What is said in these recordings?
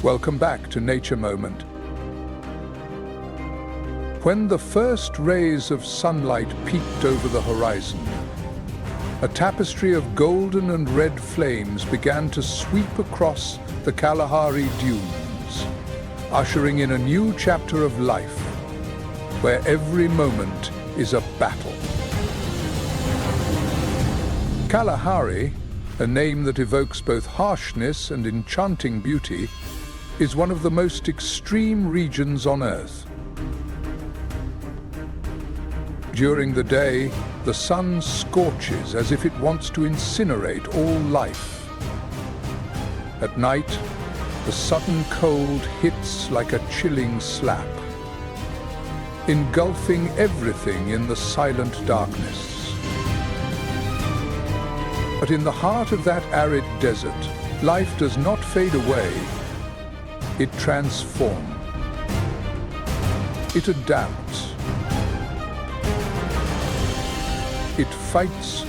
Welcome back to Nature Moment. When the first rays of sunlight peeked over the horizon, a tapestry of golden and red flames began to sweep across the Kalahari dunes, ushering in a new chapter of life, where every moment is a battle. Kalahari, a name that evokes both harshness and enchanting beauty, is one of the most extreme regions on Earth. During the day, the sun scorches as if it wants to incinerate all life. At night, the sudden cold hits like a chilling slap, engulfing everything in the silent darkness. But in the heart of that arid desert, life does not fade away. It transforms. It adapts. It fights.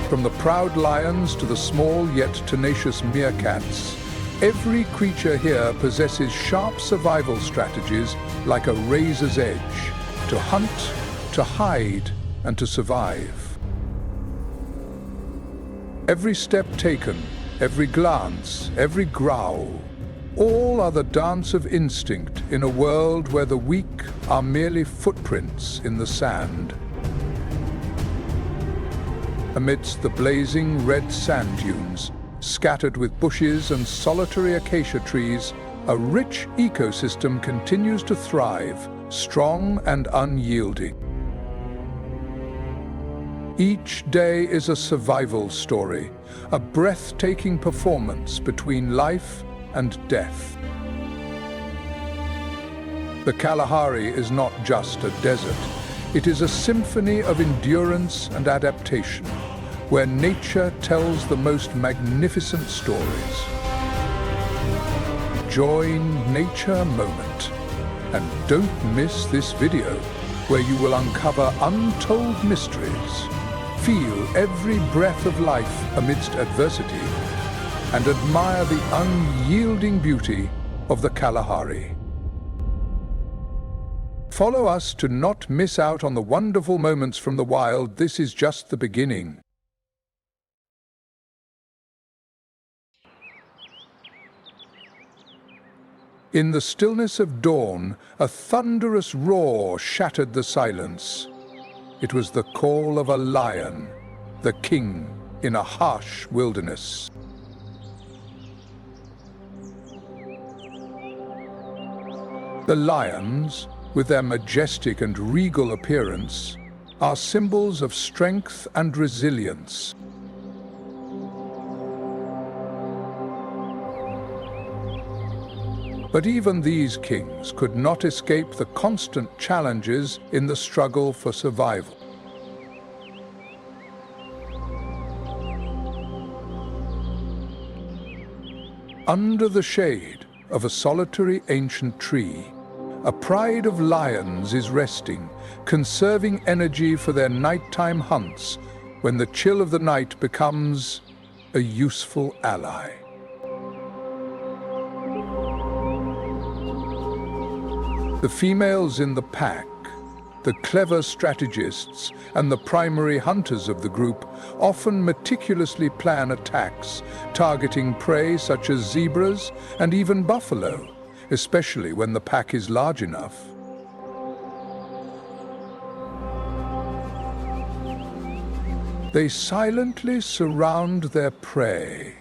From the proud lions to the small yet tenacious meerkats, every creature here possesses sharp survival strategies like a razor's edge, to hunt, to hide, and to survive. Every step taken, every glance, every growl, all are the dance of instinct in a world where the weak are merely footprints in the sand. Amidst the blazing red sand dunes, scattered with bushes and solitary acacia trees, a rich ecosystem continues to thrive, strong and unyielding. Each day is a survival story, a breathtaking performance between life and death. The Kalahari is not just a desert. It is a symphony of endurance and adaptation, where nature tells the most magnificent stories. Join Nature Moment, and don't miss this video, where you will uncover untold mysteries. Feel every breath of life amidst adversity, and admire the unyielding beauty of the Kalahari. Follow us to not miss out on the wonderful moments from the wild. This is just the beginning. In the stillness of dawn, a thunderous roar shattered the silence. It was the call of a lion, the king in a harsh wilderness. The lions, with their majestic and regal appearance, are symbols of strength and resilience. But even these kings could not escape the constant challenges in the struggle for survival. Under the shade of a solitary ancient tree, a pride of lions is resting, conserving energy for their nighttime hunts when the chill of the night becomes a useful ally. The females in the pack, the clever strategists, and the primary hunters of the group often meticulously plan attacks, targeting prey such as zebras and even buffalo, especially when the pack is large enough. They silently surround their prey,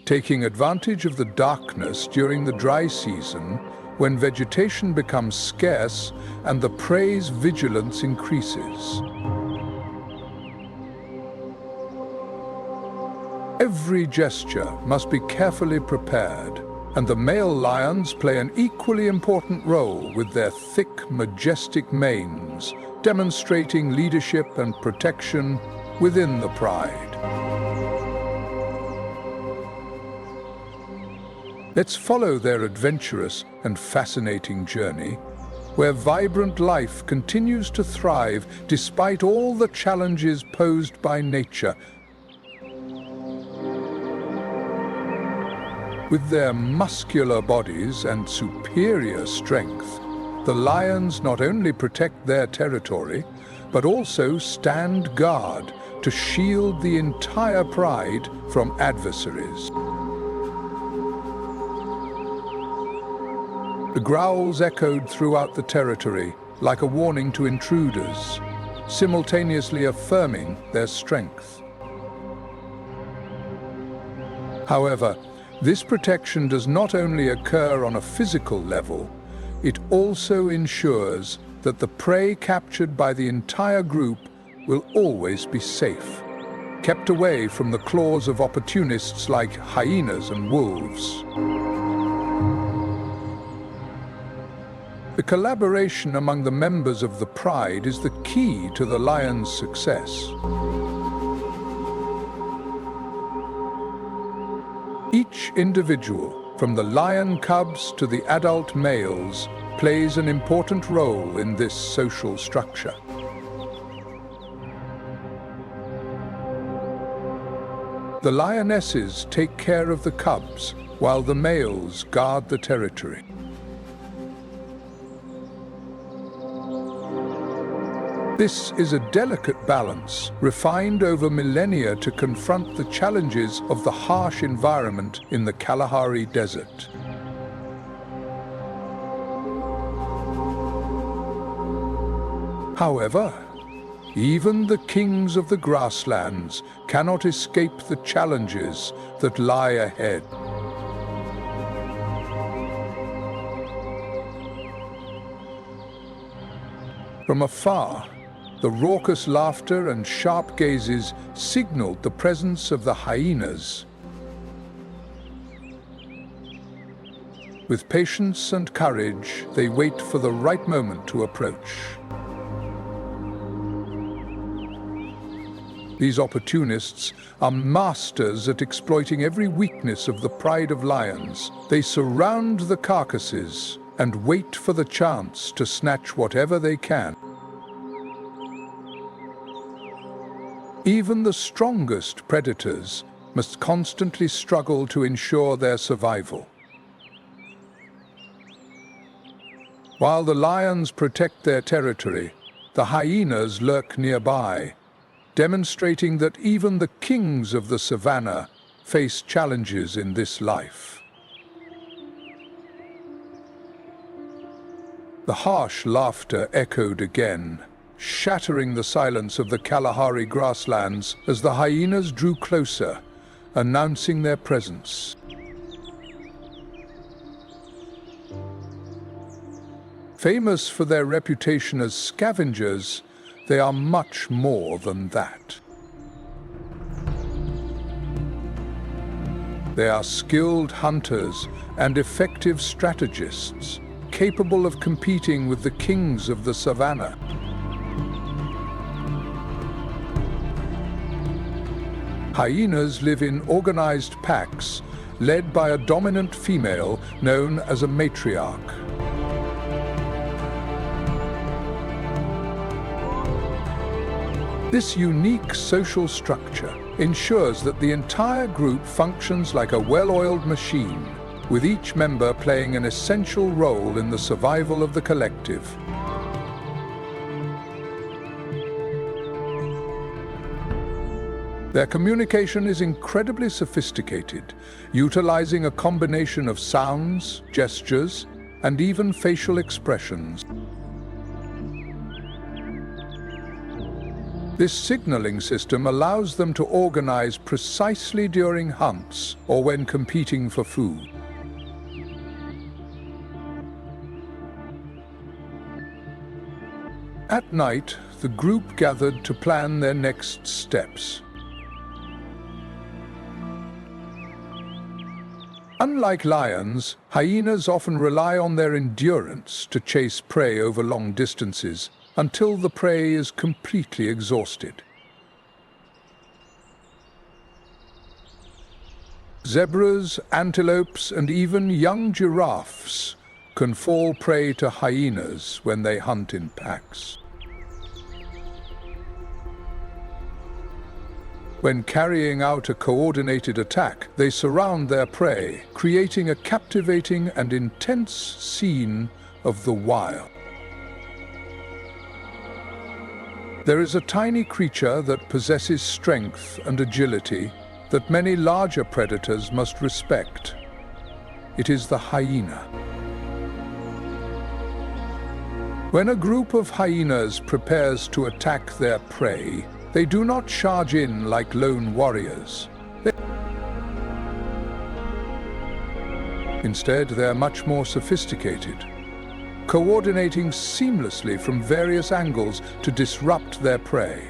taking advantage of the darkness during the dry season, when vegetation becomes scarce and the prey's vigilance increases. Every gesture must be carefully prepared, and the male lions play an equally important role with their thick, majestic manes, demonstrating leadership and protection within the pride. Let's follow their adventurous and fascinating journey, where vibrant life continues to thrive despite all the challenges posed by nature. With their muscular bodies and superior strength, the lions not only protect their territory, but also stand guard to shield the entire pride from adversaries. The growls echoed throughout the territory like a warning to intruders, simultaneously affirming their strength. However, this protection does not only occur on a physical level, it also ensures that the prey captured by the entire group will always be safe, kept away from the claws of opportunists like hyenas and wolves. The collaboration among the members of the pride is the key to the lion's success. Each individual, from the lion cubs to the adult males, plays an important role in this social structure. The lionesses take care of the cubs, while the males guard the territory. This is a delicate balance, refined over millennia to confront the challenges of the harsh environment in the Kalahari Desert. However, even the kings of the grasslands cannot escape the challenges that lie ahead. From afar, the raucous laughter and sharp gazes signaled the presence of the hyenas. With patience and courage, they wait for the right moment to approach. These opportunists are masters at exploiting every weakness of the pride of lions. They surround the carcasses and wait for the chance to snatch whatever they can. Even the strongest predators must constantly struggle to ensure their survival. While the lions protect their territory, the hyenas lurk nearby, demonstrating that even the kings of the savannah face challenges in this life. The harsh laughter echoed again, shattering the silence of the Kalahari grasslands as the hyenas drew closer, announcing their presence. Famous for their reputation as scavengers, they are much more than that. They are skilled hunters and effective strategists, capable of competing with the kings of the savannah. Hyenas live in organized packs, led by a dominant female known as a matriarch. This unique social structure ensures that the entire group functions like a well-oiled machine, with each member playing an essential role in the survival of the collective. Their communication is incredibly sophisticated, utilizing a combination of sounds, gestures, and even facial expressions. This signaling system allows them to organize precisely during hunts or when competing for food. At night, the group gathered to plan their next steps. Unlike lions, hyenas often rely on their endurance to chase prey over long distances until the prey is completely exhausted. Zebras, antelopes, and even young giraffes can fall prey to hyenas when they hunt in packs. When carrying out a coordinated attack, they surround their prey, creating a captivating and intense scene of the wild. There is a tiny creature that possesses strength and agility that many larger predators must respect. It is the hyena. When a group of hyenas prepares to attack their prey, they do not charge in like lone warriors. Instead, they are much more sophisticated, coordinating seamlessly from various angles to disrupt their prey.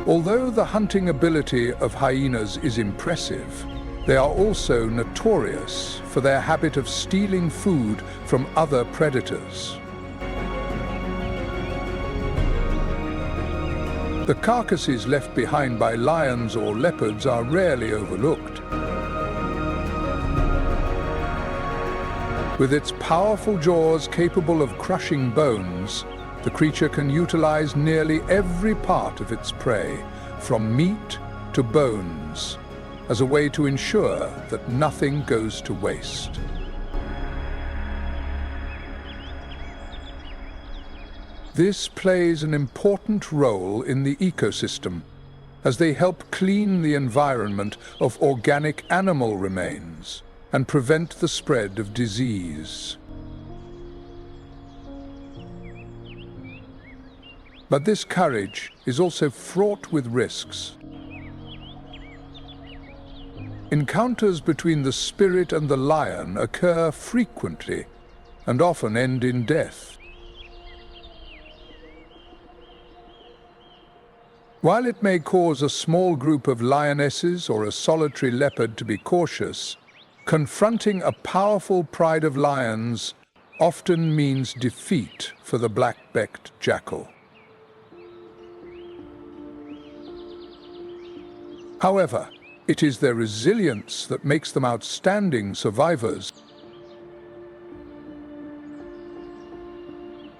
Although the hunting ability of hyenas is impressive, they are also notorious for their habit of stealing food from other predators. The carcasses left behind by lions or leopards are rarely overlooked. With its powerful jaws capable of crushing bones, the creature can utilize nearly every part of its prey, from meat to bones, as a way to ensure that nothing goes to waste. This plays an important role in the ecosystem, as they help clean the environment of organic animal remains and prevent the spread of disease. But this courage is also fraught with risks. Encounters between the spirit and the lion occur frequently and often end in death. While it may cause a small group of lionesses or a solitary leopard to be cautious, confronting a powerful pride of lions often means defeat for the black-backed jackal. However, it is their resilience that makes them outstanding survivors.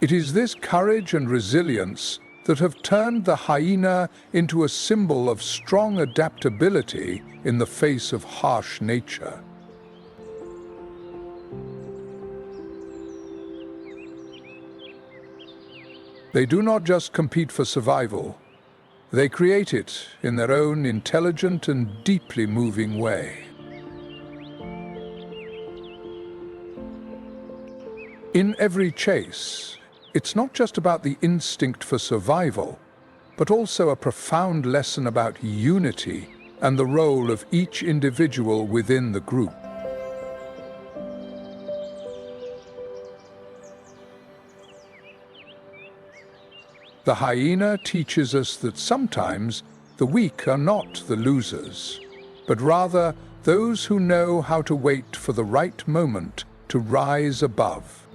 It is this courage and resilience that have turned the hyena into a symbol of strong adaptability in the face of harsh nature. They do not just compete for survival. They create it in their own intelligent and deeply moving way. In every chase, it's not just about the instinct for survival, but also a profound lesson about unity and the role of each individual within the group. The hyena teaches us that sometimes the weak are not the losers, but rather those who know how to wait for the right moment to rise above.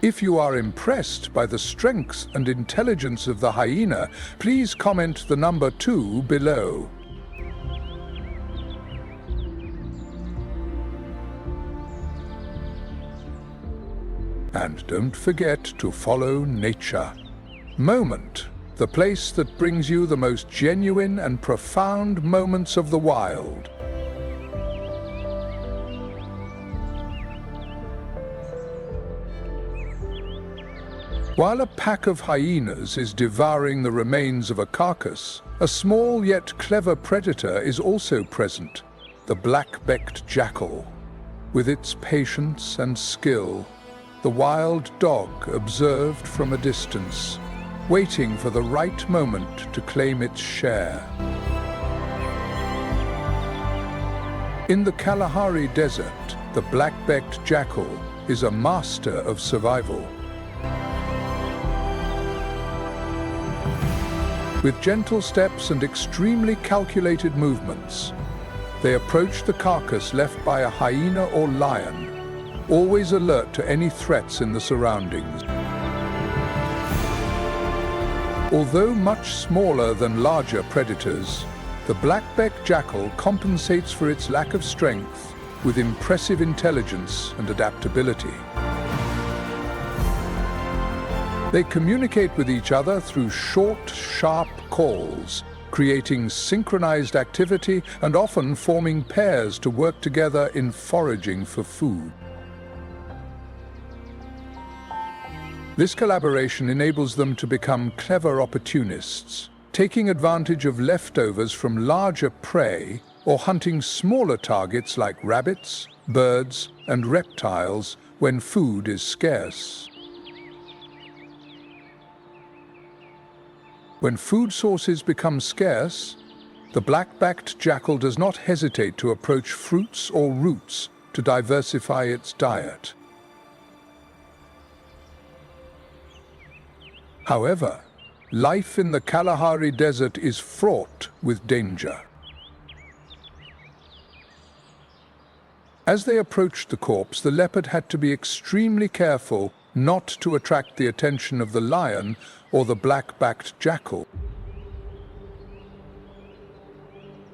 If you are impressed by the strength and intelligence of the hyena, please comment the number 2 below. And don't forget to follow nature. Moment, the place that brings you the most genuine and profound moments of the wild. While a pack of hyenas is devouring the remains of a carcass, a small yet clever predator is also present, the black-backed jackal. With its patience and skill, the wild dog observed from a distance, waiting for the right moment to claim its share. In the Kalahari Desert, the black-backed jackal is a master of survival. With gentle steps and extremely calculated movements, they approach the carcass left by a hyena or lion, always alert to any threats in the surroundings. Although much smaller than larger predators, the black-backed jackal compensates for its lack of strength with impressive intelligence and adaptability. They communicate with each other through short, sharp calls, creating synchronized activity and often forming pairs to work together in foraging for food. This collaboration enables them to become clever opportunists, taking advantage of leftovers from larger prey or hunting smaller targets like rabbits, birds, and reptiles when food is scarce. When food sources become scarce, the black-backed jackal does not hesitate to approach fruits or roots to diversify its diet. However, life in the Kalahari Desert is fraught with danger. As they approached the corpse, the leopard had to be extremely careful not to attract the attention of the lion or the black-backed jackal.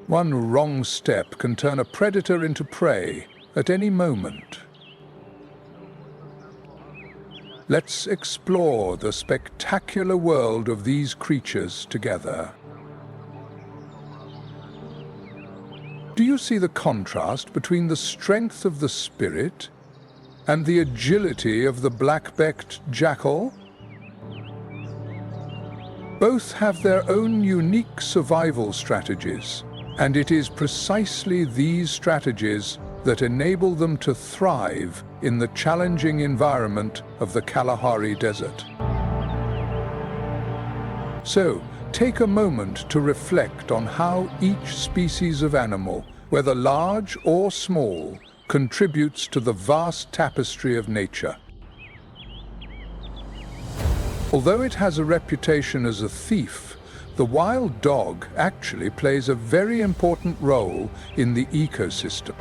One wrong step can turn a predator into prey at any moment. Let's explore the spectacular world of these creatures together. Do you see the contrast between the strength of the spirit and the agility of the black-backed jackal? Both have their own unique survival strategies, and it is precisely these strategies that enable them to thrive in the challenging environment of the Kalahari Desert. So, take a moment to reflect on how each species of animal, whether large or small, contributes to the vast tapestry of nature. Although it has a reputation as a thief, the wild dog actually plays a very important role in the ecosystem.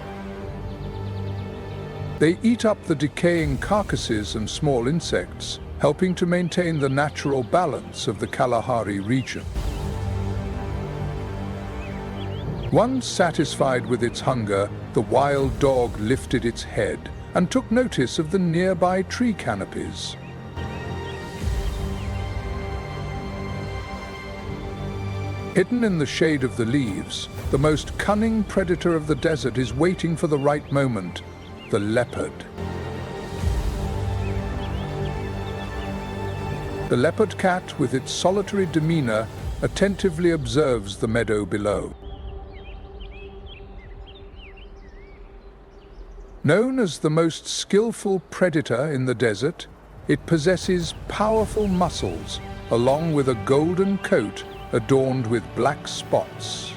They eat up the decaying carcasses and small insects, helping to maintain the natural balance of the Kalahari region. Once satisfied with its hunger, the wild dog lifted its head and took notice of the nearby tree canopies. Hidden in the shade of the leaves, the most cunning predator of the desert is waiting for the right moment, the leopard. The leopard cat, with its solitary demeanor, attentively observes the meadow below. Known as the most skillful predator in the desert, it possesses powerful muscles, along with a golden coat adorned with black spots.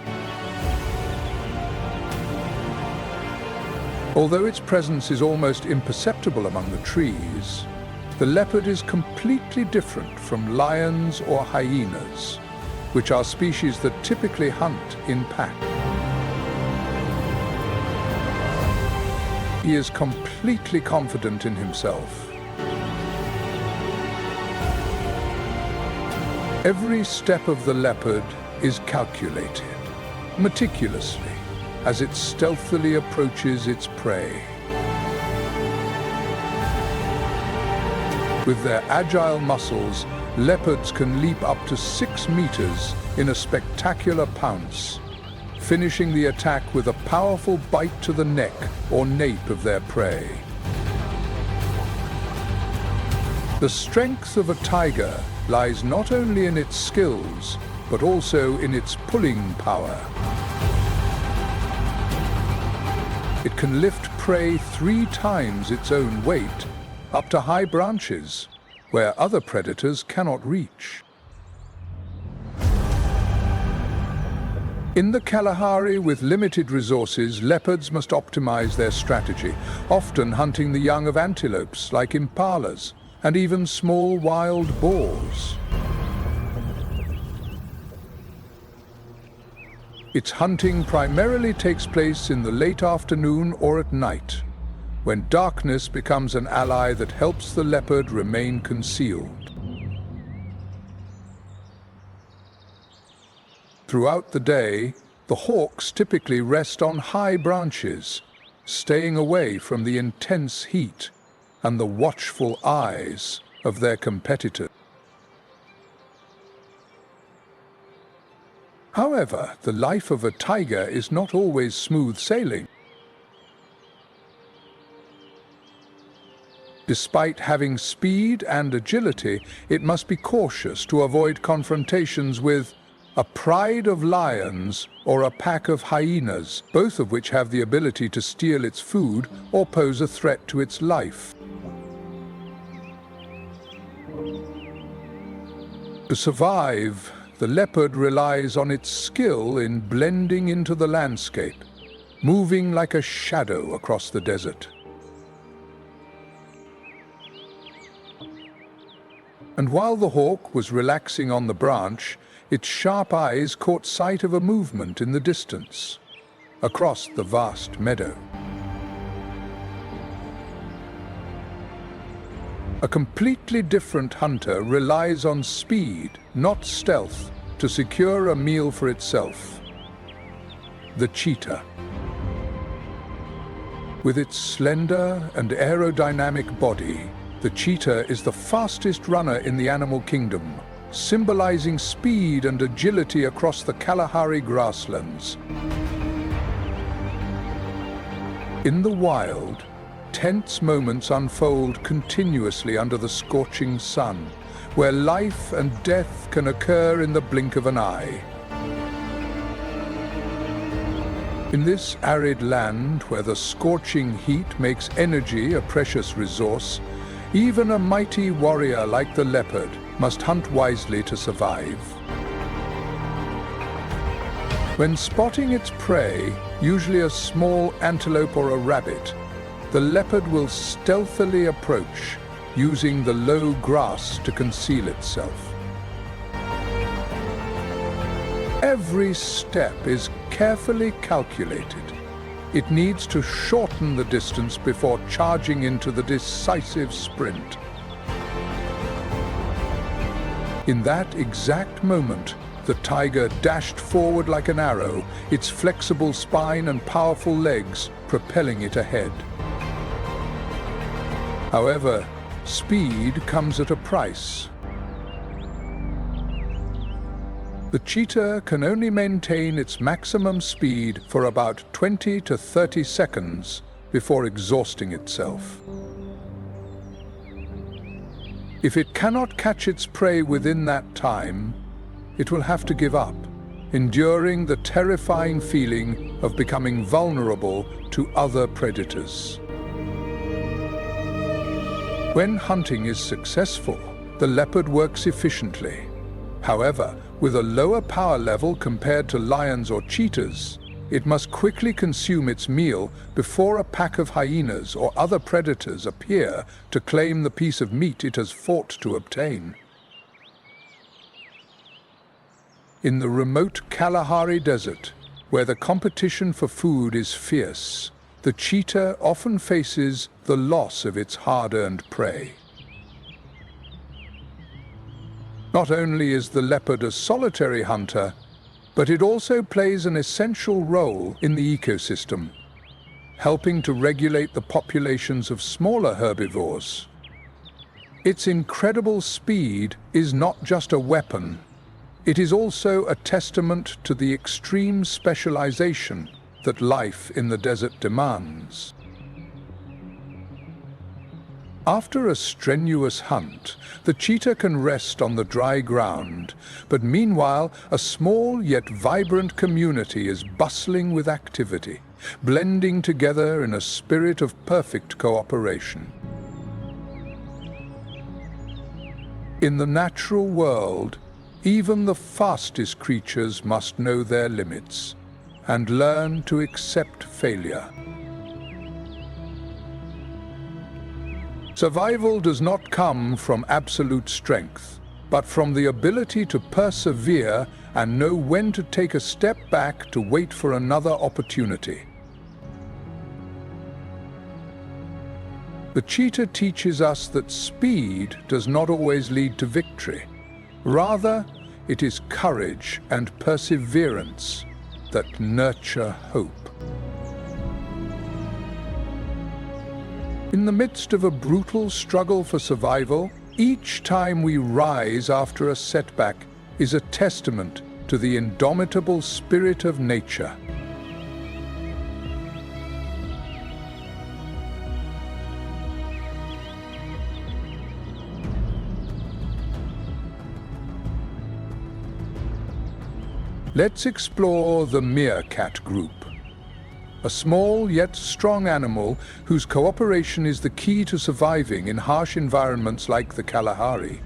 Although its presence is almost imperceptible among the trees, the leopard is completely different from lions or hyenas, which are species that typically hunt in packs. He is completely confident in himself. Every step of the leopard is calculated, meticulously, as it stealthily approaches its prey. With their agile muscles, leopards can leap up to 6 meters in a spectacular pounce, finishing the attack with a powerful bite to the neck or nape of their prey. The strength of a tiger lies not only in its skills, but also in its pulling power. It can lift prey 3 times its own weight, up to high branches, where other predators cannot reach. In the Kalahari, with limited resources, leopards must optimize their strategy, often hunting the young of antelopes like impalas, and even small wild boars. Its hunting primarily takes place in the late afternoon or at night, when darkness becomes an ally that helps the leopard remain concealed. Throughout the day, the hawks typically rest on high branches, staying away from the intense heat and the watchful eyes of their competitors. However, the life of a tiger is not always smooth sailing. Despite having speed and agility, it must be cautious to avoid confrontations with a pride of lions or a pack of hyenas, both of which have the ability to steal its food or pose a threat to its life. To survive, the leopard relies on its skill in blending into the landscape, moving like a shadow across the desert. And while the hawk was relaxing on the branch, its sharp eyes caught sight of a movement in the distance, across the vast meadow. A completely different hunter relies on speed, not stealth, to secure a meal for itself. The cheetah. With its slender and aerodynamic body, the cheetah is the fastest runner in the animal kingdom, symbolizing speed and agility across the Kalahari grasslands. In the wild, tense moments unfold continuously under the scorching sun, where life and death can occur in the blink of an eye. In this arid land, where the scorching heat makes energy a precious resource, even a mighty warrior like the leopard must hunt wisely to survive. When spotting its prey, usually a small antelope or a rabbit, the leopard will stealthily approach, using the low grass to conceal itself. Every step is carefully calculated. It needs to shorten the distance before charging into the decisive sprint. In that exact moment, the tiger dashed forward like an arrow, its flexible spine and powerful legs propelling it ahead. However, speed comes at a price. The cheetah can only maintain its maximum speed for about 20 to 30 seconds before exhausting itself. If it cannot catch its prey within that time, it will have to give up, enduring the terrifying feeling of becoming vulnerable to other predators. When hunting is successful, the leopard works efficiently. However, with a lower power level compared to lions or cheetahs, it must quickly consume its meal before a pack of hyenas or other predators appear to claim the piece of meat it has fought to obtain. In the remote Kalahari Desert, where the competition for food is fierce, the cheetah often faces the loss of its hard-earned prey. Not only is the leopard a solitary hunter, but it also plays an essential role in the ecosystem, helping to regulate the populations of smaller herbivores. Its incredible speed is not just a weapon, it is also a testament to the extreme specialization that life in the desert demands. After a strenuous hunt, the cheetah can rest on the dry ground, but meanwhile, a small yet vibrant community is bustling with activity, blending together in a spirit of perfect cooperation. In the natural world, even the fastest creatures must know their limits and learn to accept failure. Survival does not come from absolute strength, but from the ability to persevere and know when to take a step back to wait for another opportunity. The cheetah teaches us that speed does not always lead to victory. Rather, it is courage and perseverance that nurture hope. In the midst of a brutal struggle for survival, each time we rise after a setback is a testament to the indomitable spirit of nature. Let's explore the meerkat group. A small yet strong animal whose cooperation is the key to surviving in harsh environments like the Kalahari.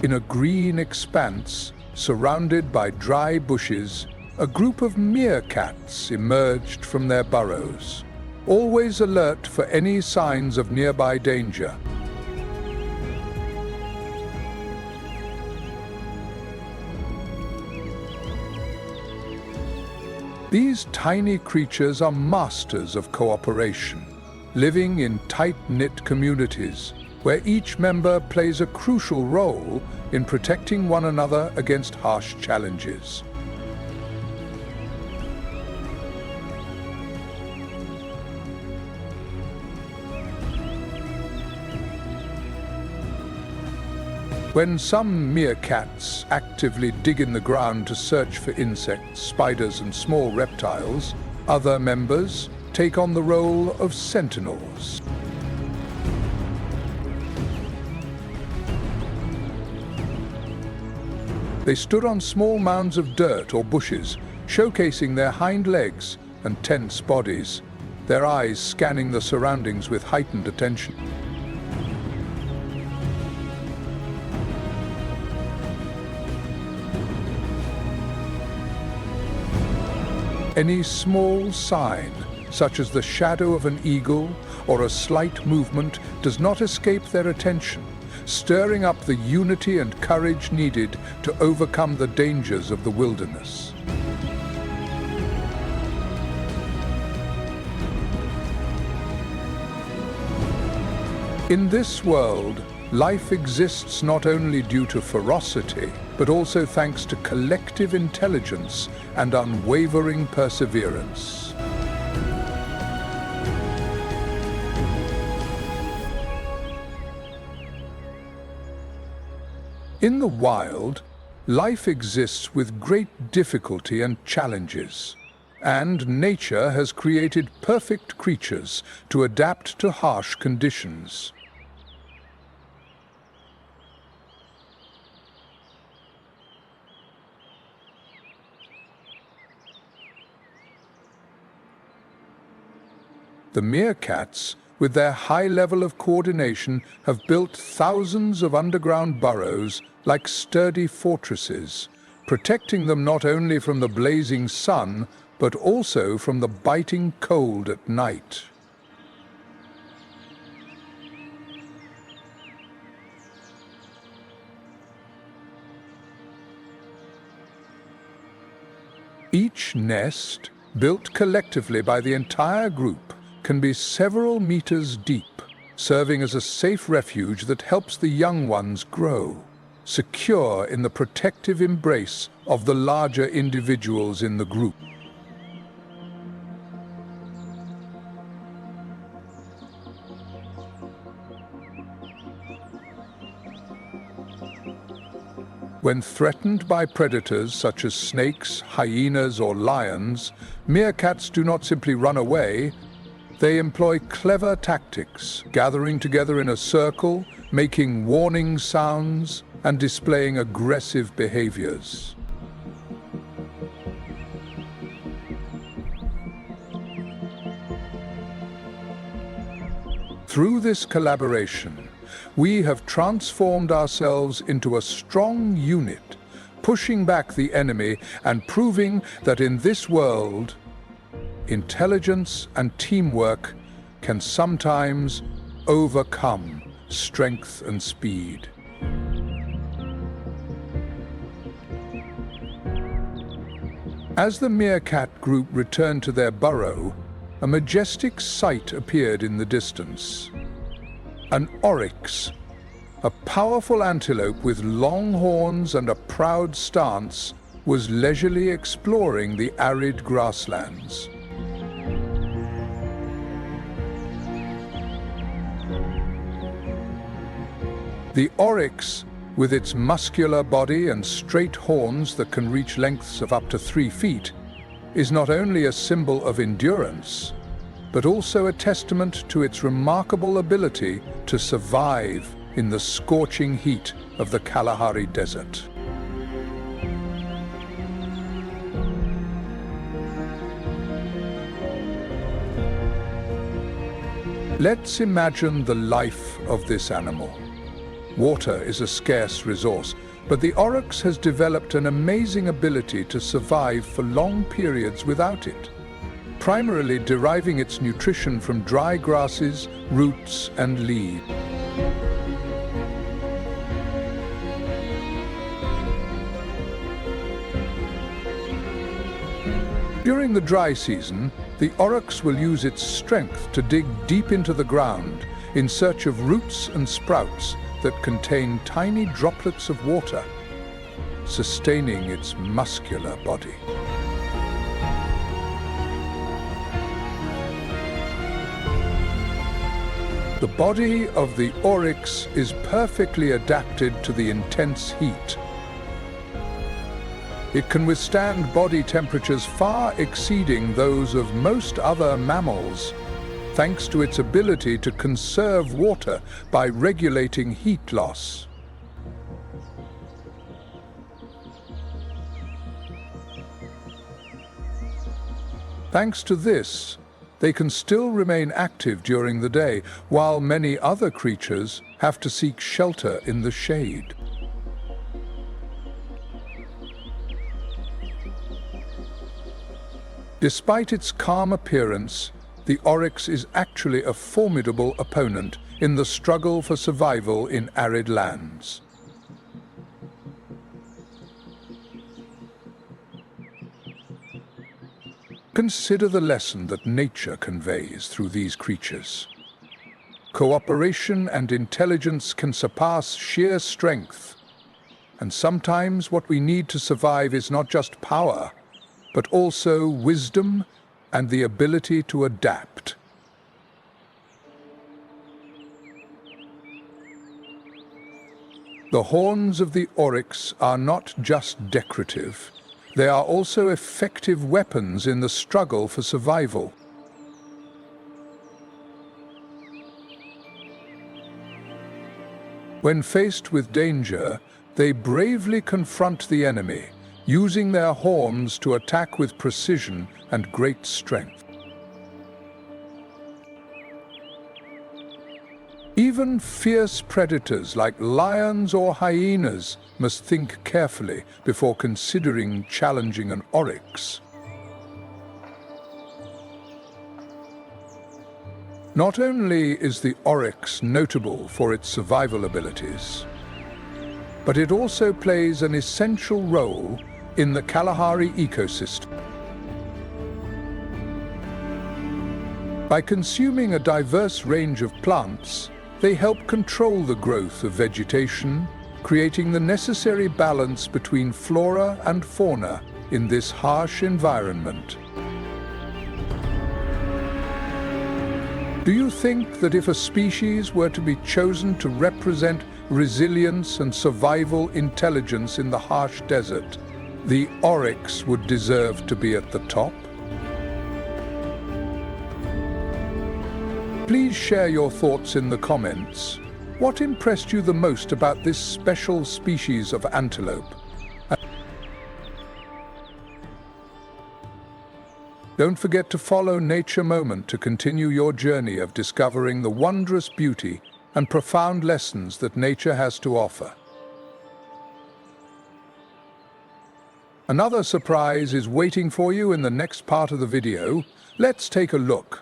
In a green expanse, surrounded by dry bushes, a group of meerkats emerged from their burrows, always alert for any signs of nearby danger. These tiny creatures are masters of cooperation, living in tight-knit communities where each member plays a crucial role in protecting one another against harsh challenges. When some meerkats actively dig in the ground to search for insects, spiders, and small reptiles, other members take on the role of sentinels. They stood on small mounds of dirt or bushes, showcasing their hind legs and tense bodies, their eyes scanning the surroundings with heightened attention. Any small sign, such as the shadow of an eagle or a slight movement, does not escape their attention, stirring up the unity and courage needed to overcome the dangers of the wilderness. In this world, life exists not only due to ferocity, but also thanks to collective intelligence and unwavering perseverance. In the wild, life exists with great difficulty and challenges, and nature has created perfect creatures to adapt to harsh conditions. The meerkats, with their high level of coordination, have built thousands of underground burrows like sturdy fortresses, protecting them not only from the blazing sun, but also from the biting cold at night. Each nest, built collectively by the entire group, can be several meters deep, serving as a safe refuge that helps the young ones grow, secure in the protective embrace of the larger individuals in the group. When threatened by predators such as snakes, hyenas, or lions, meerkats do not simply run away. They employ clever tactics, gathering together in a circle, making warning sounds, and displaying aggressive behaviors. Through this collaboration, we have transformed ourselves into a strong unit, pushing back the enemy and proving that in this world, intelligence and teamwork can sometimes overcome strength and speed. As the meerkat group returned to their burrow, a majestic sight appeared in the distance. An oryx, a powerful antelope with long horns and a proud stance was leisurely exploring the arid grasslands. The oryx, with its muscular body and straight horns that can reach lengths of up to 3 feet, is not only a symbol of endurance, but also a testament to its remarkable ability to survive in the scorching heat of the Kalahari Desert. Let's imagine the life of this animal. Water is a scarce resource, but the oryx has developed an amazing ability to survive for long periods without it, primarily deriving its nutrition from dry grasses, roots, and leaves. During the dry season, the oryx will use its strength to dig deep into the ground in search of roots and sprouts that contain tiny droplets of water, sustaining its muscular body. The body of the oryx is perfectly adapted to the intense heat. It can withstand body temperatures far exceeding those of most other mammals, thanks to its ability to conserve water by regulating heat loss. Thanks to this, they can still remain active during the day, while many other creatures have to seek shelter in the shade. Despite its calm appearance, the oryx is actually a formidable opponent in the struggle for survival in arid lands. Consider the lesson that nature conveys through these creatures. Cooperation and intelligence can surpass sheer strength, and sometimes what we need to survive is not just power, but also wisdom and the ability to adapt. The horns of the oryx are not just decorative, they are also effective weapons in the struggle for survival. When faced with danger, they bravely confront the enemy, using their horns to attack with precision and great strength. Even fierce predators like lions or hyenas must think carefully before considering challenging an oryx. Not only is the oryx notable for its survival abilities, but it also plays an essential role in the Kalahari ecosystem. By consuming a diverse range of plants, they help control the growth of vegetation, creating the necessary balance between flora and fauna in this harsh environment. Do you think that if a species were to be chosen to represent resilience and survival intelligence in the harsh desert, the oryx would deserve to be at the top? Please share your thoughts in the comments. What impressed you the most about this special species of antelope? Don't forget to follow Nature Moment to continue your journey of discovering the wondrous beauty and profound lessons that nature has to offer. Another surprise is waiting for you in the next part of the video. Let's take a look.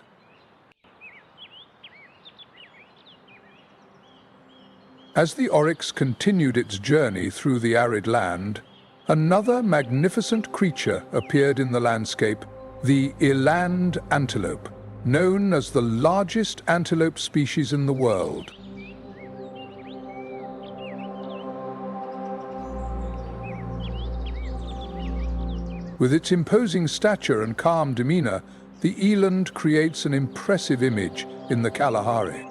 As the oryx continued its journey through the arid land, another magnificent creature appeared in the landscape, the eland antelope, known as the largest antelope species in the world. With its imposing stature and calm demeanor, the eland creates an impressive image in the Kalahari.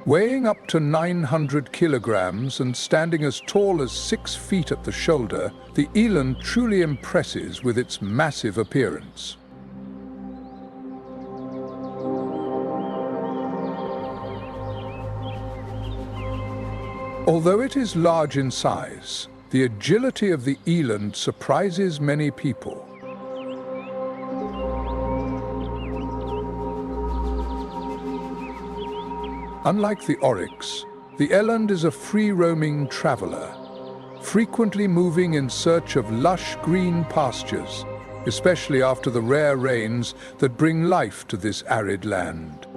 Weighing up to 900 kilograms and standing as tall as 6 feet at the shoulder, the eland truly impresses with its massive appearance. Although it is large in size, the agility of the eland surprises many people. Unlike the oryx, the eland is a free-roaming traveler, frequently moving in search of lush green pastures, especially after the rare rains that bring life to this arid land.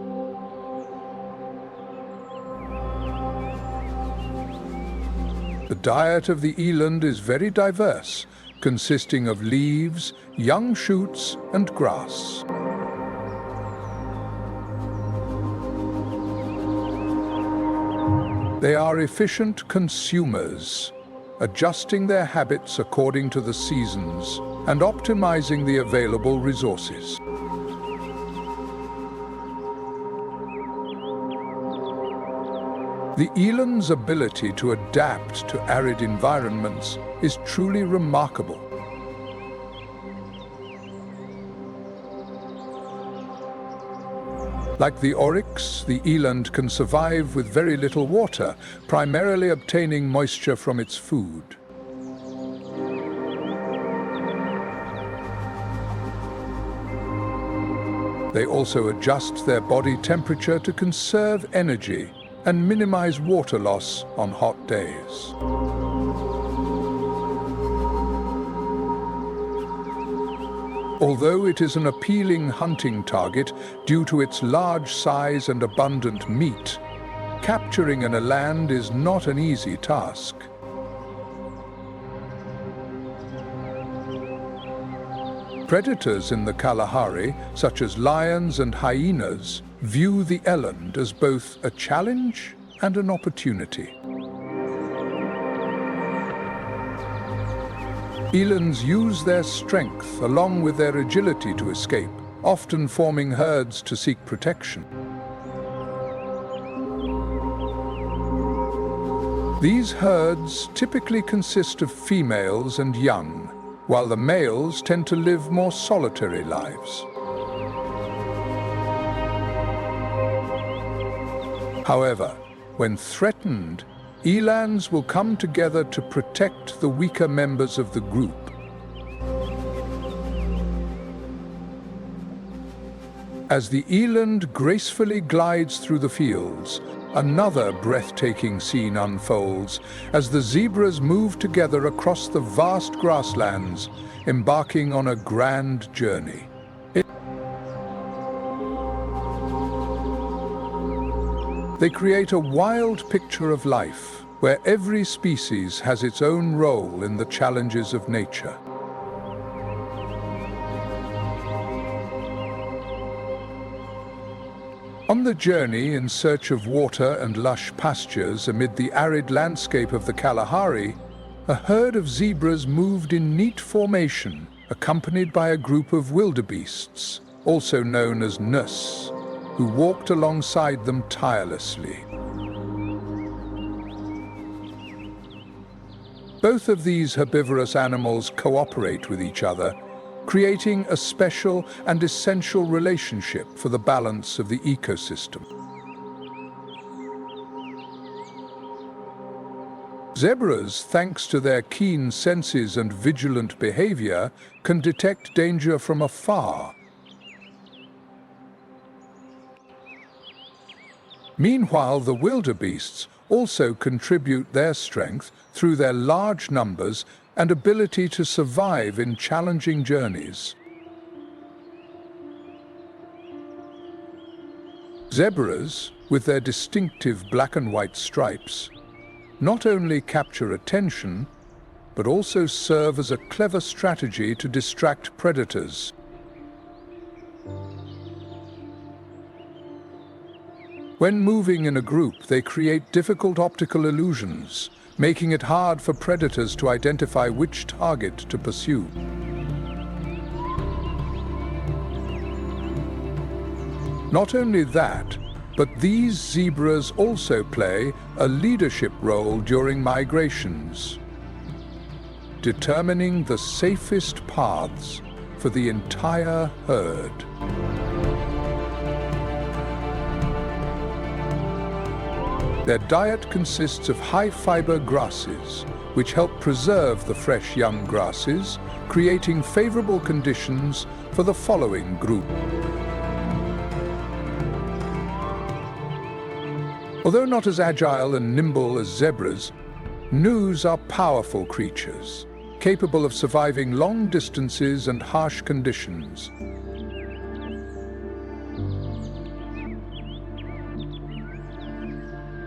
The diet of the eland is very diverse, consisting of leaves, young shoots, and grass. They are efficient consumers, adjusting their habits according to the seasons and optimizing the available resources. The eland's ability to adapt to arid environments is truly remarkable. Like the oryx, the eland can survive with very little water, primarily obtaining moisture from its food. They also adjust their body temperature to conserve energy and minimize water loss on hot days. Although it is an appealing hunting target due to its large size and abundant meat, capturing an eland is not an easy task. Predators in the Kalahari, such as lions and hyenas, view the eland as both a challenge and an opportunity. Elands use their strength along with their agility to escape, often forming herds to seek protection. These herds typically consist of females and young, while the males tend to live more solitary lives. However, when threatened, elands will come together to protect the weaker members of the group. As the eland gracefully glides through the fields, another breathtaking scene unfolds as the zebras move together across the vast grasslands, embarking on a grand journey. They create a wild picture of life, where every species has its own role in the challenges of nature. On the journey in search of water and lush pastures amid the arid landscape of the Kalahari, a herd of zebras moved in neat formation, accompanied by a group of wildebeests, also known as nus, who walked alongside them tirelessly. Both of these herbivorous animals cooperate with each other, creating a special and essential relationship for the balance of the ecosystem. Zebras, thanks to their keen senses and vigilant behavior, can detect danger from afar. Meanwhile, the wildebeests also contribute their strength through their large numbers and ability to survive in challenging journeys. Zebras, with their distinctive black and white stripes, not only capture attention, but also serve as a clever strategy to distract predators. When moving in a group, they create difficult optical illusions, making it hard for predators to identify which target to pursue. Not only that, but these zebras also play a leadership role during migrations, determining the safest paths for the entire herd. Their diet consists of high-fiber grasses, which help preserve the fresh young grasses, creating favorable conditions for the following group. Although not as agile and nimble as zebras, gnus are powerful creatures, capable of surviving long distances and harsh conditions.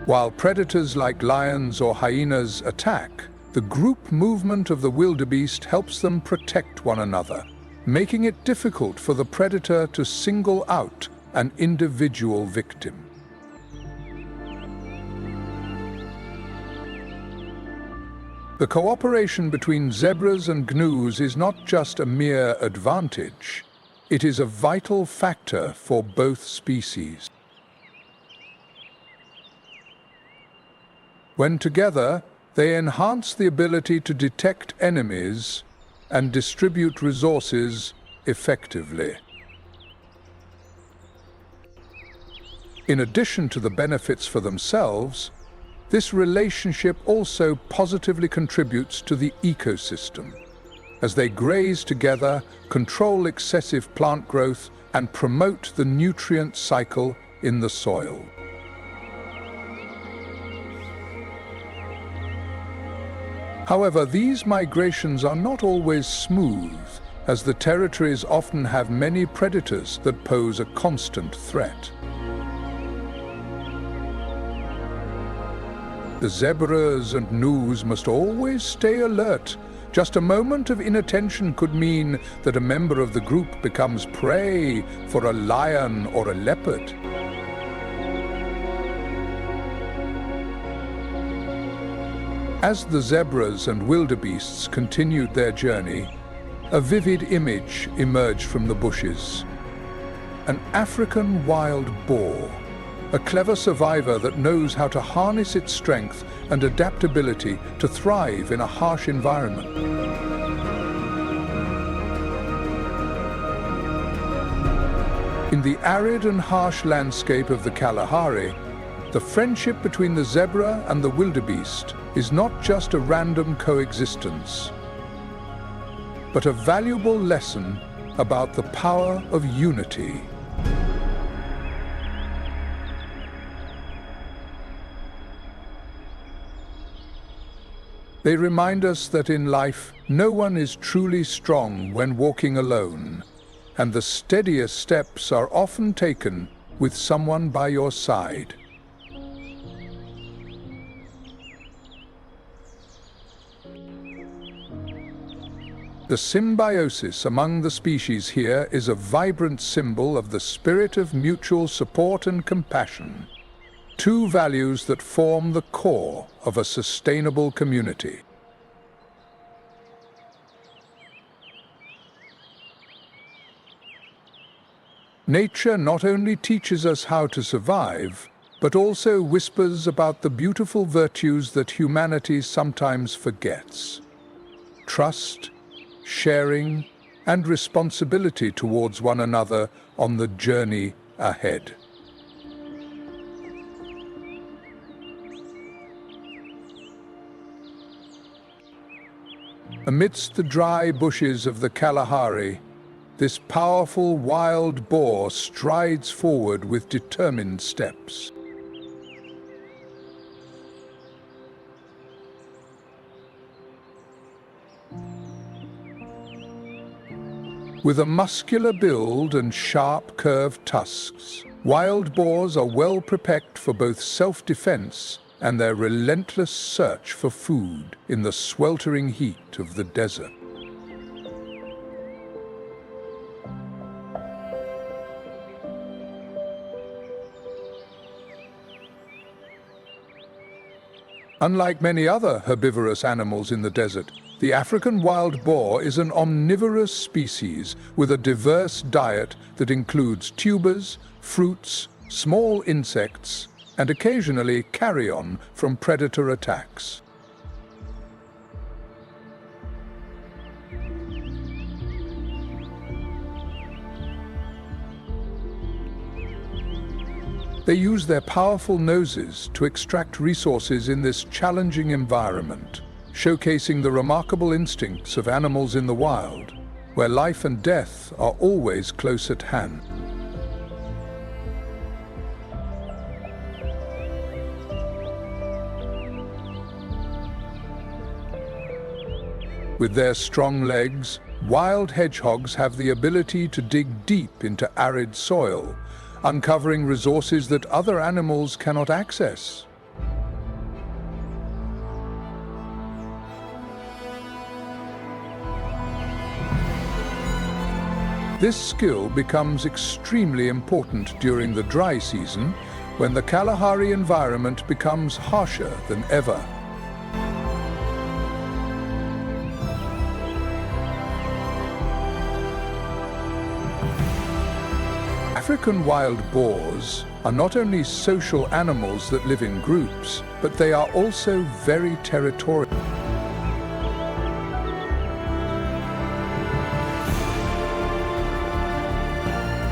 While predators like lions or hyenas attack, the group movement of the wildebeest helps them protect one another, making it difficult for the predator to single out an individual victim. The cooperation between zebras and gnus is not just a mere advantage, it is a vital factor for both species. When together, they enhance the ability to detect enemies and distribute resources effectively. In addition to the benefits for themselves, this relationship also positively contributes to the ecosystem, as they graze together, control excessive plant growth, and promote the nutrient cycle in the soil. However, these migrations are not always smooth, as the territories often have many predators that pose a constant threat. The zebras and gnus must always stay alert. Just a moment of inattention could mean that a member of the group becomes prey for a lion or a leopard. As the zebras and wildebeests continued their journey, a vivid image emerged from the bushes. An African wild boar, a clever survivor that knows how to harness its strength and adaptability to thrive in a harsh environment. In the arid and harsh landscape of the Kalahari, the friendship between the zebra and the wildebeest is not just a random coexistence, but a valuable lesson about the power of unity. They remind us that in life, no one is truly strong when walking alone, and the steadiest steps are often taken with someone by your side. The symbiosis among the species here is a vibrant symbol of the spirit of mutual support and compassion, two values that form the core of a sustainable community. Nature not only teaches us how to survive, but also whispers about the beautiful virtues that humanity sometimes forgets: trust, sharing, and responsibility towards one another on the journey ahead. Amidst the dry bushes of the Kalahari, this powerful wild boar strides forward with determined steps. With a muscular build and sharp curved tusks, wild boars are well prepared for both self-defense and their relentless search for food in the sweltering heat of the desert. Unlike many other herbivorous animals in the desert, the African wild boar is an omnivorous species with a diverse diet that includes tubers, fruits, small insects, and occasionally carrion from predator attacks. They use their powerful noses to extract resources in this challenging environment, showcasing the remarkable instincts of animals in the wild, where life and death are always close at hand. With their strong legs, wild hedgehogs have the ability to dig deep into arid soil, uncovering resources that other animals cannot access. This skill becomes extremely important during the dry season, when the Kalahari environment becomes harsher than ever. African wild boars are not only social animals that live in groups, but they are also very territorial.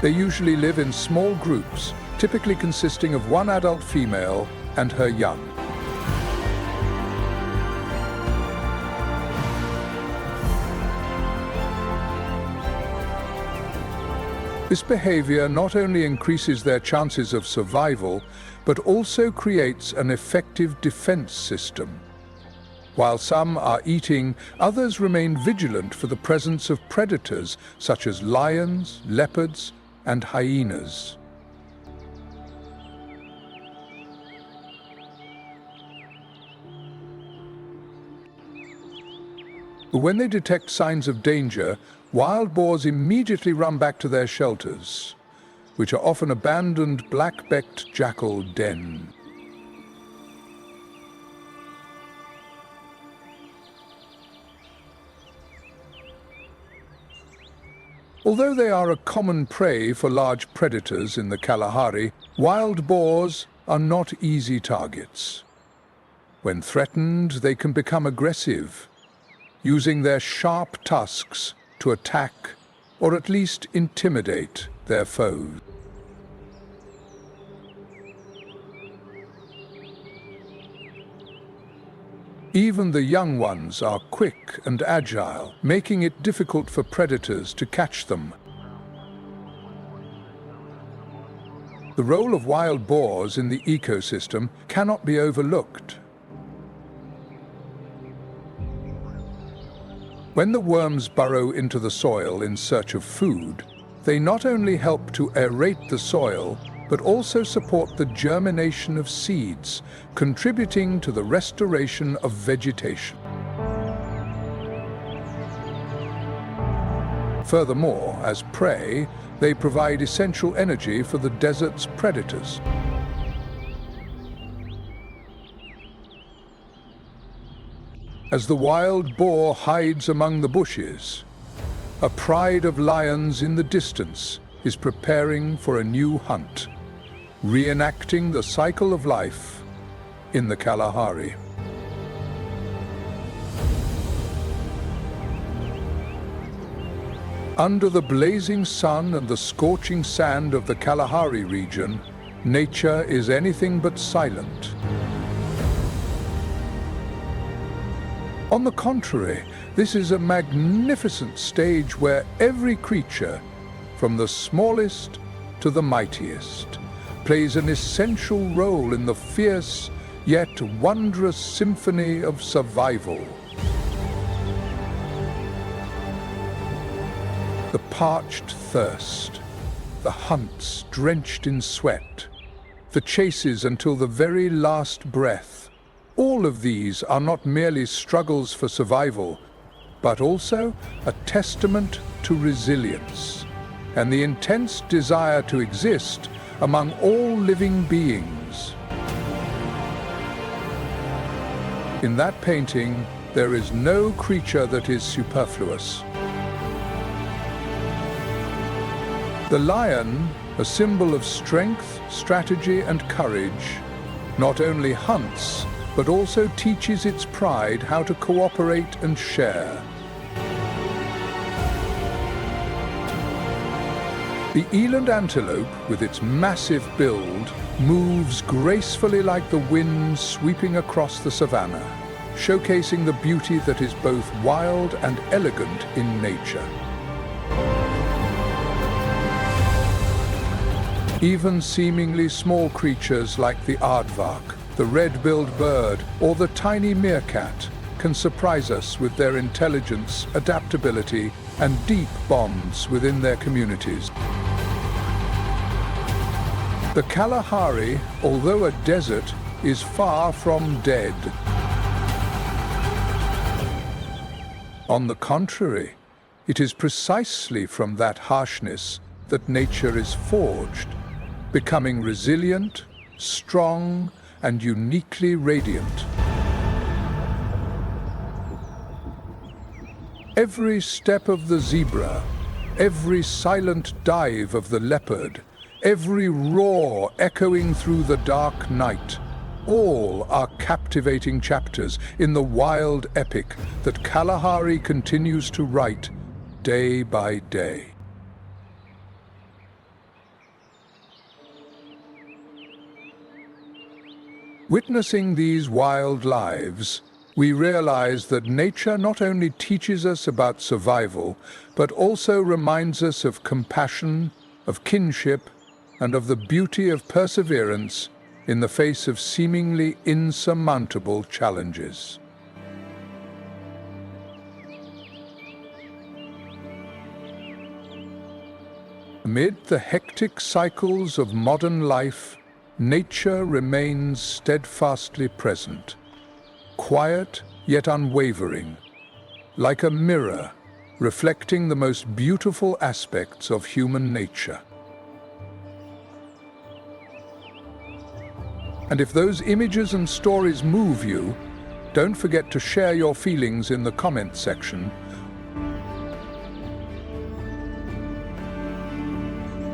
They usually live in small groups, typically consisting of one adult female and her young. This behavior not only increases their chances of survival, but also creates an effective defense system. While some are eating, others remain vigilant for the presence of predators such as lions, leopards, and hyenas. When they detect signs of danger, wild boars immediately run back to their shelters, which are often abandoned black-beaked jackal dens. Although they are a common prey for large predators in the Kalahari, wild boars are not easy targets. When threatened, they can become aggressive, using their sharp tusks to attack or at least intimidate their foes. Even the young ones are quick and agile, making it difficult for predators to catch them. The role of wild boars in the ecosystem cannot be overlooked. When the worms burrow into the soil in search of food, they not only help to aerate the soil, but also support the germination of seeds, contributing to the restoration of vegetation. Furthermore, as prey, they provide essential energy for the desert's predators. As the wild boar hides among the bushes, a pride of lions in the distance is preparing for a new hunt, reenacting the cycle of life in the Kalahari. Under the blazing sun and the scorching sand of the Kalahari region, nature is anything but silent. On the contrary, this is a magnificent stage where every creature, from the smallest to the mightiest, plays an essential role in the fierce yet wondrous symphony of survival. The parched thirst, the hunts drenched in sweat, the chases until the very last breath, all of these are not merely struggles for survival, but also a testament to resilience and the intense desire to exist among all living beings. In that painting, there is no creature that is superfluous. The lion, a symbol of strength, strategy, and courage, not only hunts, but also teaches its pride how to cooperate and share. The eland antelope, with its massive build, moves gracefully like the wind sweeping across the savannah, showcasing the beauty that is both wild and elegant in nature. Even seemingly small creatures like the aardvark, the red-billed bird, or the tiny meerkat can surprise us with their intelligence, adaptability, and deep bonds within their communities. The Kalahari, although a desert, is far from dead. On the contrary, it is precisely from that harshness that nature is forged, becoming resilient, strong, and uniquely radiant. Every step of the zebra, every silent dive of the leopard, every roar echoing through the dark night, all are captivating chapters in the wild epic that Kalahari continues to write day by day. Witnessing these wild lives, we realize that nature not only teaches us about survival, but also reminds us of compassion, of kinship, and of the beauty of perseverance in the face of seemingly insurmountable challenges. Amid the hectic cycles of modern life, nature remains steadfastly present, quiet yet unwavering, like a mirror reflecting the most beautiful aspects of human nature. And if those images and stories move you, don't forget to share your feelings in the comment section.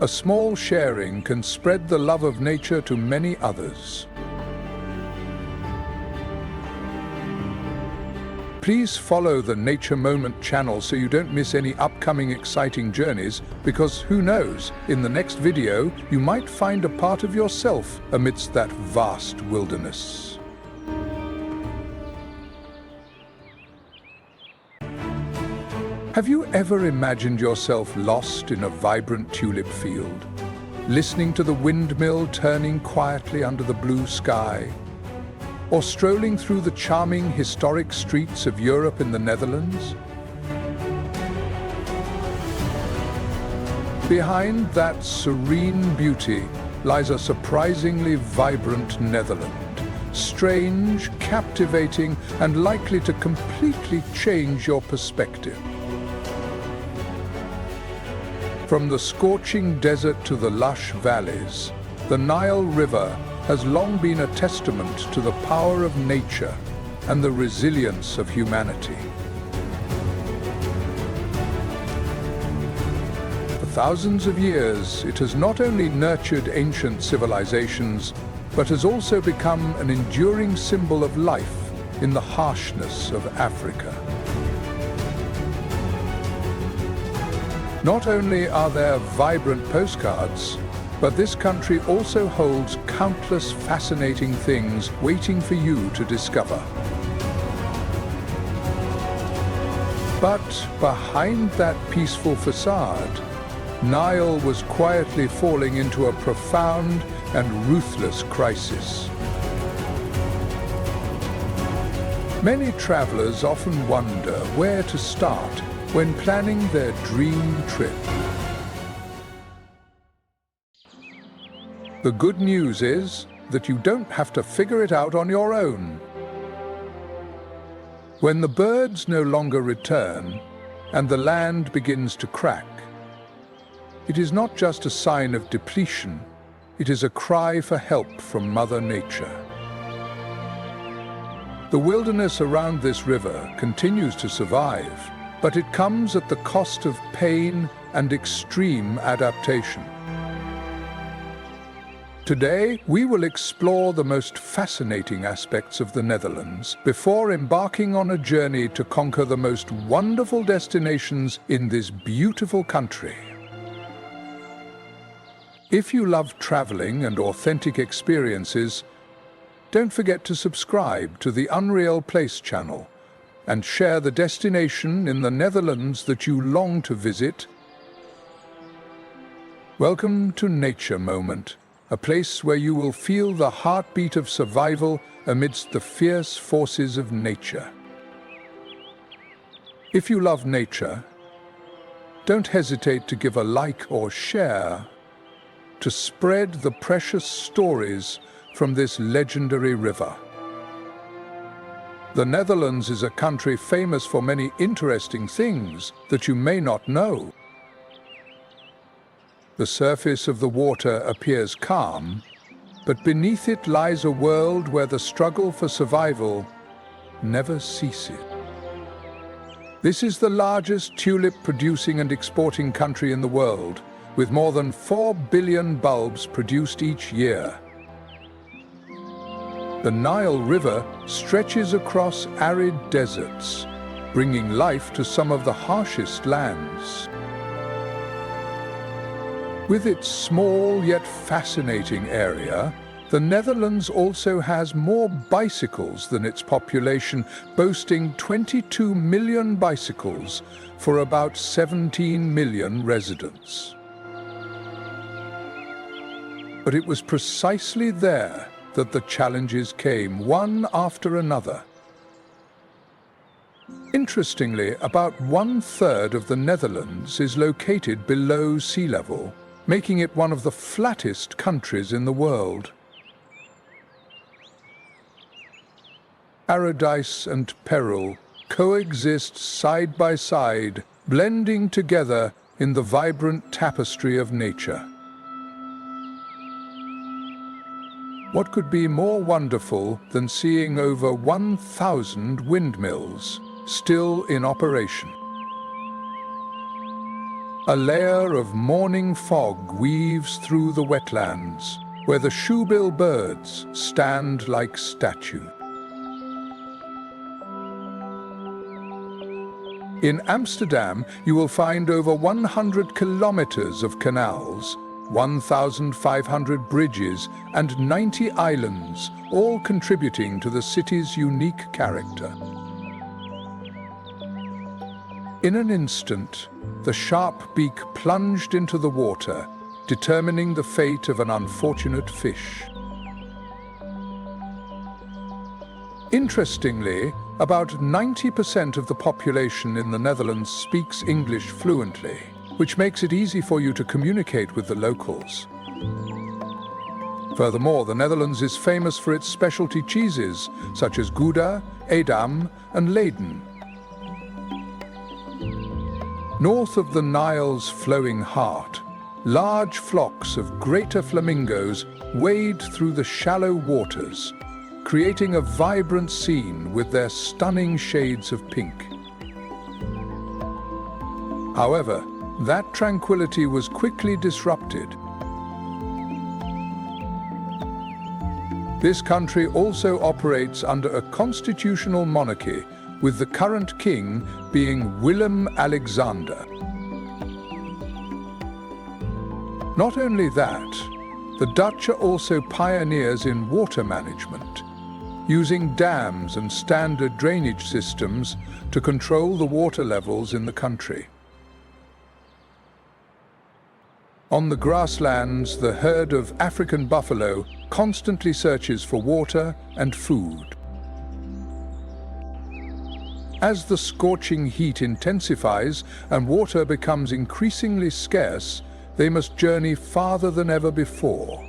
A small sharing can spread the love of nature to many others. Please follow the Nature Moment channel so you don't miss any upcoming exciting journeys, because who knows, in the next video you might find a part of yourself amidst that vast wilderness. Have you ever imagined yourself lost in a vibrant tulip field, listening to the windmill turning quietly under the blue sky? Or strolling through the charming historic streets of Europe in the Netherlands? Behind that serene beauty lies a surprisingly vibrant Netherland, strange, captivating, and likely to completely change your perspective. From the scorching desert to the lush valleys, the Nile River has long been a testament to the power of nature and the resilience of humanity. For thousands of years, it has not only nurtured ancient civilizations, but has also become an enduring symbol of life in the harshness of Africa. Not only are there vibrant postcards, but this country also holds countless fascinating things waiting for you to discover. But behind that peaceful facade, Nile was quietly falling into a profound and ruthless crisis. Many travelers often wonder where to start when planning their dream trip. The good news is that you don't have to figure it out on your own. When the birds no longer return and the land begins to crack, it is not just a sign of depletion, it is a cry for help from Mother Nature. The wilderness around this river continues to survive, but it comes at the cost of pain and extreme adaptation. Today, we will explore the most fascinating aspects of the Netherlands before embarking on a journey to conquer the most wonderful destinations in this beautiful country. If you love traveling and authentic experiences, don't forget to subscribe to the Unreal Place channel and share the destination in the Netherlands that you long to visit. Welcome to Nature Moment, a place where you will feel the heartbeat of survival amidst the fierce forces of nature. If you love nature, don't hesitate to give a like or share to spread the precious stories from this legendary river. The Netherlands is a country famous for many interesting things that you may not know. The surface of the water appears calm, but beneath it lies a world where the struggle for survival never ceases. This is the largest tulip-producing and exporting country in the world, with more than 4 billion bulbs produced each year. The Nile River stretches across arid deserts, bringing life to some of the harshest lands. With its small yet fascinating area, the Netherlands also has more bicycles than its population, boasting 22 million bicycles for about 17 million residents. But it was precisely there that the challenges came, one after another. Interestingly, about 1/3 of the Netherlands is located below sea level, making it one of the flattest countries in the world. Paradise and peril coexist side by side, blending together in the vibrant tapestry of nature. What could be more wonderful than seeing over 1,000 windmills still in operation? A layer of morning fog weaves through the wetlands, where the shoebill birds stand like statues. In Amsterdam, you will find over 100 kilometers of canals, 1,500 bridges and 90 islands, all contributing to the city's unique character. In an instant, the sharp beak plunged into the water, determining the fate of an unfortunate fish. Interestingly, about 90% of the population in the Netherlands speaks English fluently, which makes it easy for you to communicate with the locals. Furthermore, the Netherlands is famous for its specialty cheeses, such as Gouda, Edam, and Leyden. North of the Nile's flowing heart, large flocks of greater flamingos wade through the shallow waters, creating a vibrant scene with their stunning shades of pink. However, that tranquility was quickly disrupted. This country also operates under a constitutional monarchy, with the current king being Willem-Alexander. Not only that, the Dutch are also pioneers in water management, using dams and standard drainage systems to control the water levels in the country. On the grasslands, the herd of African buffalo constantly searches for water and food. As the scorching heat intensifies and water becomes increasingly scarce, they must journey farther than ever before.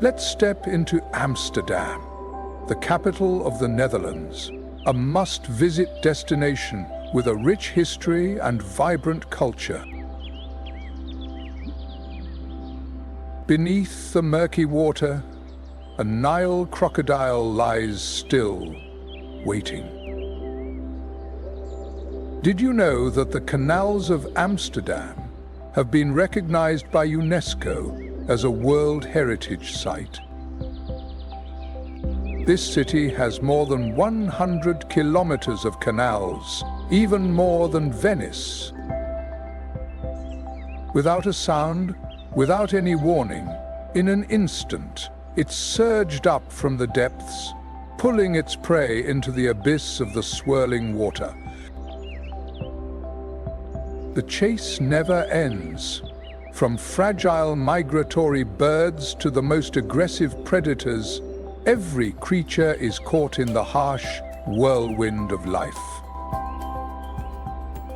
Let's step into Amsterdam, the capital of the Netherlands, a must-visit destination with a rich history and vibrant culture. Beneath the murky water, a Nile crocodile lies still, waiting. Did you know that the canals of Amsterdam have been recognized by UNESCO as a World Heritage Site? This city has more than 100 kilometers of canals, even more than Venice. Without a sound, without any warning, in an instant, it surged up from the depths, pulling its prey into the abyss of the swirling water. The chase never ends. From fragile migratory birds to the most aggressive predators, every creature is caught in the harsh whirlwind of life.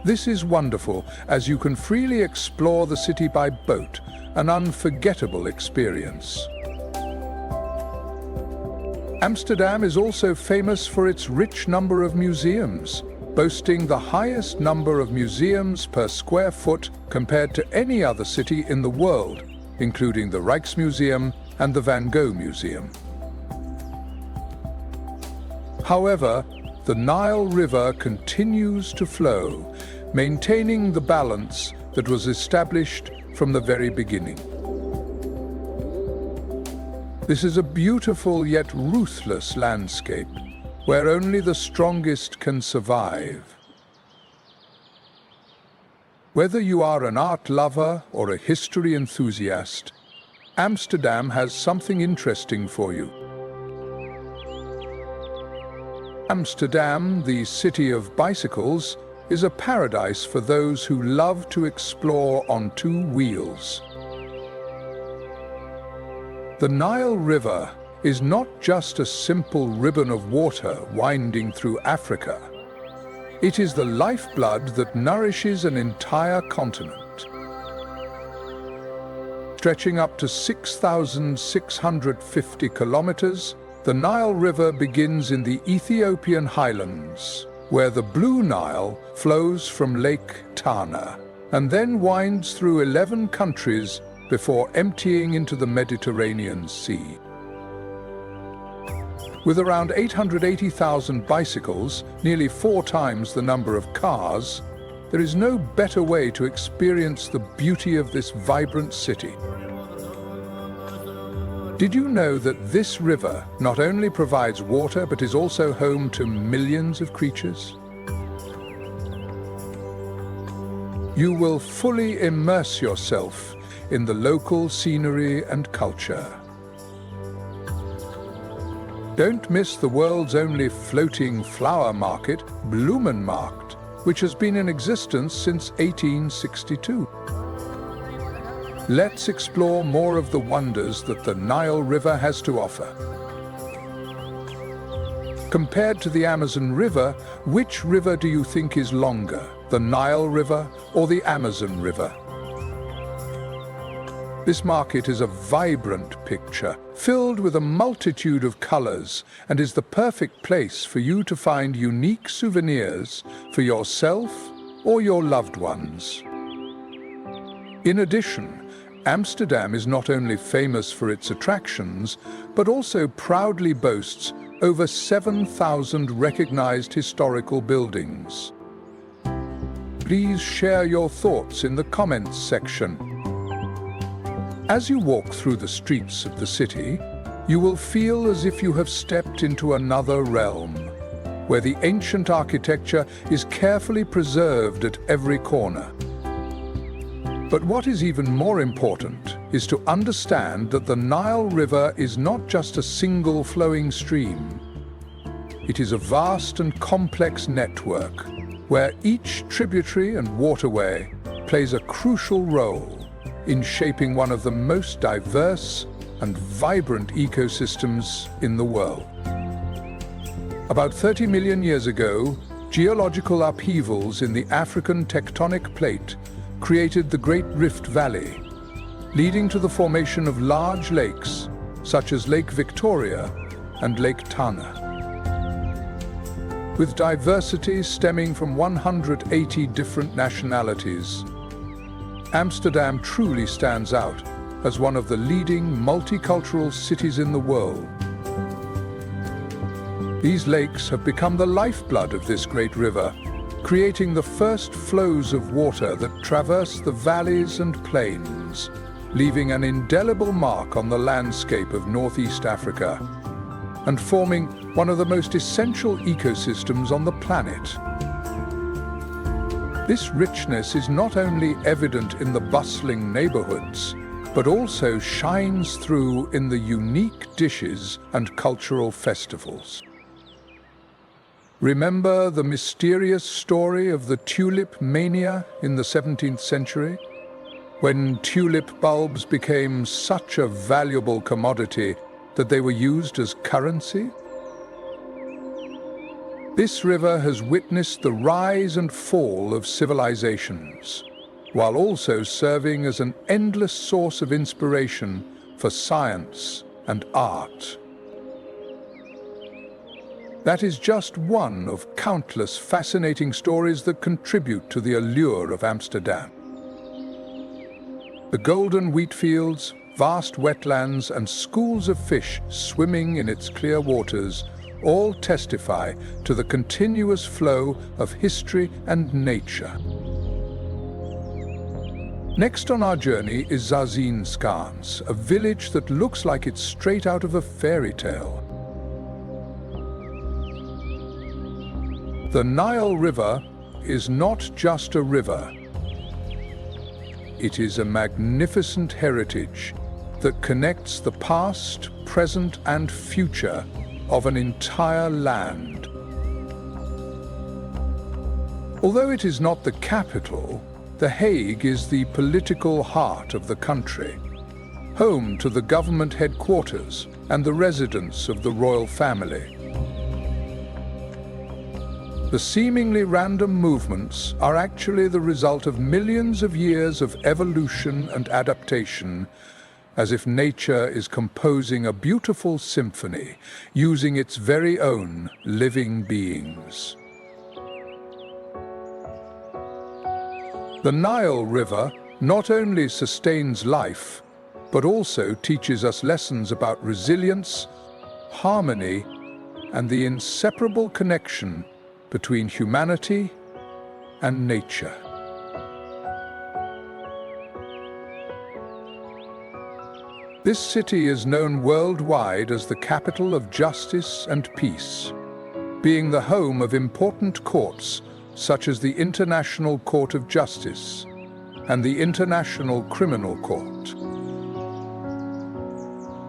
This is wonderful, as you can freely explore the city by boat, an unforgettable experience. Amsterdam is also famous for its rich number of museums, boasting the highest number of museums per square foot compared to any other city in the world, including the Rijksmuseum and the Van Gogh Museum. However, the Nile River continues to flow, maintaining the balance that was established from the very beginning. This is a beautiful yet ruthless landscape, where only the strongest can survive. Whether you are an art lover or a history enthusiast, Amsterdam has something interesting for you. Amsterdam, the city of bicycles, is a paradise for those who love to explore on two wheels. The Nile River is not just a simple ribbon of water winding through Africa. It is the lifeblood that nourishes an entire continent. Stretching up to 6,650 kilometers, the Nile River begins in the Ethiopian highlands, where the Blue Nile flows from Lake Tana and then winds through 11 countries before emptying into the Mediterranean Sea. With around 880,000 bicycles, nearly 4 times the number of cars, there is no better way to experience the beauty of this vibrant city. Did you know that this river not only provides water but is also home to millions of creatures? You will fully immerse yourself in the local scenery and culture. Don't miss the world's only floating flower market, Bloemenmarkt, which has been in existence since 1862. Let's explore more of the wonders that the Nile River has to offer. Compared to the Amazon River, which river do you think is longer, the Nile River or the Amazon River? This market is a vibrant picture, filled with a multitude of colors, and is the perfect place for you to find unique souvenirs for yourself or your loved ones. In addition, Amsterdam is not only famous for its attractions, but also proudly boasts over 7,000 recognized historical buildings. Please share your thoughts in the comments section. As you walk through the streets of the city, you will feel as if you have stepped into another realm, where the ancient architecture is carefully preserved at every corner. But what is even more important is to understand that the Nile River is not just a single flowing stream. It is a vast and complex network, where each tributary and waterway plays a crucial role in shaping one of the most diverse and vibrant ecosystems in the world. About 30 million years ago, geological upheavals in the African tectonic plate created the Great Rift Valley, leading to the formation of large lakes, such as Lake Victoria and Lake Tana. With diversity stemming from 180 different nationalities, Amsterdam truly stands out as one of the leading multicultural cities in the world. These lakes have become the lifeblood of this great river, creating the first flows of water that traverse the valleys and plains, leaving an indelible mark on the landscape of Northeast Africa and forming one of the most essential ecosystems on the planet. This richness is not only evident in the bustling neighborhoods, but also shines through in the unique dishes and cultural festivals. Remember the mysterious story of the tulip mania in the 17th century? When tulip bulbs became such a valuable commodity that they were used as currency? This river has witnessed the rise and fall of civilizations, while also serving as an endless source of inspiration for science and art. That is just one of countless fascinating stories that contribute to the allure of Amsterdam. The golden wheat fields, vast wetlands, and schools of fish swimming in its clear waters all testify to the continuous flow of history and nature. Next on our journey is Zazinskans, a village that looks like it's straight out of a fairy tale. The Nile River is not just a river. It is a magnificent heritage that connects the past, present, and future of an entire land. Although it is not the capital, The Hague is the political heart of the country, home to the government headquarters and the residence of the royal family. The seemingly random movements are actually the result of millions of years of evolution and adaptation, as if nature is composing a beautiful symphony, using its very own living beings. The Nile River not only sustains life, but also teaches us lessons about resilience, harmony, and the inseparable connection between humanity and nature. This city is known worldwide as the capital of justice and peace, being the home of important courts such as the International Court of Justice and the International Criminal Court.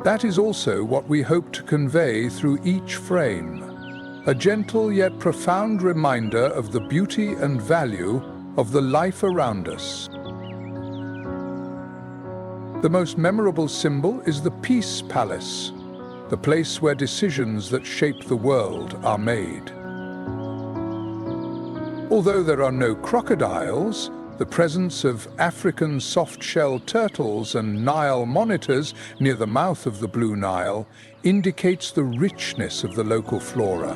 That is also what we hope to convey through each frame, a gentle yet profound reminder of the beauty and value of the life around us. The most memorable symbol is the Peace Palace, the place where decisions that shape the world are made. Although there are no crocodiles, the presence of African soft-shell turtles and Nile monitors near the mouth of the Blue Nile indicates the richness of the local flora.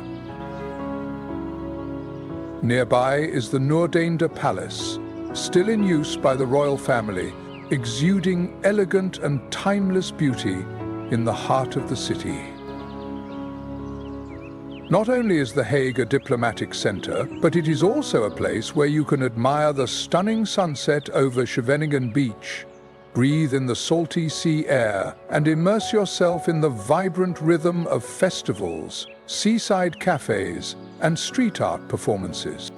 Nearby is the Noordeinde Palace, still in use by the royal family, exuding elegant and timeless beauty in the heart of the city. Not only is The Hague a diplomatic center, but it is also a place where you can admire the stunning sunset over Scheveningen Beach, breathe in the salty sea air, and immerse yourself in the vibrant rhythm of festivals, seaside cafes, and street art performances.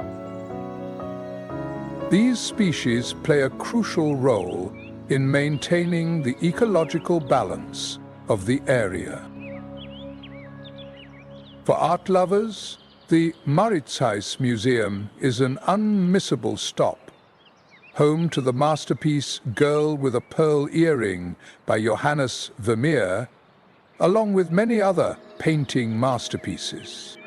These species play a crucial role in maintaining the ecological balance of the area. For art lovers, the Mauritshuis Museum is an unmissable stop, home to the masterpiece Girl with a Pearl Earring by Johannes Vermeer, along with many other painting masterpieces.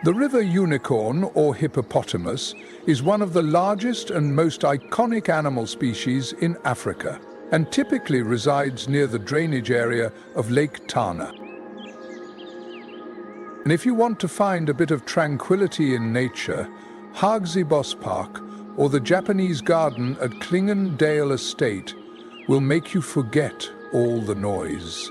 The river unicorn, or hippopotamus, is one of the largest and most iconic animal species in Africa, and typically resides near the drainage area of Lake Tana. And if you want to find a bit of tranquility in nature, Haagsy Bospark, or the Japanese garden at Klingendale Estate, will make you forget all the noise.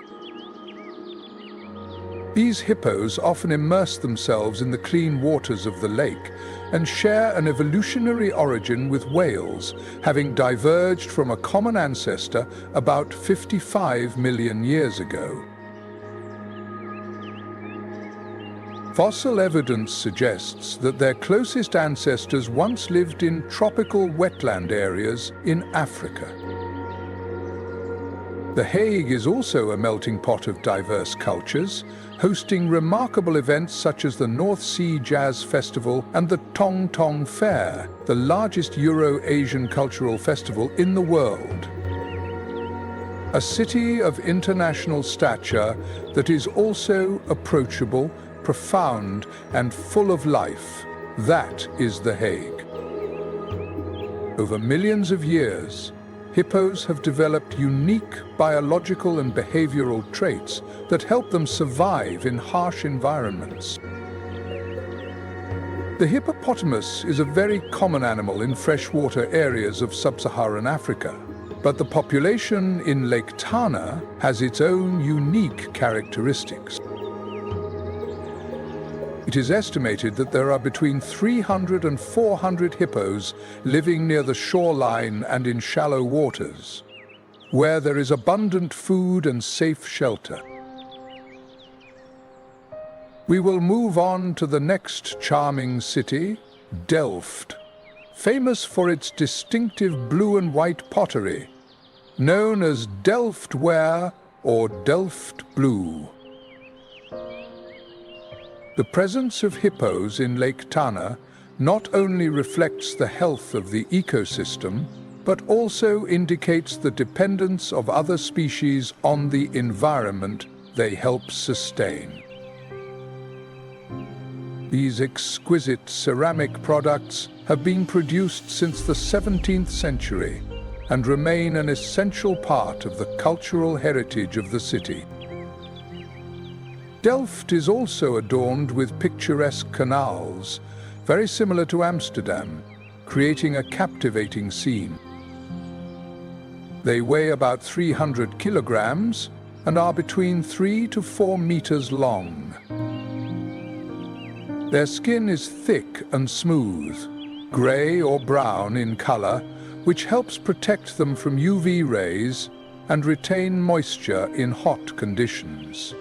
These hippos often immerse themselves in the clean waters of the lake and share an evolutionary origin with whales, having diverged from a common ancestor about 55 million years ago. Fossil evidence suggests that their closest ancestors once lived in tropical wetland areas in Africa. The Hague is also a melting pot of diverse cultures, hosting remarkable events such as the North Sea Jazz Festival and the Tong Tong Fair, the largest Euro-Asian cultural festival in the world. A city of international stature that is also approachable, profound, and full of life. That is The Hague. Over millions of years, hippos have developed unique biological and behavioral traits that help them survive in harsh environments. The hippopotamus is a very common animal in freshwater areas of sub-Saharan Africa, but the population in Lake Tana has its own unique characteristics. It is estimated that there are between 300 and 400 hippos living near the shoreline and in shallow waters, where there is abundant food and safe shelter. We will move on to the next charming city, Delft, famous for its distinctive blue and white pottery, known as Delft ware or Delft blue. The presence of hippos in Lake Tana not only reflects the health of the ecosystem, but also indicates the dependence of other species on the environment they help sustain. These exquisite ceramic products have been produced since the 17th century and remain an essential part of the cultural heritage of the city. Delft is also adorned with picturesque canals, very similar to Amsterdam, creating a captivating scene. They weigh about 300 kilograms and are between 3 to 4 meters long. Their skin is thick and smooth, gray or brown in color, which helps protect them from UV rays and retain moisture in hot conditions.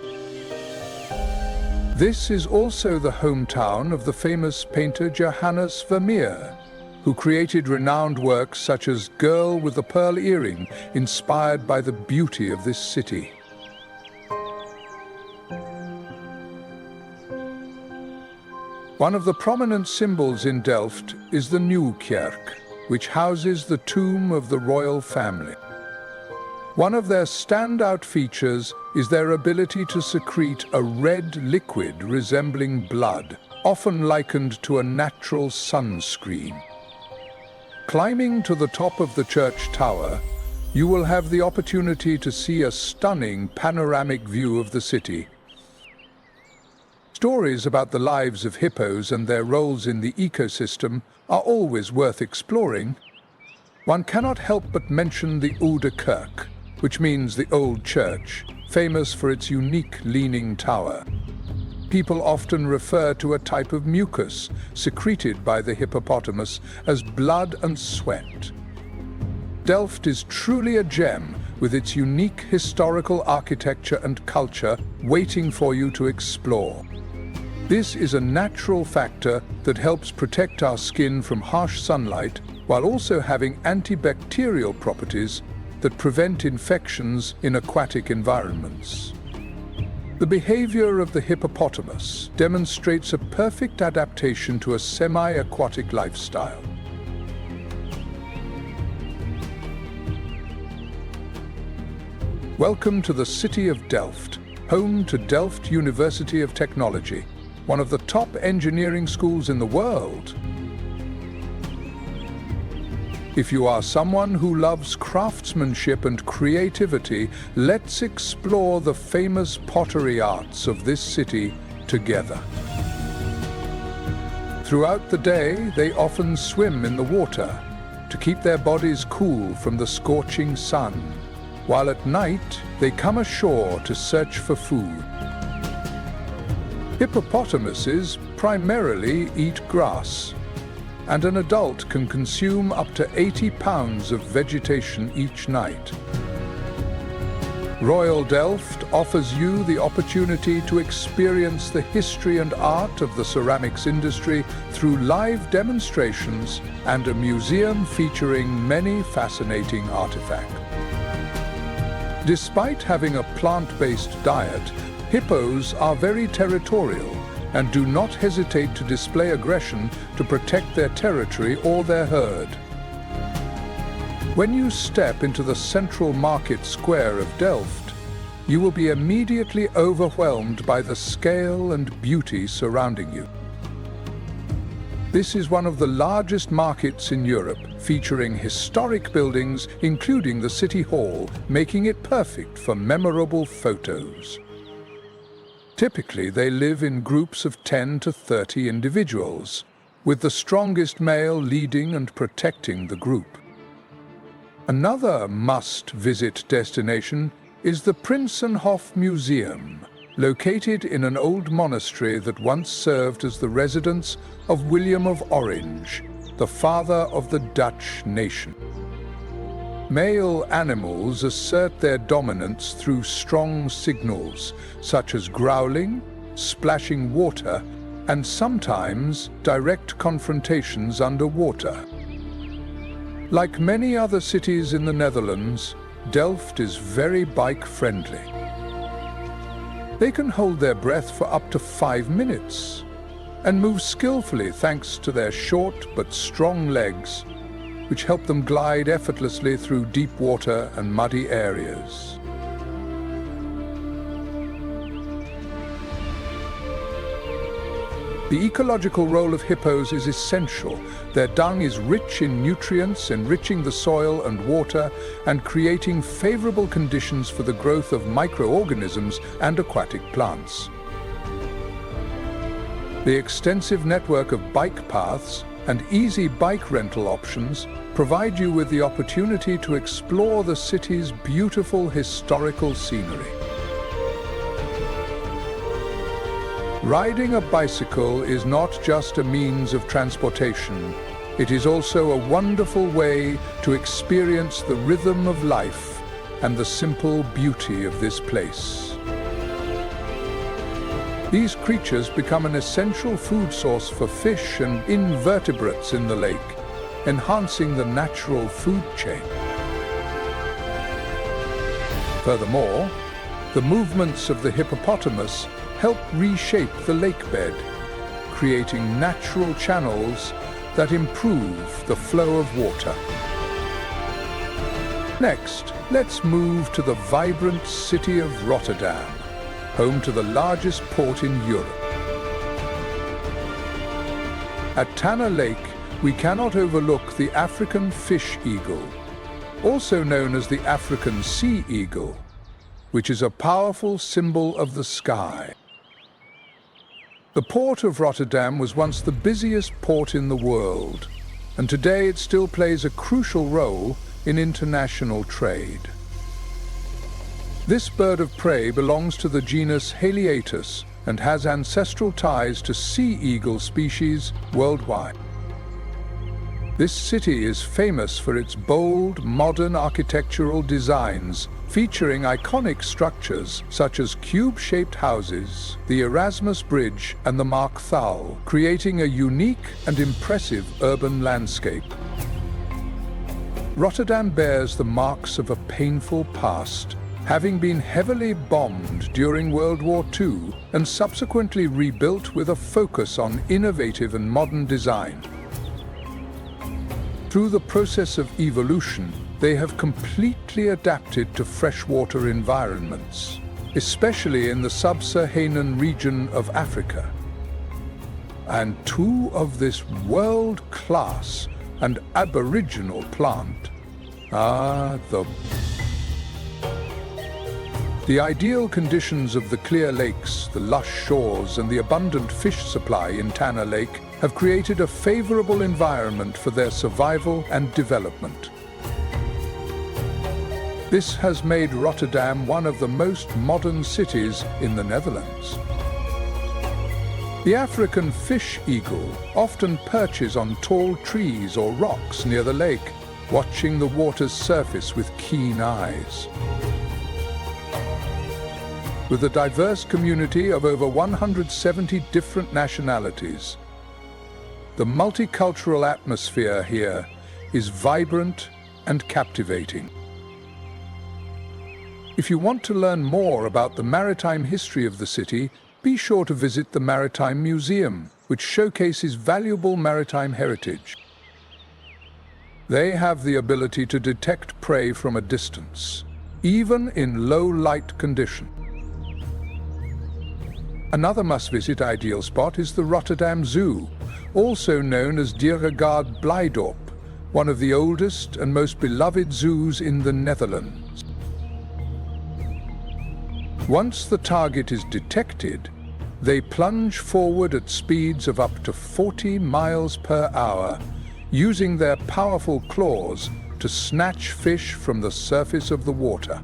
This is also the hometown of the famous painter Johannes Vermeer, who created renowned works such as Girl with the Pearl Earring, inspired by the beauty of this city. One of the prominent symbols in Delft is the Nieuwkerk, which houses the tomb of the royal family. One of their standout features is their ability to secrete a red liquid resembling blood, often likened to a natural sunscreen. Climbing to the top of the church tower, you will have the opportunity to see a stunning panoramic view of the city. Stories about the lives of hippos and their roles in the ecosystem are always worth exploring. One cannot help but mention the Oude Kerk, which means the old church, famous for its unique leaning tower. People often refer to a type of mucus secreted by the hippopotamus as blood and sweat. Delft is truly a gem with its unique historical architecture and culture waiting for you to explore. This is a natural factor that helps protect our skin from harsh sunlight while also having antibacterial properties that prevent infections in aquatic environments. The behavior of the hippopotamus demonstrates a perfect adaptation to a semi-aquatic lifestyle. Welcome to the city of Delft, home to Delft University of Technology, one of the top engineering schools in the world. If you are someone who loves craftsmanship and creativity, let's explore the famous pottery arts of this city together. Throughout the day, they often swim in the water to keep their bodies cool from the scorching sun. while at night they come ashore to search for food. Hippopotamuses primarily eat grass, and an adult can consume up to 80 pounds of vegetation each night. Royal Delft offers you the opportunity to experience the history and art of the ceramics industry through live demonstrations and a museum featuring many fascinating artifacts. Despite having a plant-based diet, hippos are very territorial and do not hesitate to display aggression to protect their territory or their herd. When you step into the central market square of Delft, you will be immediately overwhelmed by the scale and beauty surrounding you. This is one of the largest markets in Europe, featuring historic buildings, including the City Hall, making it perfect for memorable photos. Typically, they live in groups of 10 to 30 individuals, with the strongest male leading and protecting the group. Another must-visit destination is the Prinsenhof Museum, located in an old monastery that once served as the residence of William of Orange, the father of the Dutch nation. Male animals assert their dominance through strong signals, such as growling, splashing water, and sometimes direct confrontations underwater. Like many other cities in the Netherlands, Delft is very bike-friendly. They can hold their breath for up to 5 minutes and move skillfully thanks to their short but strong legs, which help them glide effortlessly through deep water and muddy areas. The ecological role of hippos is essential. Their dung is rich in nutrients, enriching the soil and water and creating favorable conditions for the growth of microorganisms and aquatic plants. The extensive network of bike paths and easy bike rental options provide you with the opportunity to explore the city's beautiful historical scenery. Riding a bicycle is not just a means of transportation. It is also a wonderful way to experience the rhythm of life and the simple beauty of this place. These creatures become an essential food source for fish and invertebrates in the lake, enhancing the natural food chain. Furthermore, the movements of the hippopotamus help reshape the lake bed, creating natural channels that improve the flow of water. Next, let's move to the vibrant city of Rotterdam, home to the largest port in Europe. At Tanner Lake, we cannot overlook the African fish eagle, also known as the African sea eagle, which is a powerful symbol of the sky. The port of Rotterdam was once the busiest port in the world, and today it still plays a crucial role in international trade. This bird of prey belongs to the genus Haliaetus and has ancestral ties to sea eagle species worldwide. This city is famous for its bold, modern architectural designs, featuring iconic structures such as cube-shaped houses, the Erasmus Bridge, and the Markthal, creating a unique and impressive urban landscape. Rotterdam bears the marks of a painful past, having been heavily bombed during World War II and subsequently rebuilt with a focus on innovative and modern design. Through the process of evolution, they have completely adapted to freshwater environments, especially in the sub-Saharan region of Africa. And two of this world-class and aboriginal plant are the ideal conditions of the clear lakes, the lush shores, and the abundant fish supply in Tanner Lake have created a favorable environment for their survival and development. This has made Rotterdam one of the most modern cities in the Netherlands. The African fish eagle often perches on tall trees or rocks near the lake, watching the water's surface with keen eyes. With a diverse community of over 170 different nationalities, the multicultural atmosphere here is vibrant and captivating. If you want to learn more about the maritime history of the city, be sure to visit the Maritime Museum, which showcases valuable maritime heritage. They have the ability to detect prey from a distance, even in low light conditions. Another must-visit ideal spot is the Rotterdam Zoo, also known as Dierengaard Blijdorp, one of the oldest and most beloved zoos in the Netherlands. Once the target is detected, they plunge forward at speeds of up to 40 miles per hour, using their powerful claws to snatch fish from the surface of the water.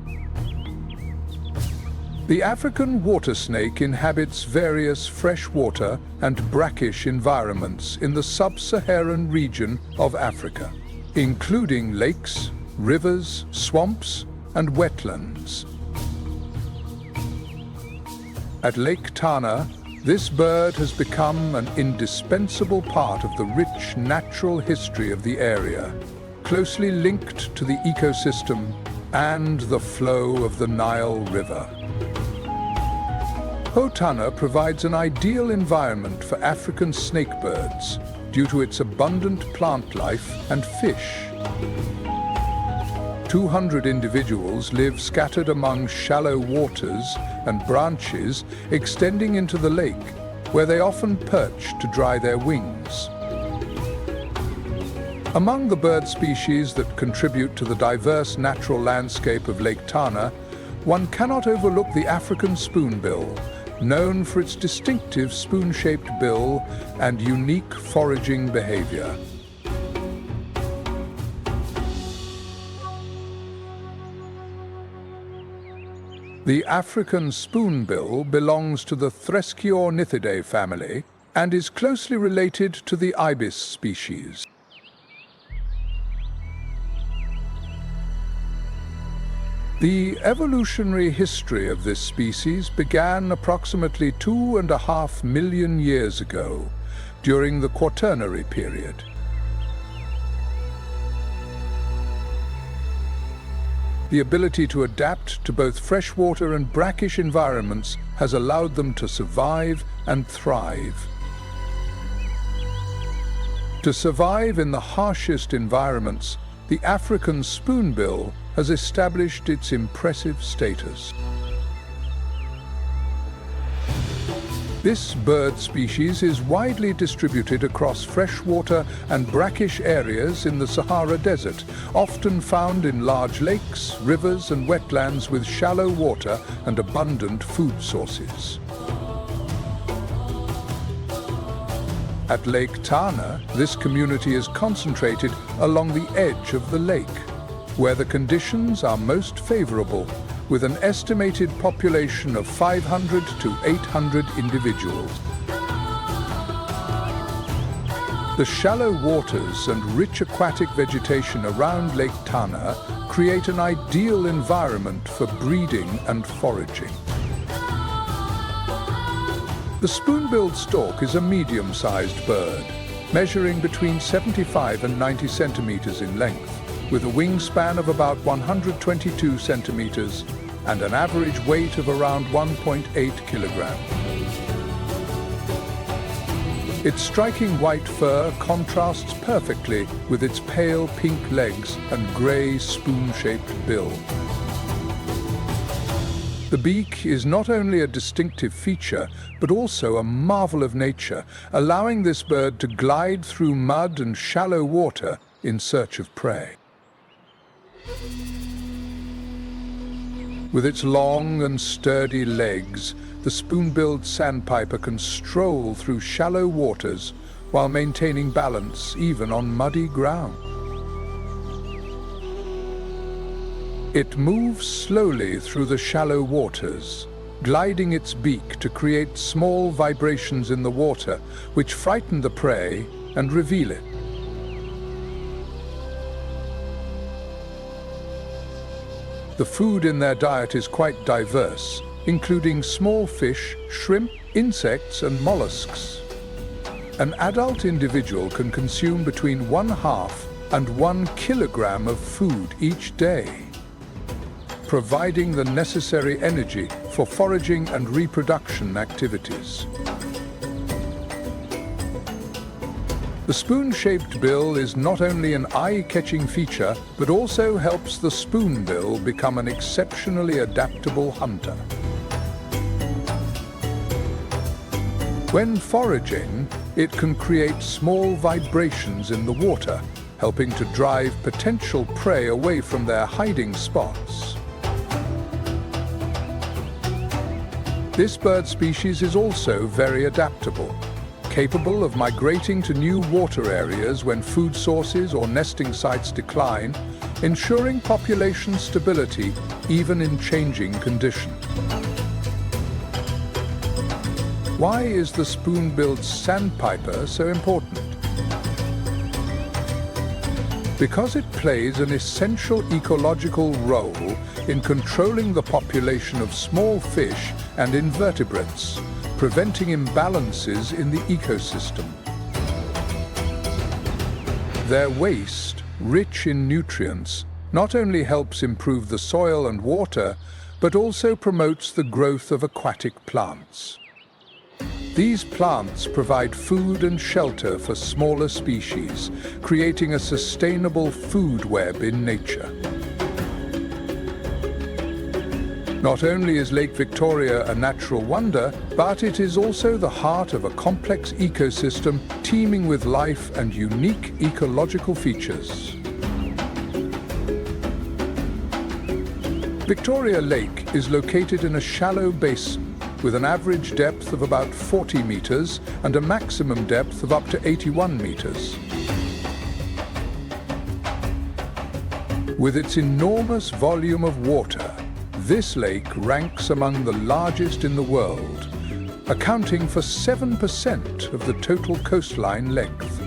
The African water snake inhabits various freshwater and brackish environments in the sub-Saharan region of Africa, including lakes, rivers, swamps, and wetlands. At Lake Tana, this bird has become an indispensable part of the rich natural history of the area, closely linked to the ecosystem and the flow of the Nile River. Tana provides an ideal environment for African snakebirds due to its abundant plant life and fish. 200 individuals live scattered among shallow waters and branches extending into the lake, where they often perch to dry their wings. Among the bird species that contribute to the diverse natural landscape of Lake Tana, one cannot overlook the African spoonbill, known for its distinctive spoon-shaped bill and unique foraging behavior. The African spoonbill belongs to the Thresciornithidae family and is closely related to the ibis species. The evolutionary history of this species began approximately 2.5 million years ago, during the Quaternary period. The ability to adapt to both freshwater and brackish environments has allowed them to survive and thrive. To survive in the harshest environments, the African spoonbill has established its impressive status. This bird species is widely distributed across freshwater and brackish areas in the Sahara Desert, often found in large lakes, rivers and wetlands with shallow water and abundant food sources. At Lake Tana, this community is concentrated along the edge of the lake, where the conditions are most favorable, with an estimated population of 500 to 800 individuals. The shallow waters and rich aquatic vegetation around Lake Tana create an ideal environment for breeding and foraging. The spoon-billed stork is a medium-sized bird, measuring between 75 and 90 centimeters in length, with a wingspan of about 122 centimeters and an average weight of around 1.8 kilograms. Its striking white fur contrasts perfectly with its pale pink legs and gray spoon-shaped bill. The beak is not only a distinctive feature, but also a marvel of nature, allowing this bird to glide through mud and shallow water in search of prey. With its long and sturdy legs, the spoon-billed sandpiper can stroll through shallow waters while maintaining balance even on muddy ground. It moves slowly through the shallow waters, gliding its beak to create small vibrations in the water, which frighten the prey and reveal it. The food in their diet is quite diverse, including small fish, shrimp, insects, and mollusks. An adult individual can consume between 1/2 and 1 kilogram of food each day, providing the necessary energy for foraging and reproduction activities. The spoon-shaped bill is not only an eye-catching feature, but also helps the spoonbill become an exceptionally adaptable hunter. When foraging, it can create small vibrations in the water, helping to drive potential prey away from their hiding spots. This bird species is also very adaptable, capable of migrating to new water areas when food sources or nesting sites decline, ensuring population stability even in changing conditions. Why is the spoon-billed sandpiper so important? Because it plays an essential ecological role in controlling the population of small fish and invertebrates, preventing imbalances in the ecosystem. Their waste, rich in nutrients, not only helps improve the soil and water, but also promotes the growth of aquatic plants. These plants provide food and shelter for smaller species, creating a sustainable food web in nature. Not only is Lake Victoria a natural wonder, but it is also the heart of a complex ecosystem teeming with life and unique ecological features. Victoria Lake is located in a shallow basin with an average depth of about 40 meters and a maximum depth of up to 81 meters. With its enormous volume of water, this lake ranks among the largest in the world, accounting for 7% of the total coastline length.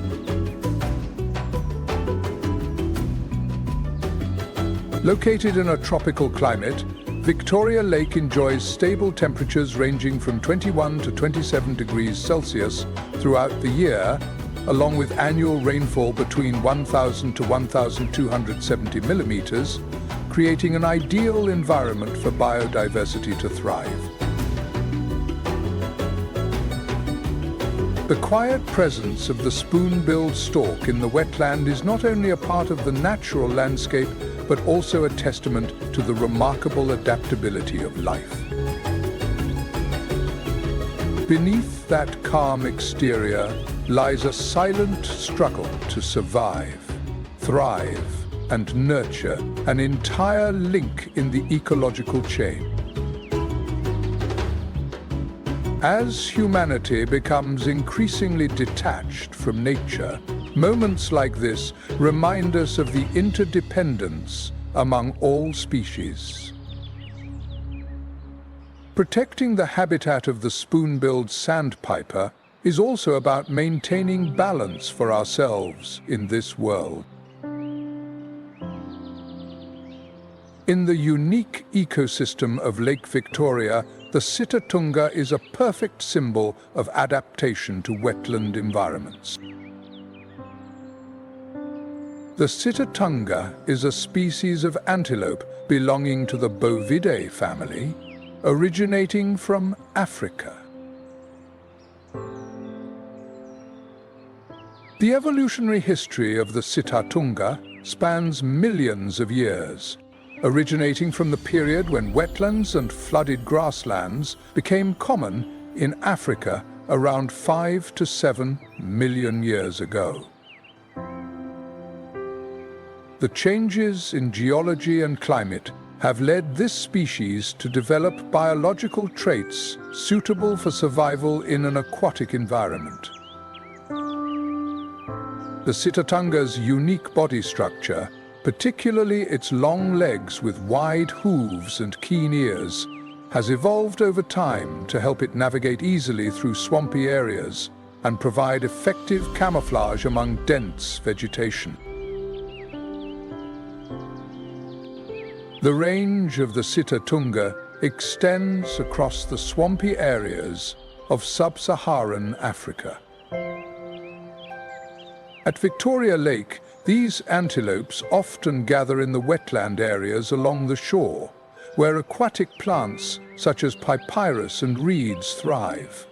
Located in a tropical climate, Victoria Lake enjoys stable temperatures ranging from 21 to 27 degrees Celsius throughout the year, along with annual rainfall between 1,000 to 1,270 millimeters, creating an ideal environment for biodiversity to thrive. The quiet presence of the spoon-billed stork in the wetland is not only a part of the natural landscape, but also a testament to the remarkable adaptability of life. Beneath that calm exterior lies a silent struggle to survive, thrive, and nurture an entire link in the ecological chain. As humanity becomes increasingly detached from nature, moments like this remind us of the interdependence among all species. Protecting the habitat of the spoon-billed sandpiper is also about maintaining balance for ourselves in this world. In the unique ecosystem of Lake Victoria, the sitatunga is a perfect symbol of adaptation to wetland environments. The sitatunga is a species of antelope belonging to the Bovidae family, originating from Africa. The evolutionary history of the sitatunga spans millions of years, originating from the period when wetlands and flooded grasslands became common in Africa around 5 to 7 million years ago. The changes in geology and climate have led this species to develop biological traits suitable for survival in an aquatic environment. The sitatunga's unique body structure particularly its long legs with wide hooves and keen ears, has evolved over time to help it navigate easily through swampy areas and provide effective camouflage among dense vegetation. The range of the sitatunga extends across the swampy areas of sub-Saharan Africa. At Victoria Lake, these antelopes often gather in the wetland areas along the shore, where aquatic plants such as papyrus and reeds thrive.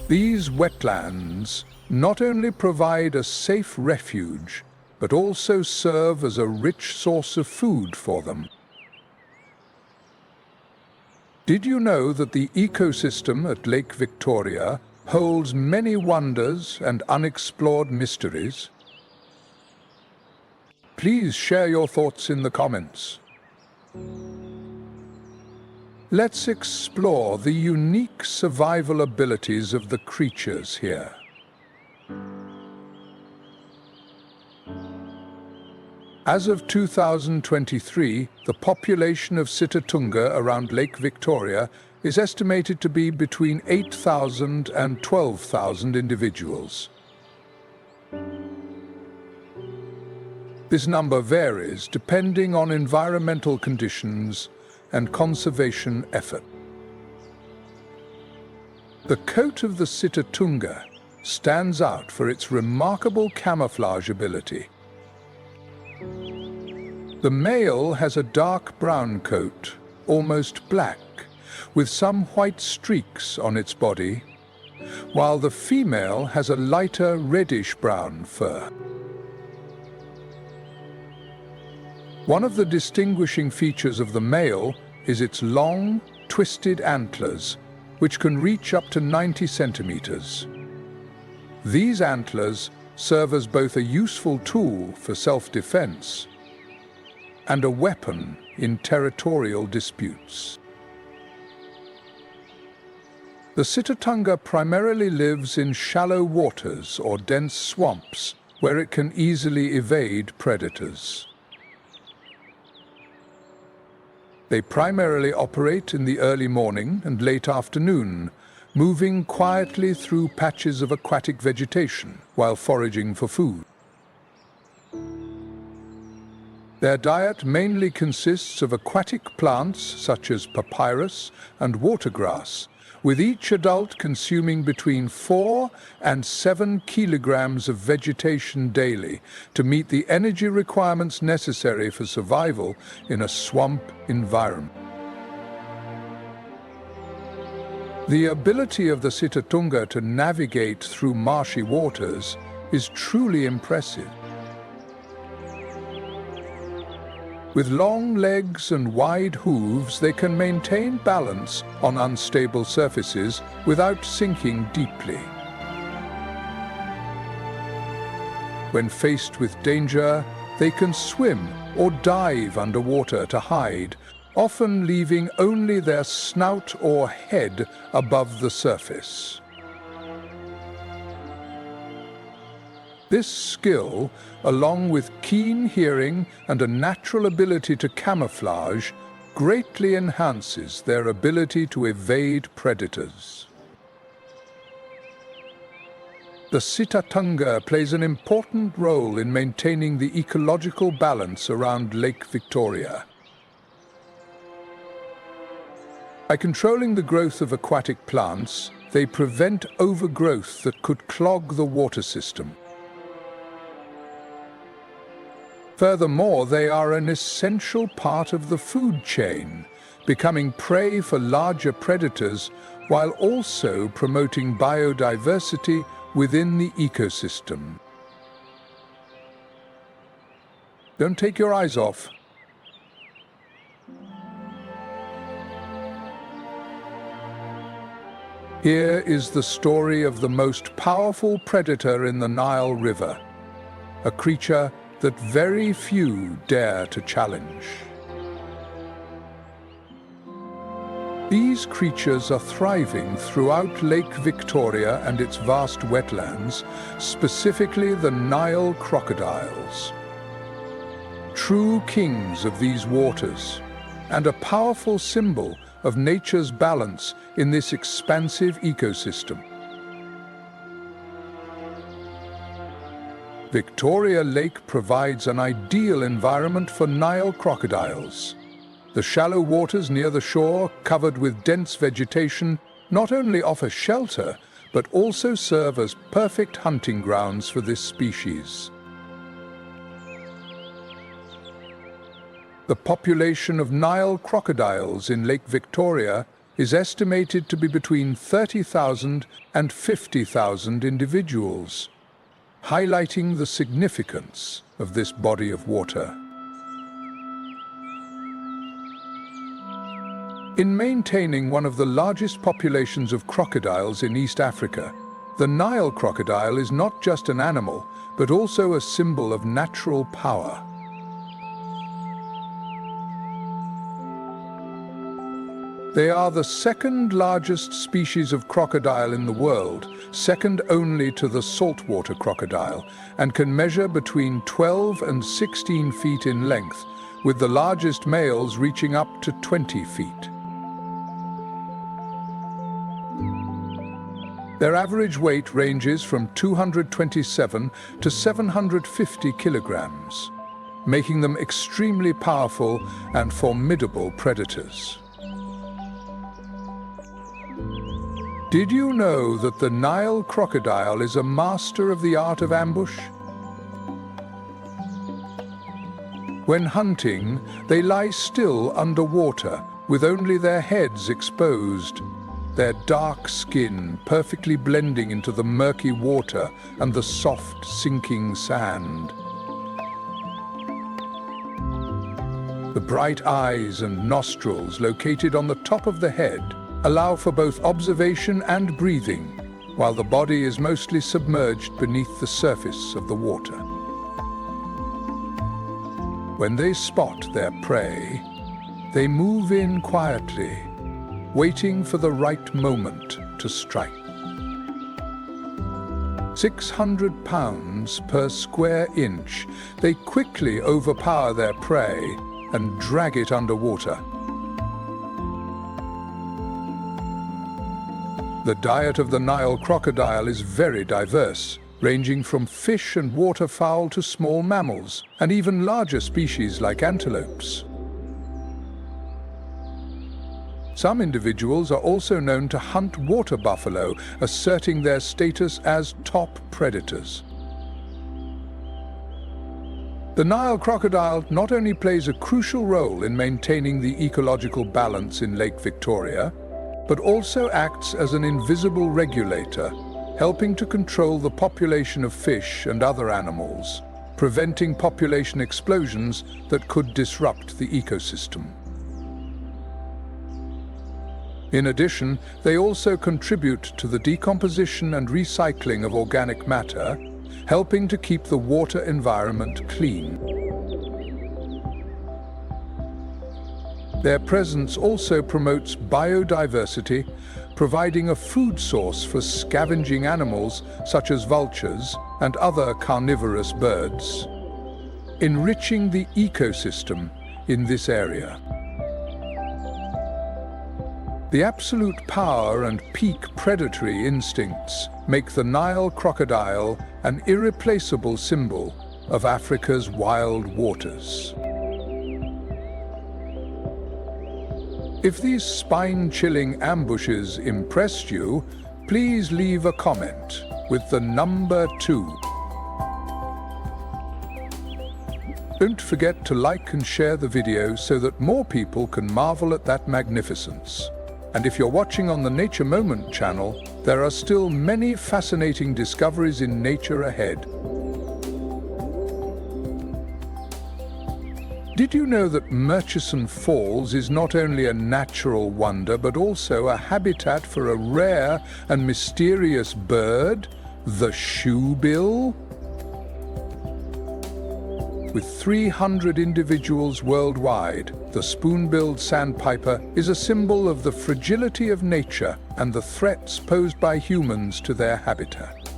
These wetlands not only provide a safe refuge, but also serve as a rich source of food for them. Did you know that the ecosystem at Lake Victoria holds many wonders and unexplored mysteries? Please share your thoughts in the comments. Let's explore the unique survival abilities of the creatures here. As of 2023, the population of sitatunga around Lake Victoria is estimated to be between 8,000 and 12,000 individuals. This number varies depending on environmental conditions and conservation effort. The coat of the sitatunga stands out for its remarkable camouflage ability. The male has a dark brown coat, almost black, with some white streaks on its body, while the female has a lighter reddish-brown fur. One of the distinguishing features of the male is its long, twisted antlers, which can reach up to 90 centimeters. These antlers serve as both a useful tool for self-defense and a weapon in territorial disputes. The sitatunga primarily lives in shallow waters or dense swamps, where it can easily evade predators. They primarily operate in the early morning and late afternoon, moving quietly through patches of aquatic vegetation while foraging for food. Their diet mainly consists of aquatic plants such as papyrus and watergrass, with each adult consuming between 4 and 7 kilograms of vegetation daily to meet the energy requirements necessary for survival in a swamp environment. The ability of the sitatunga to navigate through marshy waters is truly impressive. With long legs and wide hooves, they can maintain balance on unstable surfaces without sinking deeply. When faced with danger, they can swim or dive underwater to hide, often leaving only their snout or head above the surface. This skill, along with keen hearing and a natural ability to camouflage, greatly enhances their ability to evade predators. The sitatunga plays an important role in maintaining the ecological balance around Lake Victoria. By controlling the growth of aquatic plants, they prevent overgrowth that could clog the water system. Furthermore, they are an essential part of the food chain, becoming prey for larger predators while also promoting biodiversity within the ecosystem. Don't take your eyes off. Here is the story of the most powerful predator in the Nile River, a creature that very few dare to challenge. These creatures are thriving throughout Lake Victoria and its vast wetlands, specifically the Nile crocodiles. True kings of these waters, and a powerful symbol of nature's balance in this expansive ecosystem. Victoria Lake provides an ideal environment for Nile crocodiles. The shallow waters near the shore, covered with dense vegetation, not only offer shelter, but also serve as perfect hunting grounds for this species. The population of Nile crocodiles in Lake Victoria is estimated to be between 30,000 and 50,000 individuals, highlighting the significance of this body of water. In maintaining one of the largest populations of crocodiles in East Africa, the Nile crocodile is not just an animal, but also a symbol of natural power. They are the second largest species of crocodile in the world, second only to the saltwater crocodile, and can measure between 12 and 16 feet in length, with the largest males reaching up to 20 feet. Their average weight ranges from 227 to 750 kilograms, making them extremely powerful and formidable predators. Did you know that the Nile crocodile is a master of the art of ambush? When hunting, they lie still underwater, with only their heads exposed, their dark skin perfectly blending into the murky water and the soft, sinking sand. The bright eyes and nostrils located on the top of the head allow for both observation and breathing, while the body is mostly submerged beneath the surface of the water. When they spot their prey, they move in quietly, waiting for the right moment to strike. 600 pounds per square inch, they quickly overpower their prey and drag it underwater. The diet of the Nile crocodile is very diverse, ranging from fish and waterfowl to small mammals, and even larger species like antelopes. Some individuals are also known to hunt water buffalo, asserting their status as top predators. The Nile crocodile not only plays a crucial role in maintaining the ecological balance in Lake Victoria, but also acts as an invisible regulator, helping to control the population of fish and other animals, preventing population explosions that could disrupt the ecosystem. In addition, they also contribute to the decomposition and recycling of organic matter, helping to keep the water environment clean. Their presence also promotes biodiversity, providing a food source for scavenging animals such as vultures and other carnivorous birds, enriching the ecosystem in this area. The absolute power and peak predatory instincts make the Nile crocodile an irreplaceable symbol of Africa's wild waters. If these spine-chilling ambushes impressed you, please leave a comment with the number 2. Don't forget to like and share the video so that more people can marvel at that magnificence. And if you're watching on the Nature Moment channel, there are still many fascinating discoveries in nature ahead. Did you know that Murchison Falls is not only a natural wonder, but also a habitat for a rare and mysterious bird, the shoebill? with 300 individuals worldwide. The spoon-billed sandpiper is a symbol of the fragility of nature and the threats posed by humans to their habitat.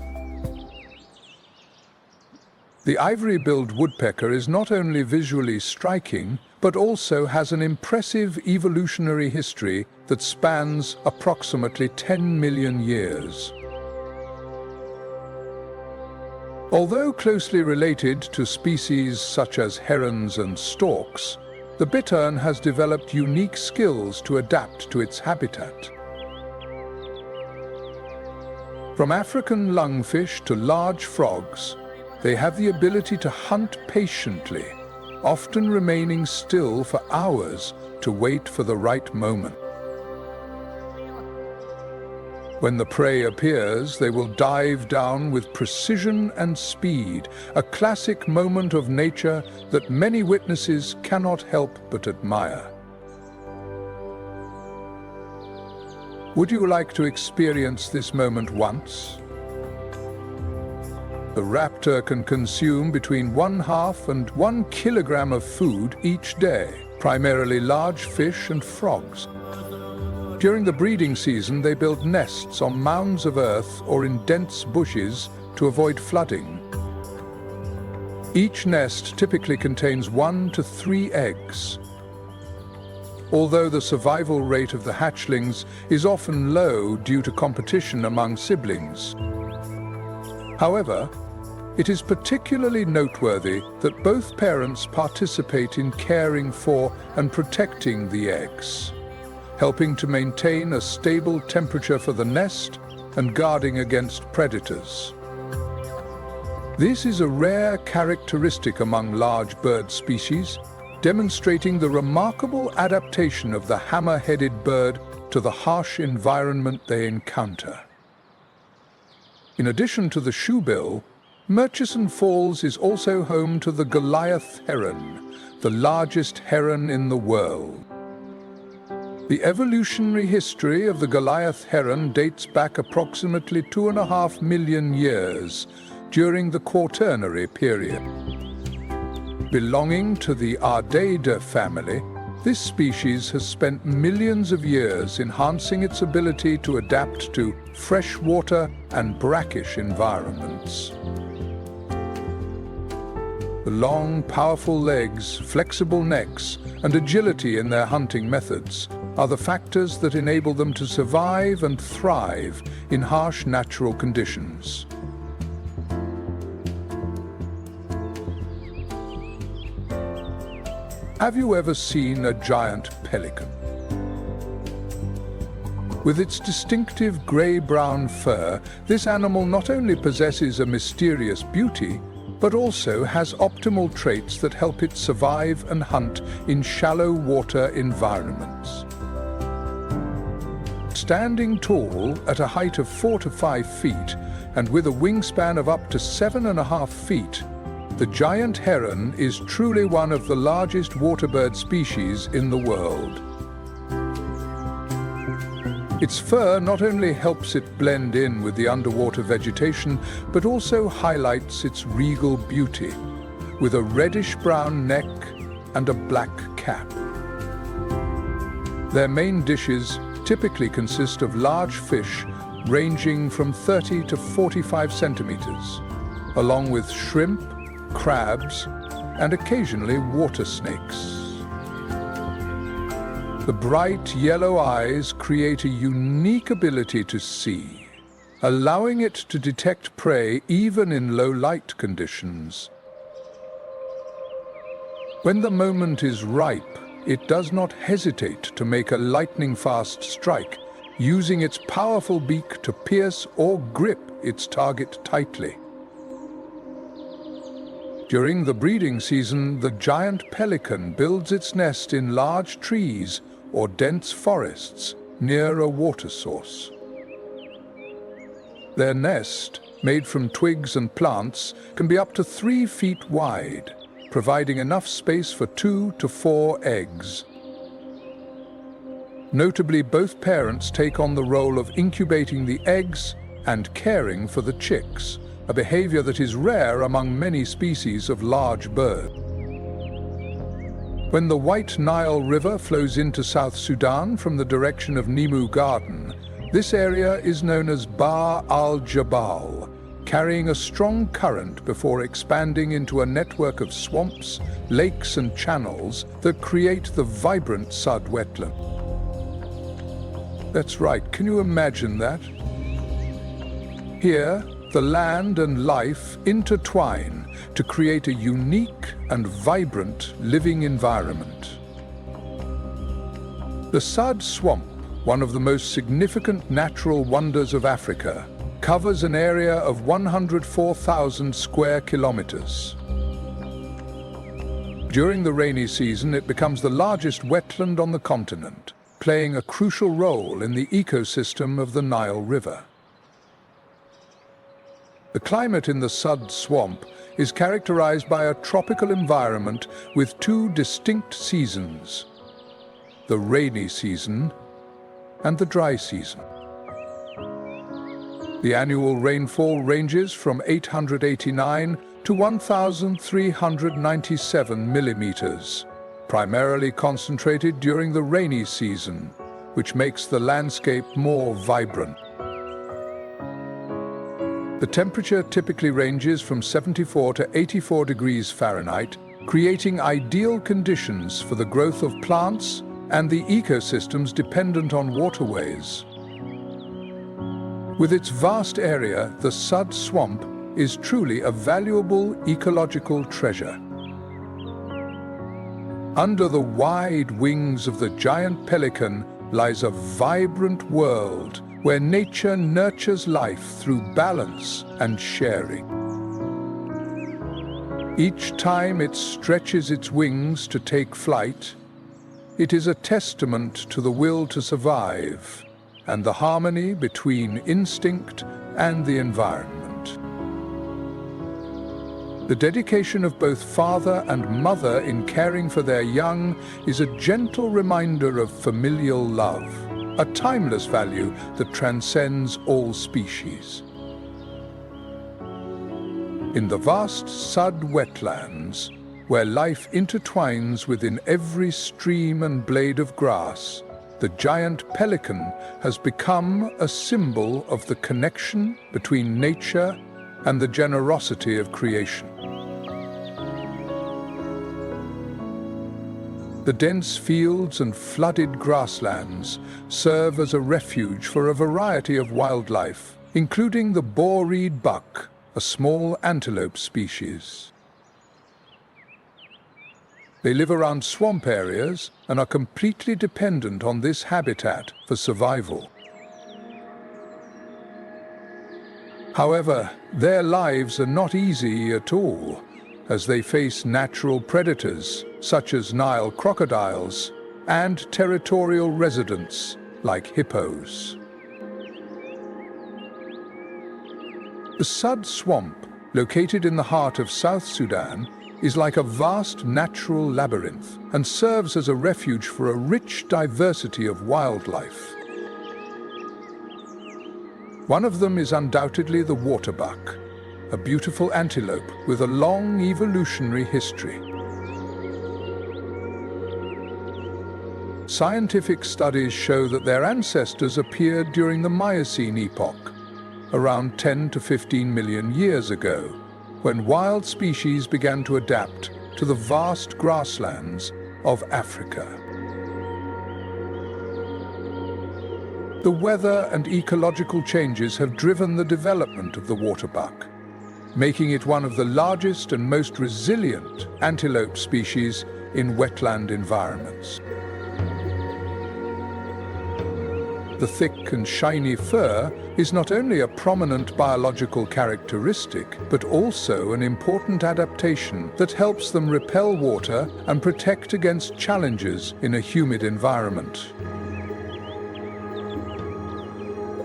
The ivory-billed woodpecker is not only visually striking, but also has an impressive evolutionary history that spans approximately 10 million years. Although closely related to species such as herons and storks, the bittern has developed unique skills to adapt to its habitat. From African lungfish to large frogs, they have the ability to hunt patiently, often remaining still for hours to wait for the right moment. When the prey appears, they will dive down with precision and speed, a classic moment of nature that many witnesses cannot help but admire. Would you like to experience this moment once? The raptor can consume between 1/2 and 1 kilogram of food each day, primarily large fish and frogs. During the breeding season, they build nests on mounds of earth or in dense bushes to avoid flooding. Each nest typically contains 1 to 3 eggs. Although the survival rate of the hatchlings is often low due to competition among siblings. However, it is particularly noteworthy that both parents participate in caring for and protecting the eggs, helping to maintain a stable temperature for the nest and guarding against predators. This is a rare characteristic among large bird species, demonstrating the remarkable adaptation of the hammer-headed bird to the harsh environment they encounter. In addition to the shoebill, Murchison Falls is also home to the Goliath heron, the largest heron in the world. The evolutionary history of the Goliath heron dates back approximately 2.5 million years during the Quaternary period. Belonging to the Ardeidae family, this species has spent millions of years enhancing its ability to adapt to freshwater and brackish environments. The long, powerful legs, flexible necks, and agility in their hunting methods are the factors that enable them to survive and thrive in harsh natural conditions. Have you ever seen a giant pelican? With its distinctive grey-brown fur, this animal not only possesses a mysterious beauty, but also has optimal traits that help it survive and hunt in shallow water environments. Standing tall at a height of 4 to 5 feet and with a wingspan of up to 7.5 feet, the giant heron is truly one of the largest waterbird species in the world. Its fur not only helps it blend in with the underwater vegetation, but also highlights its regal beauty, with a reddish-brown neck and a black cap. Their main dishes typically consist of large fish ranging from 30 to 45 centimeters, along with shrimp, crabs, and occasionally water snakes. The bright yellow eyes create a unique ability to see, allowing it to detect prey even in low light conditions. When the moment is ripe, it does not hesitate to make a lightning-fast strike, using its powerful beak to pierce or grip its target tightly. During the breeding season, the giant pelican builds its nest in large trees or dense forests near a water source. Their nest, made from twigs and plants, can be up to 3 feet wide, providing enough space for 2 to 4 eggs. Notably, both parents take on the role of incubating the eggs and caring for the chicks, a behavior that is rare among many species of large birds. When the White Nile River flows into South Sudan from the direction of Nemu Garden, this area is known as Bahr al-Jabal, carrying a strong current before expanding into a network of swamps, lakes and channels that create the vibrant Sud wetland. That's right, can you imagine that? Here, the land and life intertwine to create a unique and vibrant living environment. The Sud Swamp, one of the most significant natural wonders of Africa, covers an area of 104,000 square kilometers. During the rainy season, it becomes the largest wetland on the continent, playing a crucial role in the ecosystem of the Nile River. The climate in the Sud Swamp is characterized by a tropical environment with two distinct seasons: the rainy season and the dry season. The annual rainfall ranges from 889 to 1,397 millimeters, primarily concentrated during the rainy season, which makes the landscape more vibrant. The temperature typically ranges from 74 to 84 degrees Fahrenheit, creating ideal conditions for the growth of plants and the ecosystems dependent on waterways. With its vast area, the Sud Swamp is truly a valuable ecological treasure. Under the wide wings of the giant pelican lies a vibrant world where nature nurtures life through balance and sharing. Each time it stretches its wings to take flight, it is a testament to the will to survive and the harmony between instinct and the environment. The dedication of both father and mother in caring for their young is a gentle reminder of familial love, a timeless value that transcends all species. In the vast Sud wetlands, where life intertwines within every stream and blade of grass, the giant pelican has become a symbol of the connection between nature and the generosity of creation. The dense fields and flooded grasslands serve as a refuge for a variety of wildlife, including the boar-reed buck, a small antelope species. They live around swamp areas and are completely dependent on this habitat for survival. However, their lives are not easy at all, as they face natural predators such as Nile crocodiles and territorial residents like hippos. The Sud Swamp, located in the heart of South Sudan, is like a vast natural labyrinth and serves as a refuge for a rich diversity of wildlife. One of them is undoubtedly the waterbuck, a beautiful antelope with a long evolutionary history. Scientific studies show that their ancestors appeared during the Miocene epoch, around 10 to 15 million years ago, when wild species began to adapt to the vast grasslands of Africa. The weather and ecological changes have driven the development of the waterbuck, making it one of the largest and most resilient antelope species in wetland environments. The thick and shiny fur is not only a prominent biological characteristic, but also an important adaptation that helps them repel water and protect against challenges in a humid environment.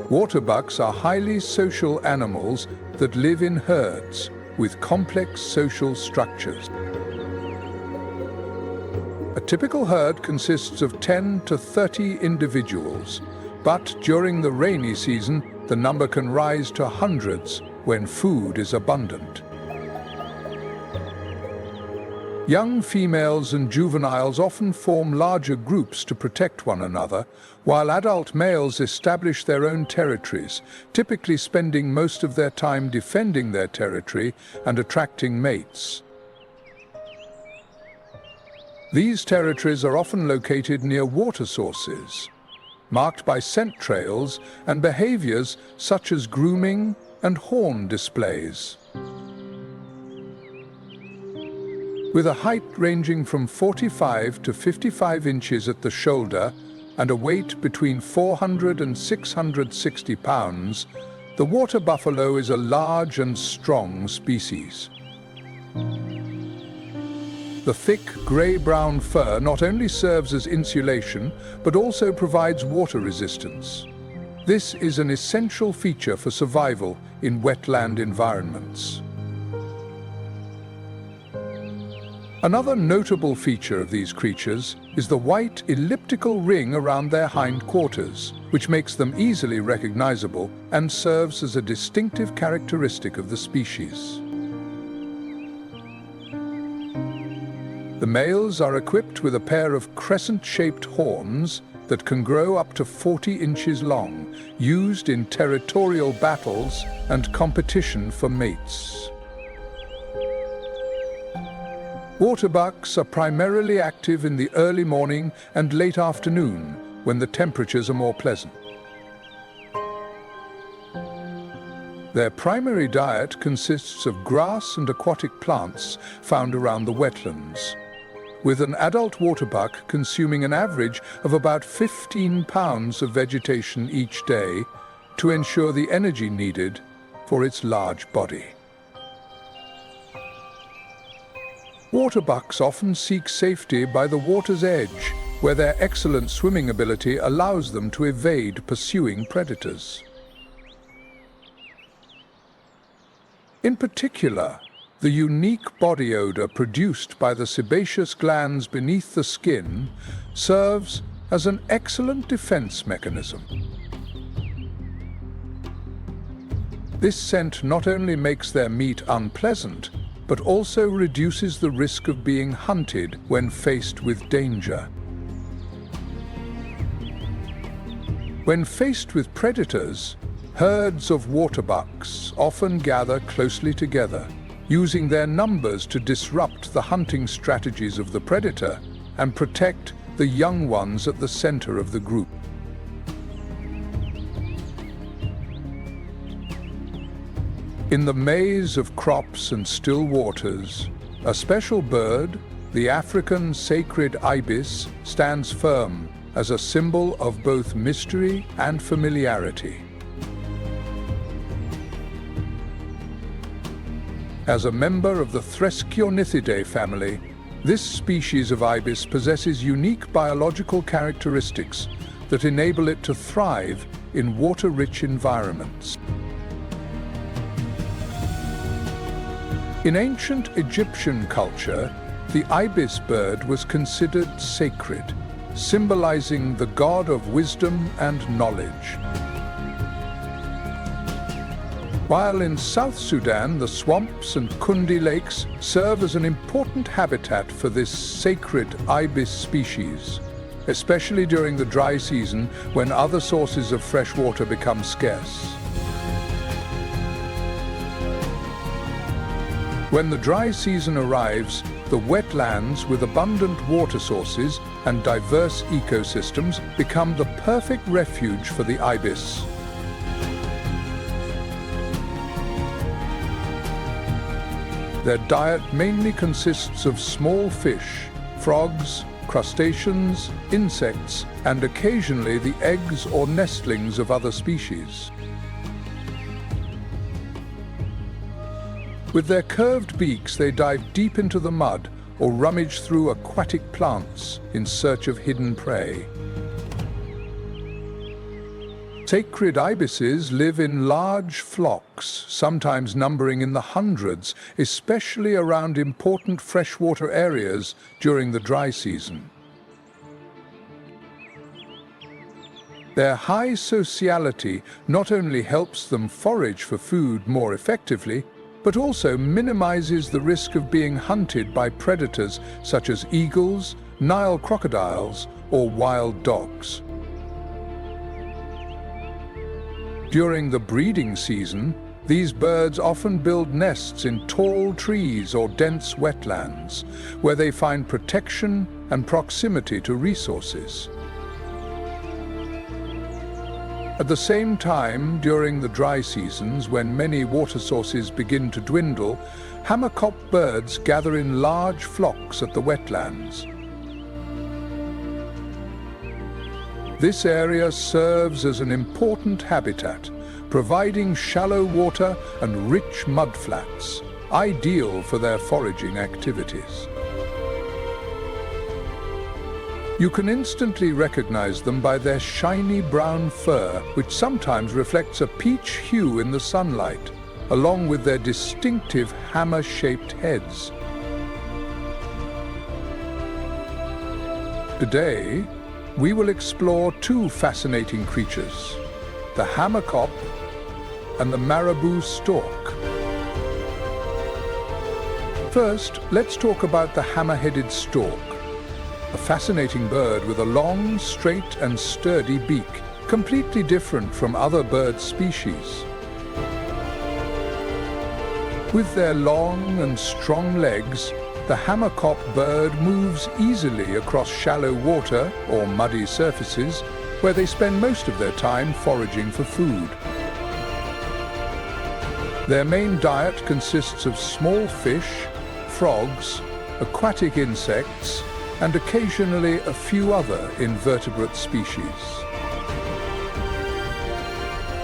Waterbucks are highly social animals that live in herds with complex social structures. A typical herd consists of 10 to 30 individuals, but during the rainy season, the number can rise to hundreds when food is abundant. Young females and juveniles often form larger groups to protect one another, while adult males establish their own territories, typically spending most of their time defending their territory and attracting mates. These territories are often located near water sources, marked by scent trails and behaviors such as grooming and horn displays. With a height ranging from 45 to 55 inches at the shoulder and a weight between 400 and 660 pounds, the water buffalo is a large and strong species. The thick grey-brown fur not only serves as insulation, but also provides water resistance. This is an essential feature for survival in wetland environments. Another notable feature of these creatures is the white elliptical ring around their hindquarters, which makes them easily recognizable and serves as a distinctive characteristic of the species. The males are equipped with a pair of crescent-shaped horns that can grow up to 40 inches long, used in territorial battles and competition for mates. Waterbucks are primarily active in the early morning and late afternoon, when the temperatures are more pleasant. Their primary diet consists of grass and aquatic plants found around the wetlands, with an adult waterbuck consuming an average of about 15 pounds of vegetation each day to ensure the energy needed for its large body. Waterbucks often seek safety by the water's edge, where their excellent swimming ability allows them to evade pursuing predators. In particular, the unique body odor produced by the sebaceous glands beneath the skin serves as an excellent defense mechanism. This scent not only makes their meat unpleasant, but also reduces the risk of being hunted when faced with danger. When faced with predators, herds of waterbucks often gather closely together, using their numbers to disrupt the hunting strategies of the predator and protect the young ones at the center of the group. In the maze of crops and still waters, a special bird, the African sacred ibis, stands firm as a symbol of both mystery and familiarity. As a member of the Thresciornithidae family, this species of ibis possesses unique biological characteristics that enable it to thrive in water-rich environments. In ancient Egyptian culture, the ibis bird was considered sacred, symbolizing the god of wisdom and knowledge. While in South Sudan, the swamps and Kundi lakes serve as an important habitat for this sacred ibis species, especially during the dry season when other sources of fresh water become scarce. When the dry season arrives, the wetlands with abundant water sources and diverse ecosystems become the perfect refuge for the ibis. Their diet mainly consists of small fish, frogs, crustaceans, insects, and occasionally the eggs or nestlings of other species. With their curved beaks, they dive deep into the mud or rummage through aquatic plants in search of hidden prey. Sacred ibises live in large flocks, sometimes numbering in the hundreds, especially around important freshwater areas during the dry season. Their high sociality not only helps them forage for food more effectively, but also minimizes the risk of being hunted by predators such as eagles, Nile crocodiles, or wild dogs. During the breeding season, these birds often build nests in tall trees or dense wetlands, where they find protection and proximity to resources. At the same time, during the dry seasons, when many water sources begin to dwindle, hammerkop birds gather in large flocks at the wetlands. This area serves as an important habitat, providing shallow water and rich mudflats, ideal for their foraging activities. You can instantly recognize them by their shiny brown fur, which sometimes reflects a peach hue in the sunlight, along with their distinctive hammer-shaped heads. Today, we will explore two fascinating creatures, the hammerkop and the marabou stork. First, let's talk about the hammer-headed stork, a fascinating bird with a long, straight and sturdy beak, completely different from other bird species. With their long and strong legs, the hammerkop bird moves easily across shallow water or muddy surfaces, where they spend most of their time foraging for food. Their main diet consists of small fish, frogs, aquatic insects, and occasionally a few other invertebrate species.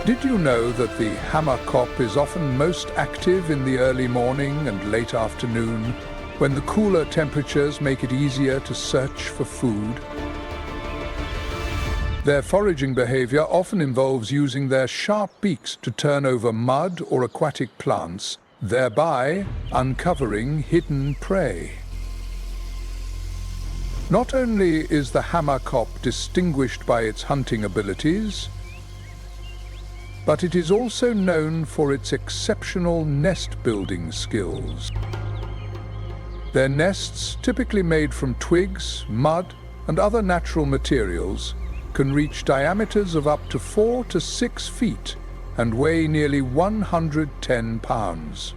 Did you know that the hammerkop is often most active in the early morning and late afternoon, when the cooler temperatures make it easier to search for food? Their foraging behavior often involves using their sharp beaks to turn over mud or aquatic plants, thereby uncovering hidden prey. Not only is the hammerkop distinguished by its hunting abilities, but it is also known for its exceptional nest-building skills. Their nests, typically made from twigs, mud, and other natural materials, can reach diameters of up to 4 to 6 feet and weigh nearly 110 pounds.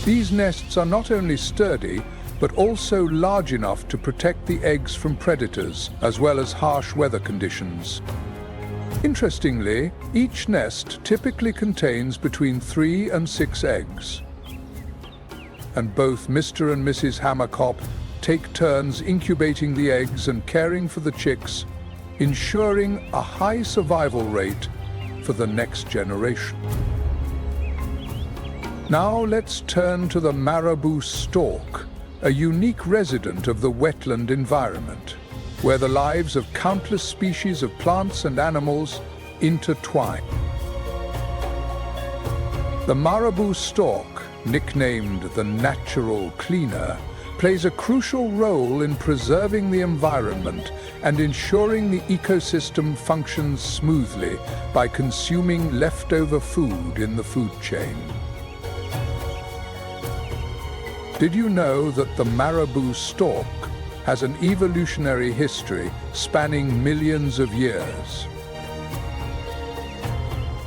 These nests are not only sturdy, but also large enough to protect the eggs from predators, as well as harsh weather conditions. Interestingly, each nest typically contains between 3 and 6 eggs. And both Mr. and Mrs. Hammerkop take turns incubating the eggs and caring for the chicks, ensuring a high survival rate for the next generation. Now let's turn to the marabou stork, a unique resident of the wetland environment, where the lives of countless species of plants and animals intertwine. The marabou stork, nicknamed the natural cleaner, plays a crucial role in preserving the environment and ensuring the ecosystem functions smoothly by consuming leftover food in the food chain. Did you know that the marabou stork has an evolutionary history spanning millions of years?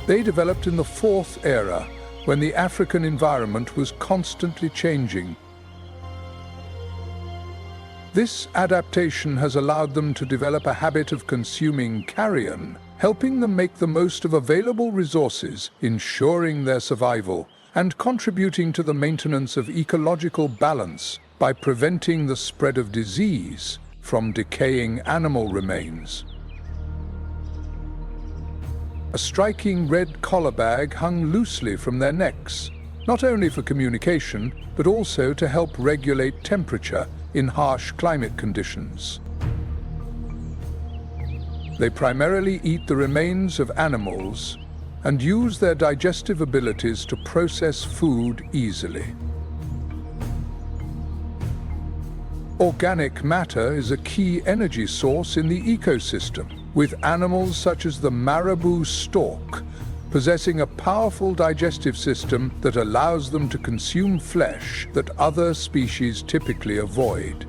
They developed in the Fourth Era, when the African environment was constantly changing. This adaptation has allowed them to develop a habit of consuming carrion, helping them make the most of available resources, ensuring their survival, and contributing to the maintenance of ecological balance by preventing the spread of disease from decaying animal remains. A striking red collar bag hung loosely from their necks, not only for communication, but also to help regulate temperature in harsh climate conditions. They primarily eat the remains of animals and use their digestive abilities to process food easily. Organic matter is a key energy source in the ecosystem, with animals such as the marabou stork possessing a powerful digestive system that allows them to consume flesh that other species typically avoid,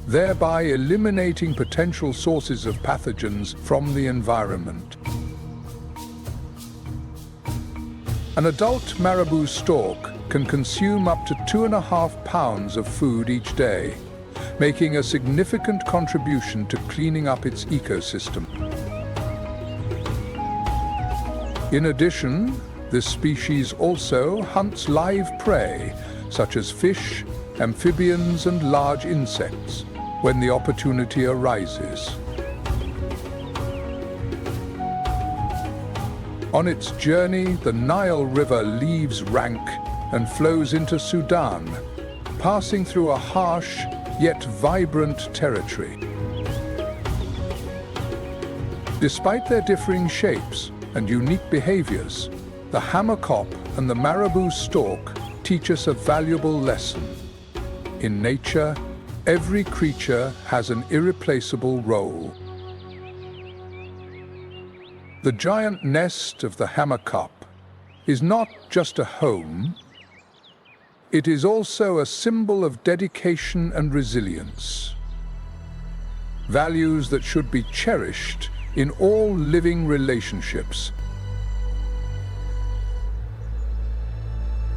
thereby eliminating potential sources of pathogens from the environment. An adult marabou stork can consume up to 2.5 pounds of food each day, making a significant contribution to cleaning up its ecosystem. In addition, this species also hunts live prey, such as fish, amphibians, and large insects, when the opportunity arises. On its journey, the Nile River leaves rank and flows into Sudan, passing through a harsh yet vibrant territory. Despite their differing shapes and unique behaviors, the hammerkop and the marabou stork teach us a valuable lesson. In nature, every creature has an irreplaceable role. The giant nest of the hammerkop is not just a home, it is also a symbol of dedication and resilience. Values that should be cherished in all living relationships.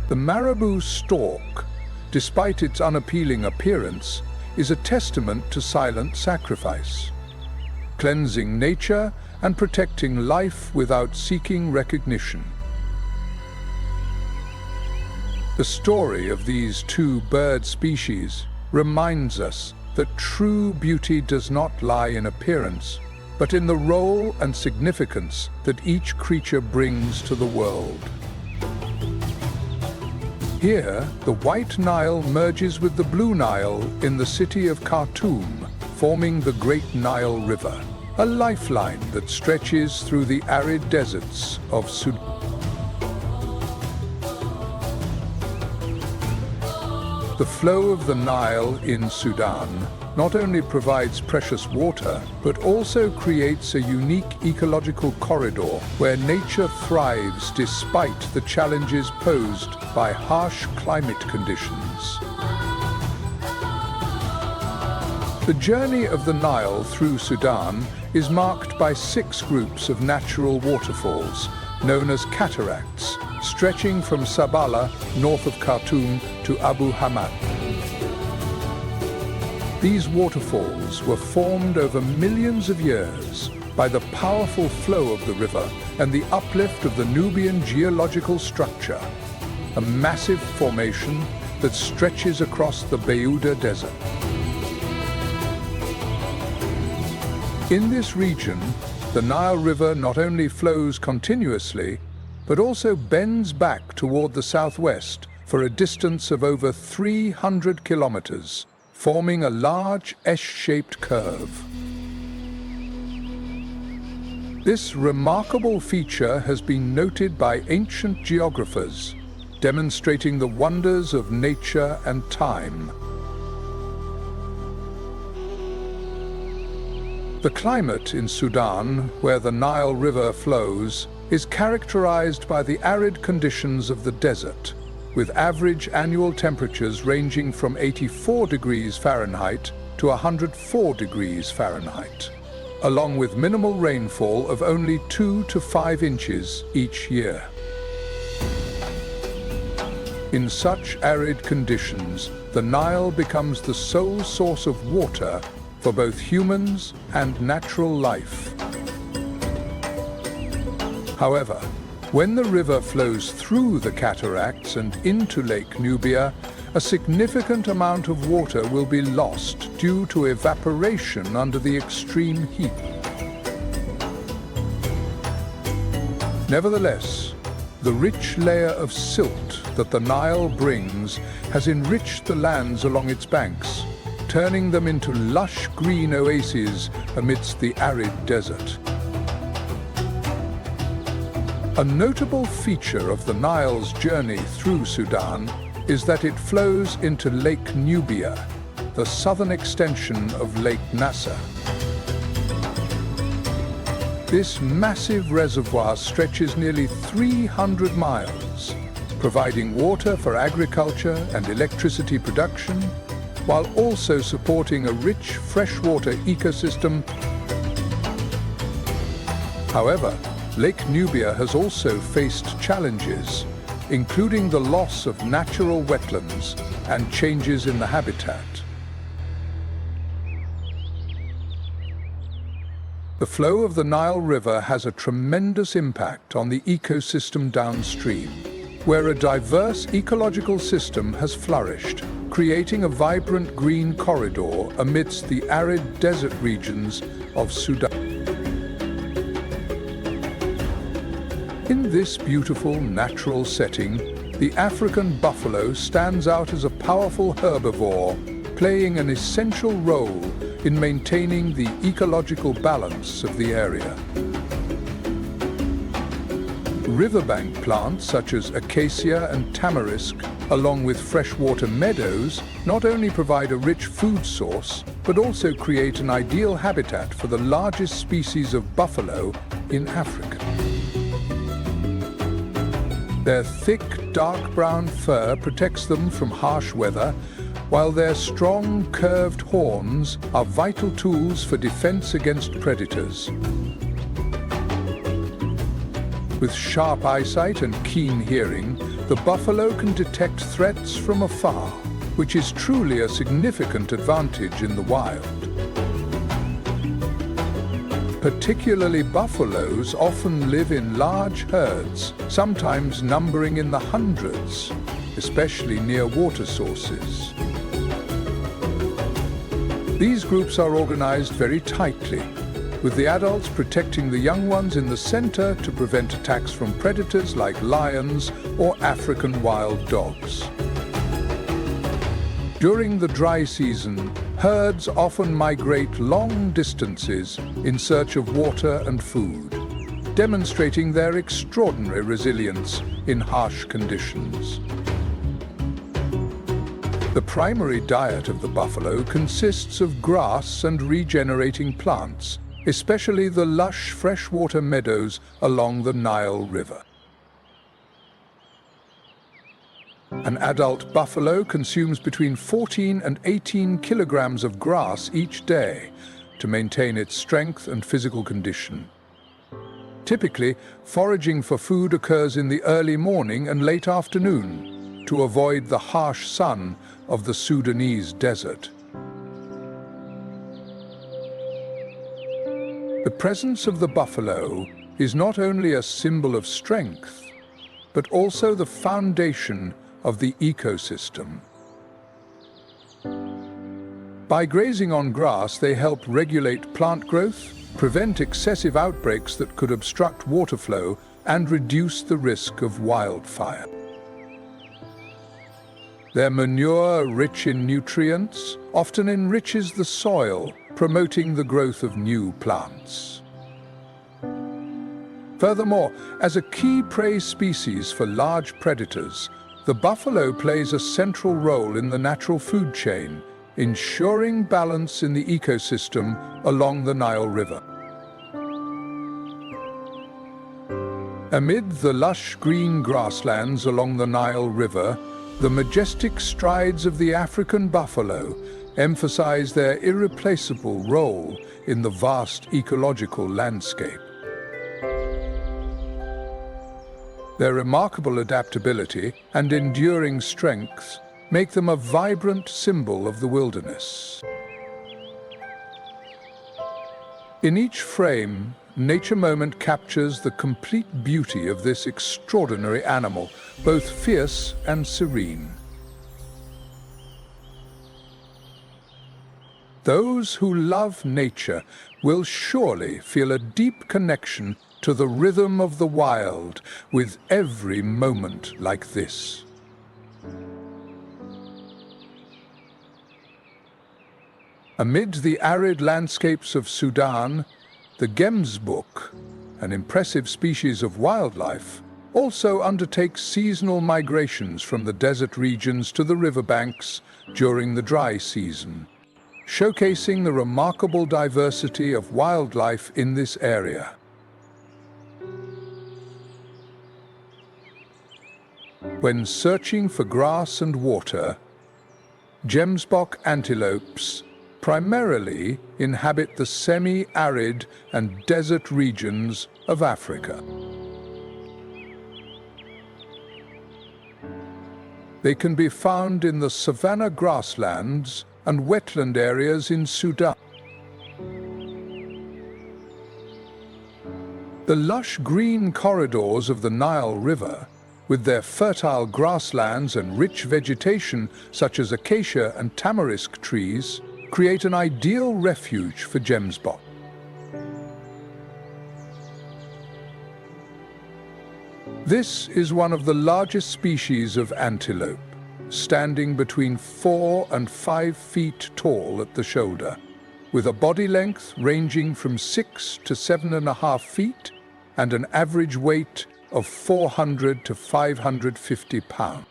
The marabou stork, despite its unappealing appearance, is a testament to silent sacrifice, cleansing nature and protecting life without seeking recognition. The story of these two bird species reminds us that true beauty does not lie in appearance, but in the role and significance that each creature brings to the world. Here, the White Nile merges with the Blue Nile in the city of Khartoum, forming the Great Nile River, a lifeline that stretches through the arid deserts of Sudan. The flow of the Nile in Sudan not only provides precious water, but also creates a unique ecological corridor where nature thrives despite the challenges posed by harsh climate conditions. The journey of the Nile through Sudan is marked by 6 groups of natural waterfalls, known as cataracts, stretching from Sabala, north of Khartoum, to Abu Hamad. These waterfalls were formed over millions of years by the powerful flow of the river and the uplift of the Nubian geological structure, a massive formation that stretches across the Bayouda Desert. In this region, the Nile River not only flows continuously, but also bends back toward the southwest for a distance of over 300 kilometers, forming a large S-shaped curve. This remarkable feature has been noted by ancient geographers, demonstrating the wonders of nature and time. The climate in Sudan, where the Nile River flows, is characterized by the arid conditions of the desert, with average annual temperatures ranging from 84 degrees Fahrenheit to 104 degrees Fahrenheit, along with minimal rainfall of only 2 to 5 inches each year. In such arid conditions, the Nile becomes the sole source of water for both humans and natural life. However, when the river flows through the cataracts and into Lake Nubia, a significant amount of water will be lost due to evaporation under the extreme heat. Nevertheless, the rich layer of silt that the Nile brings has enriched the lands along its banks, turning them into lush green oases amidst the arid desert. A notable feature of the Nile's journey through Sudan is that it flows into Lake Nubia, the southern extension of Lake Nasser. This massive reservoir stretches nearly 300 miles, providing water for agriculture and electricity production, while also supporting a rich freshwater ecosystem. However, Lake Nubia has also faced challenges, including the loss of natural wetlands and changes in the habitat. The flow of the Nile River has a tremendous impact on the ecosystem downstream, where a diverse ecological system has flourished, creating a vibrant green corridor amidst the arid desert regions of Sudan. In this beautiful natural setting, the African buffalo stands out as a powerful herbivore, playing an essential role in maintaining the ecological balance of the area. Riverbank plants such as acacia and tamarisk, along with freshwater meadows, not only provide a rich food source, but also create an ideal habitat for the largest species of buffalo in Africa. Their thick, dark brown fur protects them from harsh weather, while their strong, curved horns are vital tools for defense against predators. With sharp eyesight and keen hearing, the buffalo can detect threats from afar, which is truly a significant advantage in the wild. Particularly buffaloes often live in large herds, sometimes numbering in the hundreds, especially near water sources. These groups are organized very tightly, with the adults protecting the young ones in the center to prevent attacks from predators like lions or African wild dogs. During the dry season, herds often migrate long distances in search of water and food, demonstrating their extraordinary resilience in harsh conditions. The primary diet of the buffalo consists of grass and regenerating plants, especially the lush freshwater meadows along the Nile River. An adult buffalo consumes between 14 and 18 kilograms of grass each day to maintain its strength and physical condition. Typically, foraging for food occurs in the early morning and late afternoon to avoid the harsh sun of the Sudanese desert. The presence of the buffalo is not only a symbol of strength, but also the foundation of the ecosystem. By grazing on grass, they help regulate plant growth, prevent excessive outbreaks that could obstruct water flow, and reduce the risk of wildfire. Their manure, rich in nutrients, often enriches the soil, promoting the growth of new plants. Furthermore, as a key prey species for large predators, the buffalo plays a central role in the natural food chain, ensuring balance in the ecosystem along the Nile River. Amid the lush green grasslands along the Nile River, the majestic strides of the African buffalo emphasize their irreplaceable role in the vast ecological landscape. Their remarkable adaptability and enduring strength make them a vibrant symbol of the wilderness. In each frame, Nature Moment captures the complete beauty of this extraordinary animal, both fierce and serene. Those who love nature will surely feel a deep connection to the rhythm of the wild with every moment like this. Amid the arid landscapes of Sudan, the gemsbok, an impressive species of wildlife, also undertakes seasonal migrations from the desert regions to the riverbanks during the dry season, showcasing the remarkable diversity of wildlife in this area. When searching for grass and water, gemsbok antelopes primarily inhabit the semi-arid and desert regions of Africa. They can be found in the savanna grasslands and wetland areas in Sudan. The lush green corridors of the Nile River, with their fertile grasslands and rich vegetation such as acacia and tamarisk trees, create an ideal refuge for gemsbok. This is one of the largest species of antelope, standing between 4 and 5 feet tall at the shoulder, with a body length ranging from 6 to 7.5 feet and an average weight of 400 to 550 pounds.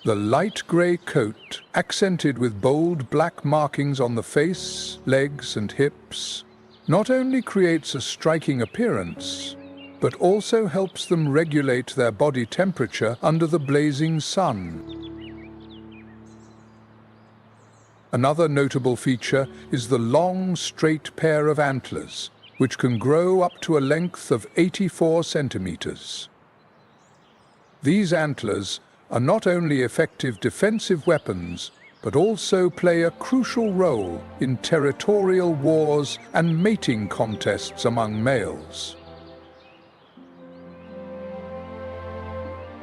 The light grey coat, accented with bold black markings on the face, legs and hips, not only creates a striking appearance, but also helps them regulate their body temperature under the blazing sun. Another notable feature is the long, straight pair of antlers, which can grow up to a length of 84 centimeters. These antlers are not only effective defensive weapons, but also play a crucial role in territorial wars and mating contests among males.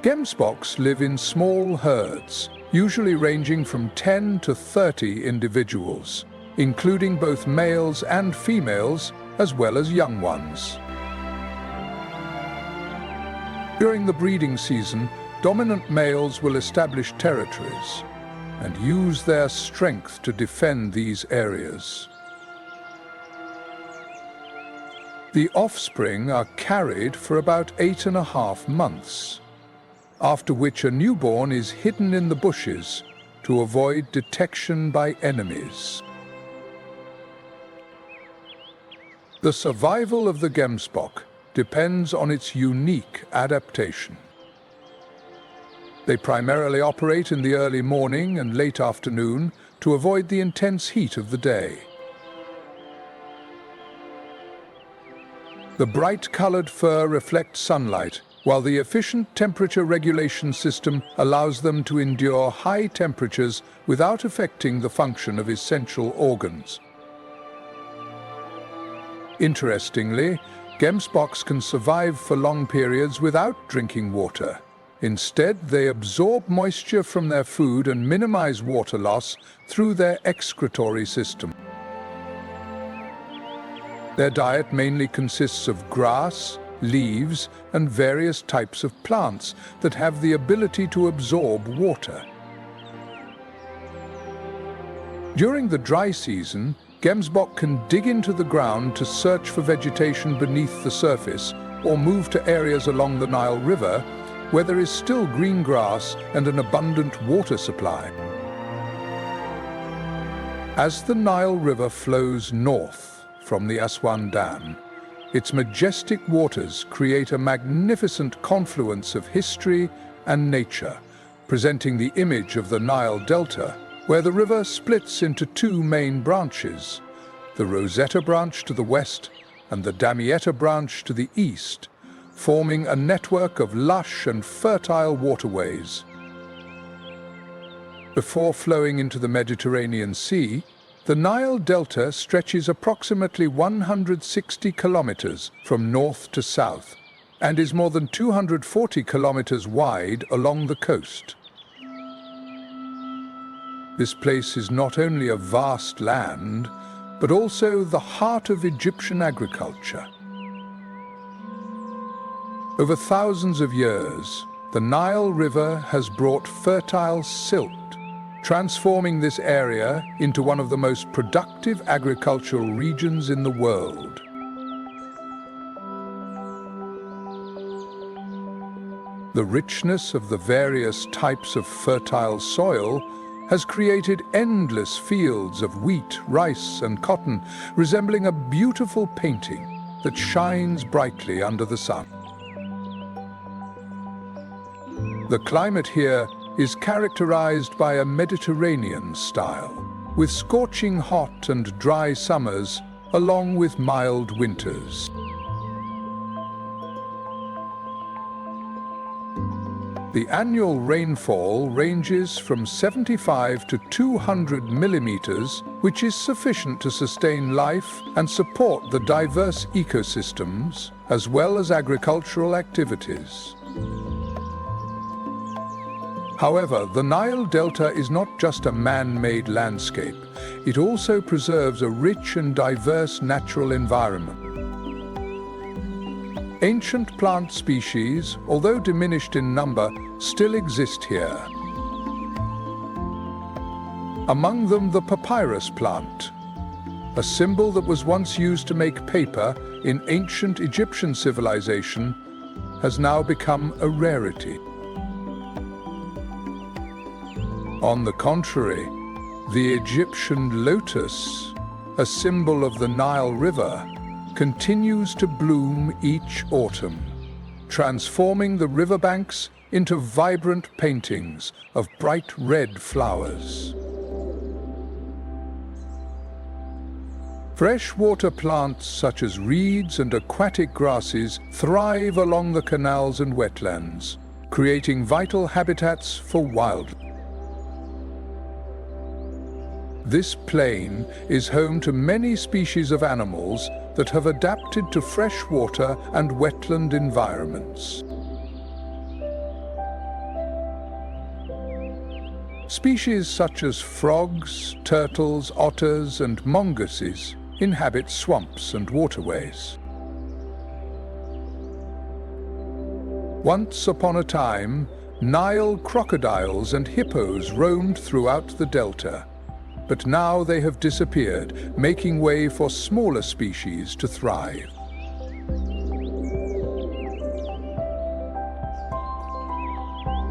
Gemsboks live in small herds, usually ranging from 10 to 30 individuals, including both males and females, as well as young ones. During the breeding season, dominant males will establish territories and use their strength to defend these areas. The offspring are carried for about 8.5 months, after which a newborn is hidden in the bushes to avoid detection by enemies. The survival of the gemsbok depends on its unique adaptation. They primarily operate in the early morning and late afternoon to avoid the intense heat of the day. The bright-colored fur reflects sunlight, while the efficient temperature regulation system allows them to endure high temperatures without affecting the function of essential organs. Interestingly, gemsboks can survive for long periods without drinking water. Instead, they absorb moisture from their food and minimize water loss through their excretory system. Their diet mainly consists of grass, leaves, and various types of plants that have the ability to absorb water. During the dry season, gemsbok can dig into the ground to search for vegetation beneath the surface or move to areas along the Nile River where there is still green grass and an abundant water supply. As the Nile River flows north from the Aswan Dam, its majestic waters create a magnificent confluence of history and nature, presenting the image of the Nile Delta, where the river splits into 2 main branches, the Rosetta branch to the west and the Damietta branch to the east, forming a network of lush and fertile waterways. Before flowing into the Mediterranean Sea, the Nile Delta stretches approximately 160 kilometers from north to south and is more than 240 kilometers wide along the coast. This place is not only a vast land, but also the heart of Egyptian agriculture. Over thousands of years, the Nile River has brought fertile silt, transforming this area into one of the most productive agricultural regions in the world. The richness of the various types of fertile soil has created endless fields of wheat, rice, and cotton, resembling a beautiful painting. that shines brightly under the sun. The climate here is characterized by a Mediterranean style, with scorching hot and dry summers along with mild winters. The annual rainfall ranges from 75 to 200 millimeters, which is sufficient to sustain life and support the diverse ecosystems as well as agricultural activities. However, the Nile Delta is not just a man-made landscape. It also preserves a rich and diverse natural environment. Ancient plant species, although diminished in number, still exist here. Among them, the papyrus plant, a symbol that was once used to make paper in ancient Egyptian civilization, has now become a rarity. On the contrary, the Egyptian lotus, a symbol of the Nile River, continues to bloom each autumn, transforming the riverbanks into vibrant paintings of bright red flowers. Freshwater plants such as reeds and aquatic grasses thrive along the canals and wetlands, creating vital habitats for wildlife. This plain is home to many species of animals that have adapted to freshwater and wetland environments. Species such as frogs, turtles, otters, and mongooses inhabit swamps and waterways. Once upon a time, Nile crocodiles and hippos roamed throughout the delta, but now they have disappeared, making way for smaller species to thrive.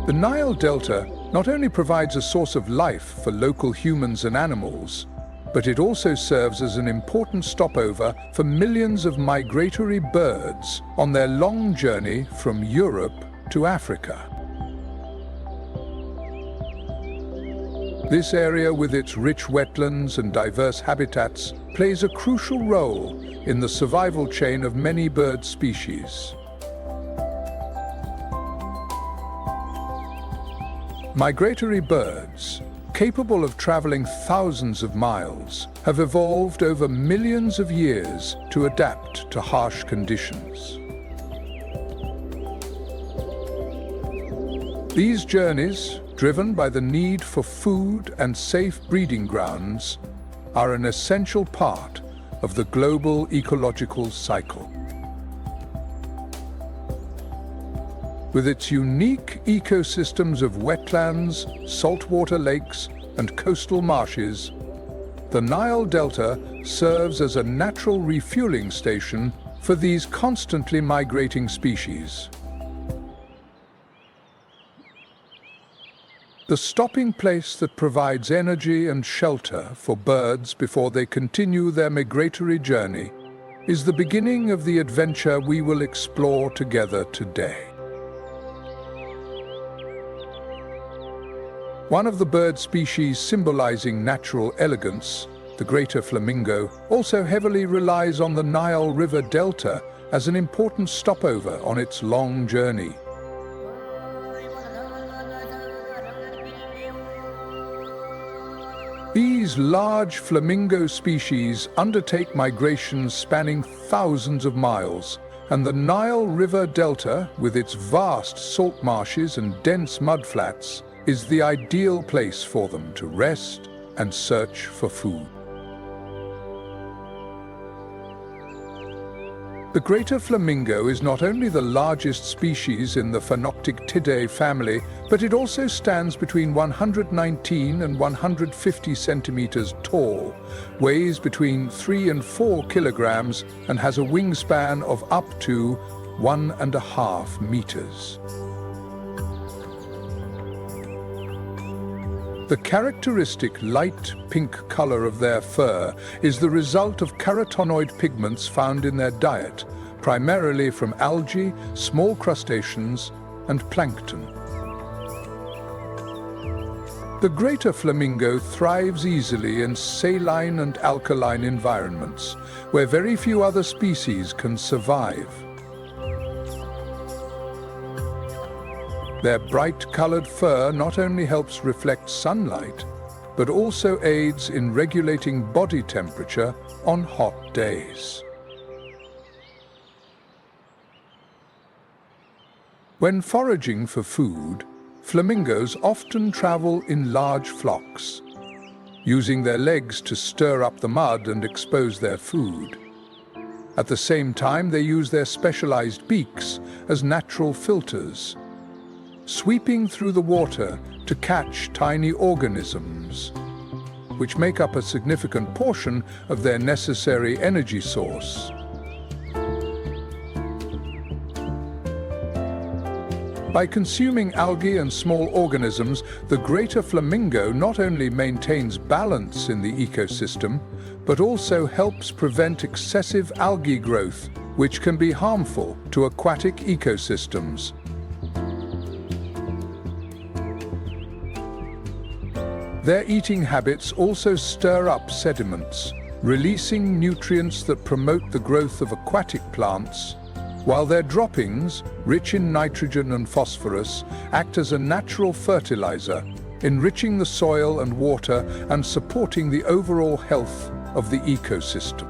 The Nile Delta not only provides a source of life for local humans and animals, but it also serves as an important stopover for millions of migratory birds on their long journey from Europe to Africa. This area, with its rich wetlands and diverse habitats, plays a crucial role in the survival chain of many bird species. Migratory birds, capable of traveling thousands of miles, have evolved over millions of years to adapt to harsh conditions. These journeys, driven by the need for food and safe breeding grounds, are an essential part of the global ecological cycle. With its unique ecosystems of wetlands, saltwater lakes, and coastal marshes, the Nile Delta serves as a natural refueling station for these constantly migrating species. The stopping place that provides energy and shelter for birds before they continue their migratory journey is the beginning of the adventure we will explore together today. One of the bird species symbolizing natural elegance, the greater flamingo, also heavily relies on the Nile River Delta as an important stopover on its long journey. These large flamingo species undertake migrations spanning thousands of miles, and the Nile River Delta, with its vast salt marshes and dense mudflats, is the ideal place for them to rest and search for food. The greater flamingo is not only the largest species in the Phenoptictidae family, but it also stands between 119 and 150 centimeters tall, weighs between 3 and 4 kilograms, and has a wingspan of up to 1.5 meters. The characteristic light pink color of their fur is the result of carotenoid pigments found in their diet, primarily from algae, small crustaceans, and plankton. The greater flamingo thrives easily in saline and alkaline environments, where very few other species can survive. Their bright-colored fur not only helps reflect sunlight, but also aids in regulating body temperature on hot days. When foraging for food, flamingos often travel in large flocks, using their legs to stir up the mud and expose their food. At the same time, they use their specialized beaks as natural filters, sweeping through the water to catch tiny organisms, which make up a significant portion of their necessary energy source. By consuming algae and small organisms, the greater flamingo not only maintains balance in the ecosystem, but also helps prevent excessive algae growth, which can be harmful to aquatic ecosystems. Their eating habits also stir up sediments, releasing nutrients that promote the growth of aquatic plants, while their droppings, rich in nitrogen and phosphorus, act as a natural fertilizer, enriching the soil and water and supporting the overall health of the ecosystem.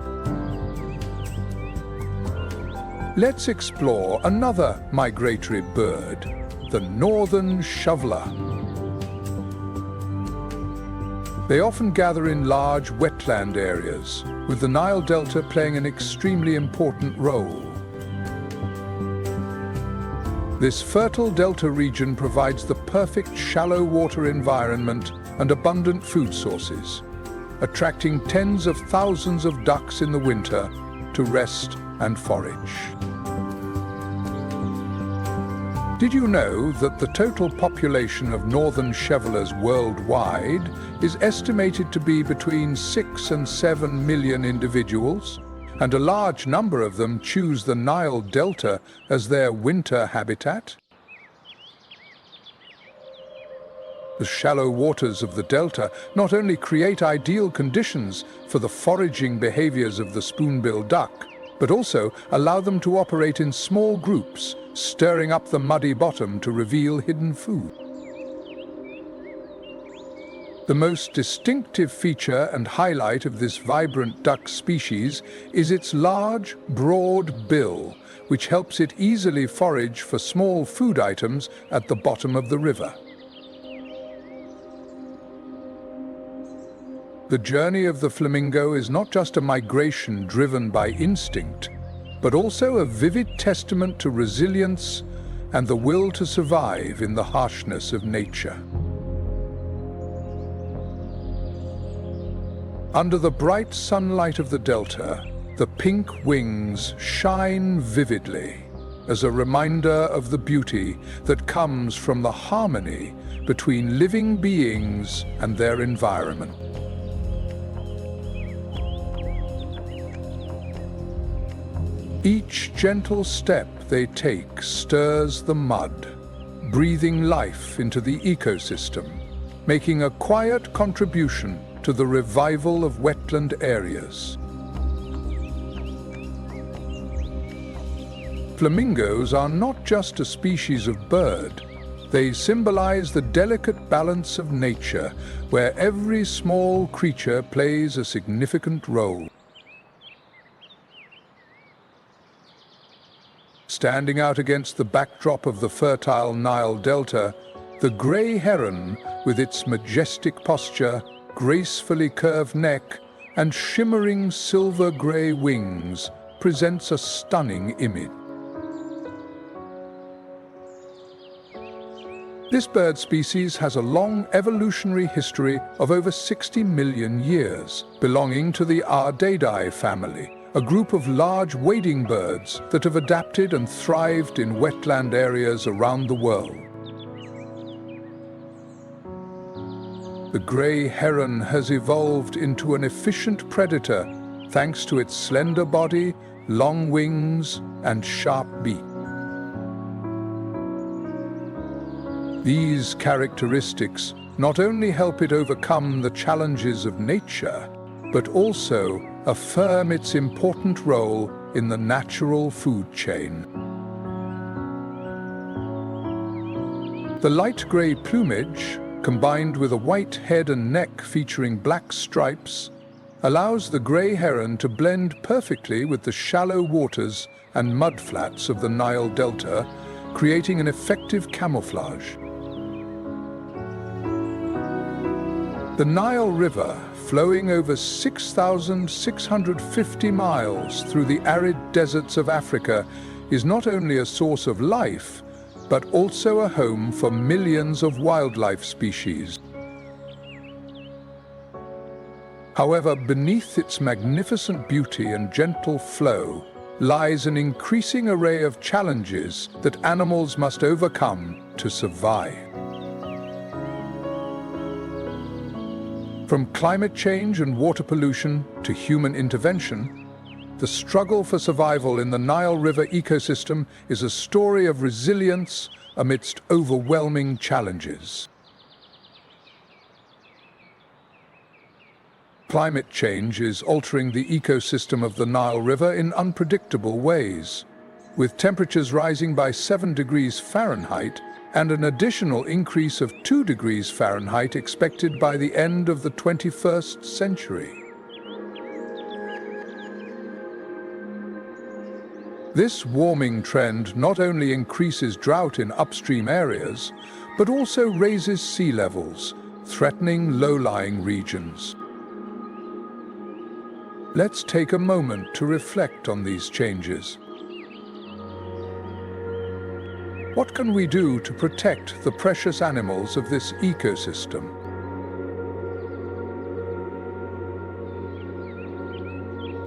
Let's explore another migratory bird, the northern shoveler. They often gather in large wetland areas, with the Nile Delta playing an extremely important role. This fertile delta region provides the perfect shallow water environment and abundant food sources, attracting tens of thousands of ducks in the winter to rest and forage. Did you know that the total population of northern shovelers worldwide is estimated to be between 6 and 7 million individuals, and a large number of them choose the Nile Delta as their winter habitat? The shallow waters of the delta not only create ideal conditions for the foraging behaviors of the spoonbill duck, but also allow them to operate in small groups, stirring up the muddy bottom to reveal hidden food. The most distinctive feature and highlight of this vibrant duck species is its large, broad bill, which helps it easily forage for small food items at the bottom of the river. The journey of the flamingo is not just a migration driven by instinct, but also a vivid testament to resilience and the will to survive in the harshness of nature. Under the bright sunlight of the delta, the pink wings shine vividly as a reminder of the beauty that comes from the harmony between living beings and their environment. Each gentle step they take stirs the mud, breathing life into the ecosystem, making a quiet contribution to the revival of wetland areas. Flamingos are not just a species of bird. They symbolize the delicate balance of nature, where every small creature plays a significant role. Standing out against the backdrop of the fertile Nile Delta, the gray heron, with its majestic posture, gracefully curved neck, and shimmering silver-gray wings, presents a stunning image. This bird species has a long evolutionary history of over 60 million years, belonging to the Ardeidae family, a group of large wading birds that have adapted and thrived in wetland areas around the world. The grey heron has evolved into an efficient predator thanks to its slender body, long wings, and sharp beak. These characteristics not only help it overcome the challenges of nature, but also affirm its important role in the natural food chain. The light grey plumage, combined with a white head and neck featuring black stripes, allows the grey heron to blend perfectly with the shallow waters and mudflats of the Nile Delta, creating an effective camouflage. The Nile River, flowing over 6,650 miles through the arid deserts of Africa, is not only a source of life, but also a home for millions of wildlife species. However, beneath its magnificent beauty and gentle flow lies an increasing array of challenges that animals must overcome to survive. From climate change and water pollution to human intervention, the struggle for survival in the Nile River ecosystem is a story of resilience amidst overwhelming challenges. Climate change is altering the ecosystem of the Nile River in unpredictable ways, with temperatures rising by 7 degrees Fahrenheit and an additional increase of 2 degrees Fahrenheit expected by the end of the 21st century. This warming trend not only increases drought in upstream areas, but also raises sea levels, threatening low-lying regions. Let's take a moment to reflect on these changes. What can we do to protect the precious animals of this ecosystem?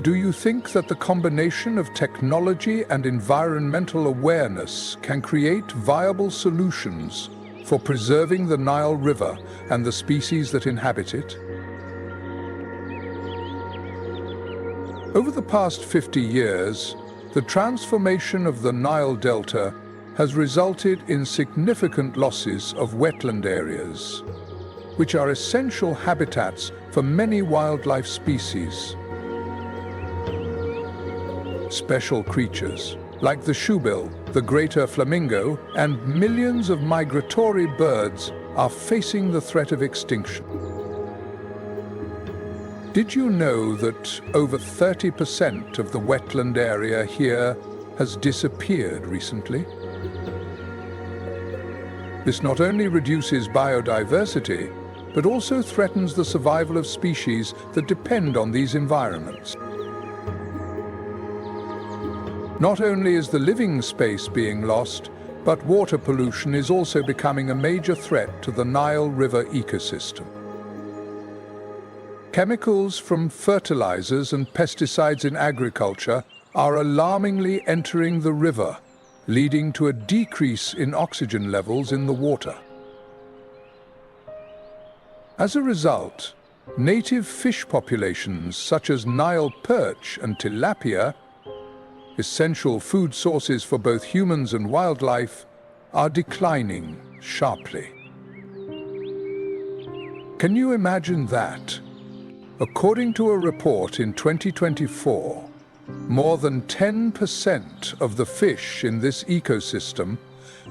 Do you think that the combination of technology and environmental awareness can create viable solutions for preserving the Nile River and the species that inhabit it? Over the past 50 years, the transformation of the Nile Delta has resulted in significant losses of wetland areas, which are essential habitats for many wildlife species. Special creatures, like the shoebill, the greater flamingo, and millions of migratory birds are facing the threat of extinction. Did you know that over 30% of the wetland area here has disappeared recently? This not only reduces biodiversity, but also threatens the survival of species that depend on these environments. Not only is the living space being lost, but water pollution is also becoming a major threat to the Nile River ecosystem. Chemicals from fertilizers and pesticides in agriculture are alarmingly entering the river, leading to a decrease in oxygen levels in the water. As a result, native fish populations such as Nile perch and tilapia, essential food sources for both humans and wildlife, are declining sharply. Can you imagine that? According to a report in 2024, more than 10% of the fish in this ecosystem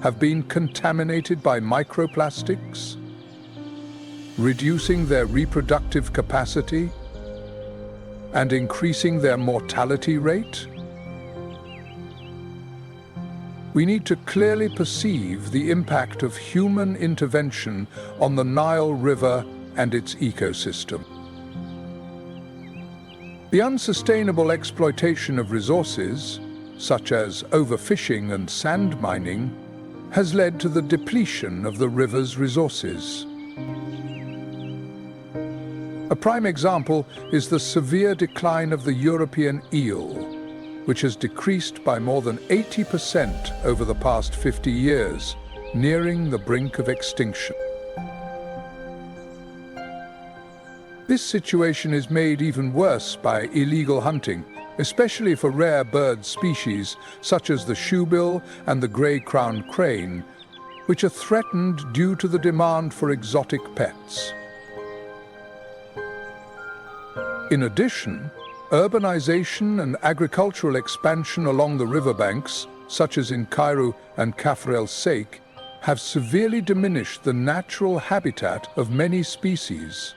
have been contaminated by microplastics, reducing their reproductive capacity and increasing their mortality rate. We need to clearly perceive the impact of human intervention on the Nile River and its ecosystem. The unsustainable exploitation of resources, such as overfishing and sand mining, has led to the depletion of the river's resources. A prime example is the severe decline of the European eel, which has decreased by more than 80% over the past 50 years, nearing the brink of extinction. This situation is made even worse by illegal hunting, especially for rare bird species such as the shoebill and the gray-crowned crane, which are threatened due to the demand for exotic pets. In addition, urbanization and agricultural expansion along the riverbanks, such as in Cairo and Kafr el-Sheikh, have severely diminished the natural habitat of many species.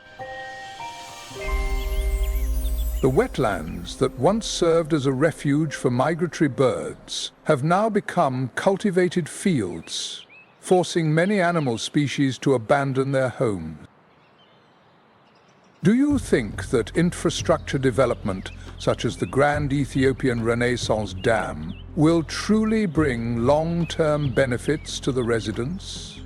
The wetlands that once served as a refuge for migratory birds have now become cultivated fields, forcing many animal species to abandon their homes. Do you think that infrastructure development, such as the Grand Ethiopian Renaissance Dam, will truly bring long-term benefits to the residents?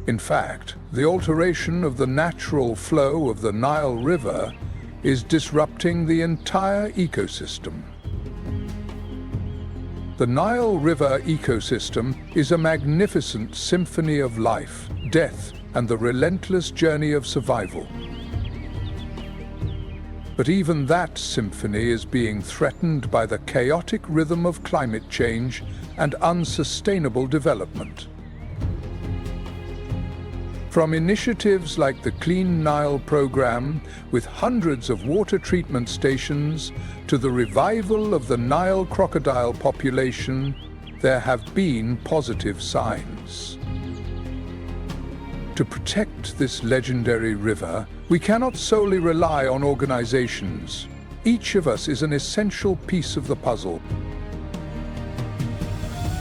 In fact, the alteration of the natural flow of the Nile River is disrupting the entire ecosystem. The Nile River ecosystem is a magnificent symphony of life, death, and the relentless journey of survival. But even that symphony is being threatened by the chaotic rhythm of climate change and unsustainable development. From initiatives like the Clean Nile program, with hundreds of water treatment stations, to the revival of the Nile crocodile population, there have been positive signs. To protect this legendary river, we cannot solely rely on organizations. Each of us is an essential piece of the puzzle.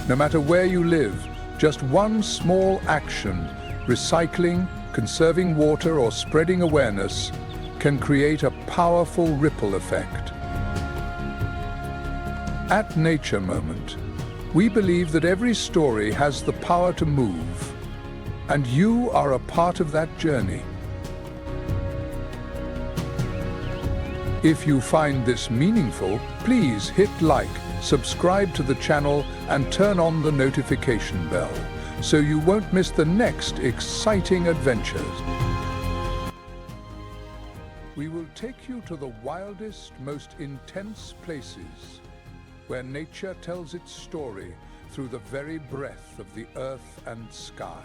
No matter where you live, just one small action, recycling, conserving water, or spreading awareness, can create a powerful ripple effect. At Nature Moment, we believe that every story has the power to move, and you are a part of that journey. If you find this meaningful, please hit like, subscribe to the channel, and turn on the notification bell, so you won't miss the next exciting adventures. We will take you to the wildest, most intense places, where nature tells its story through the very breath of the earth and sky.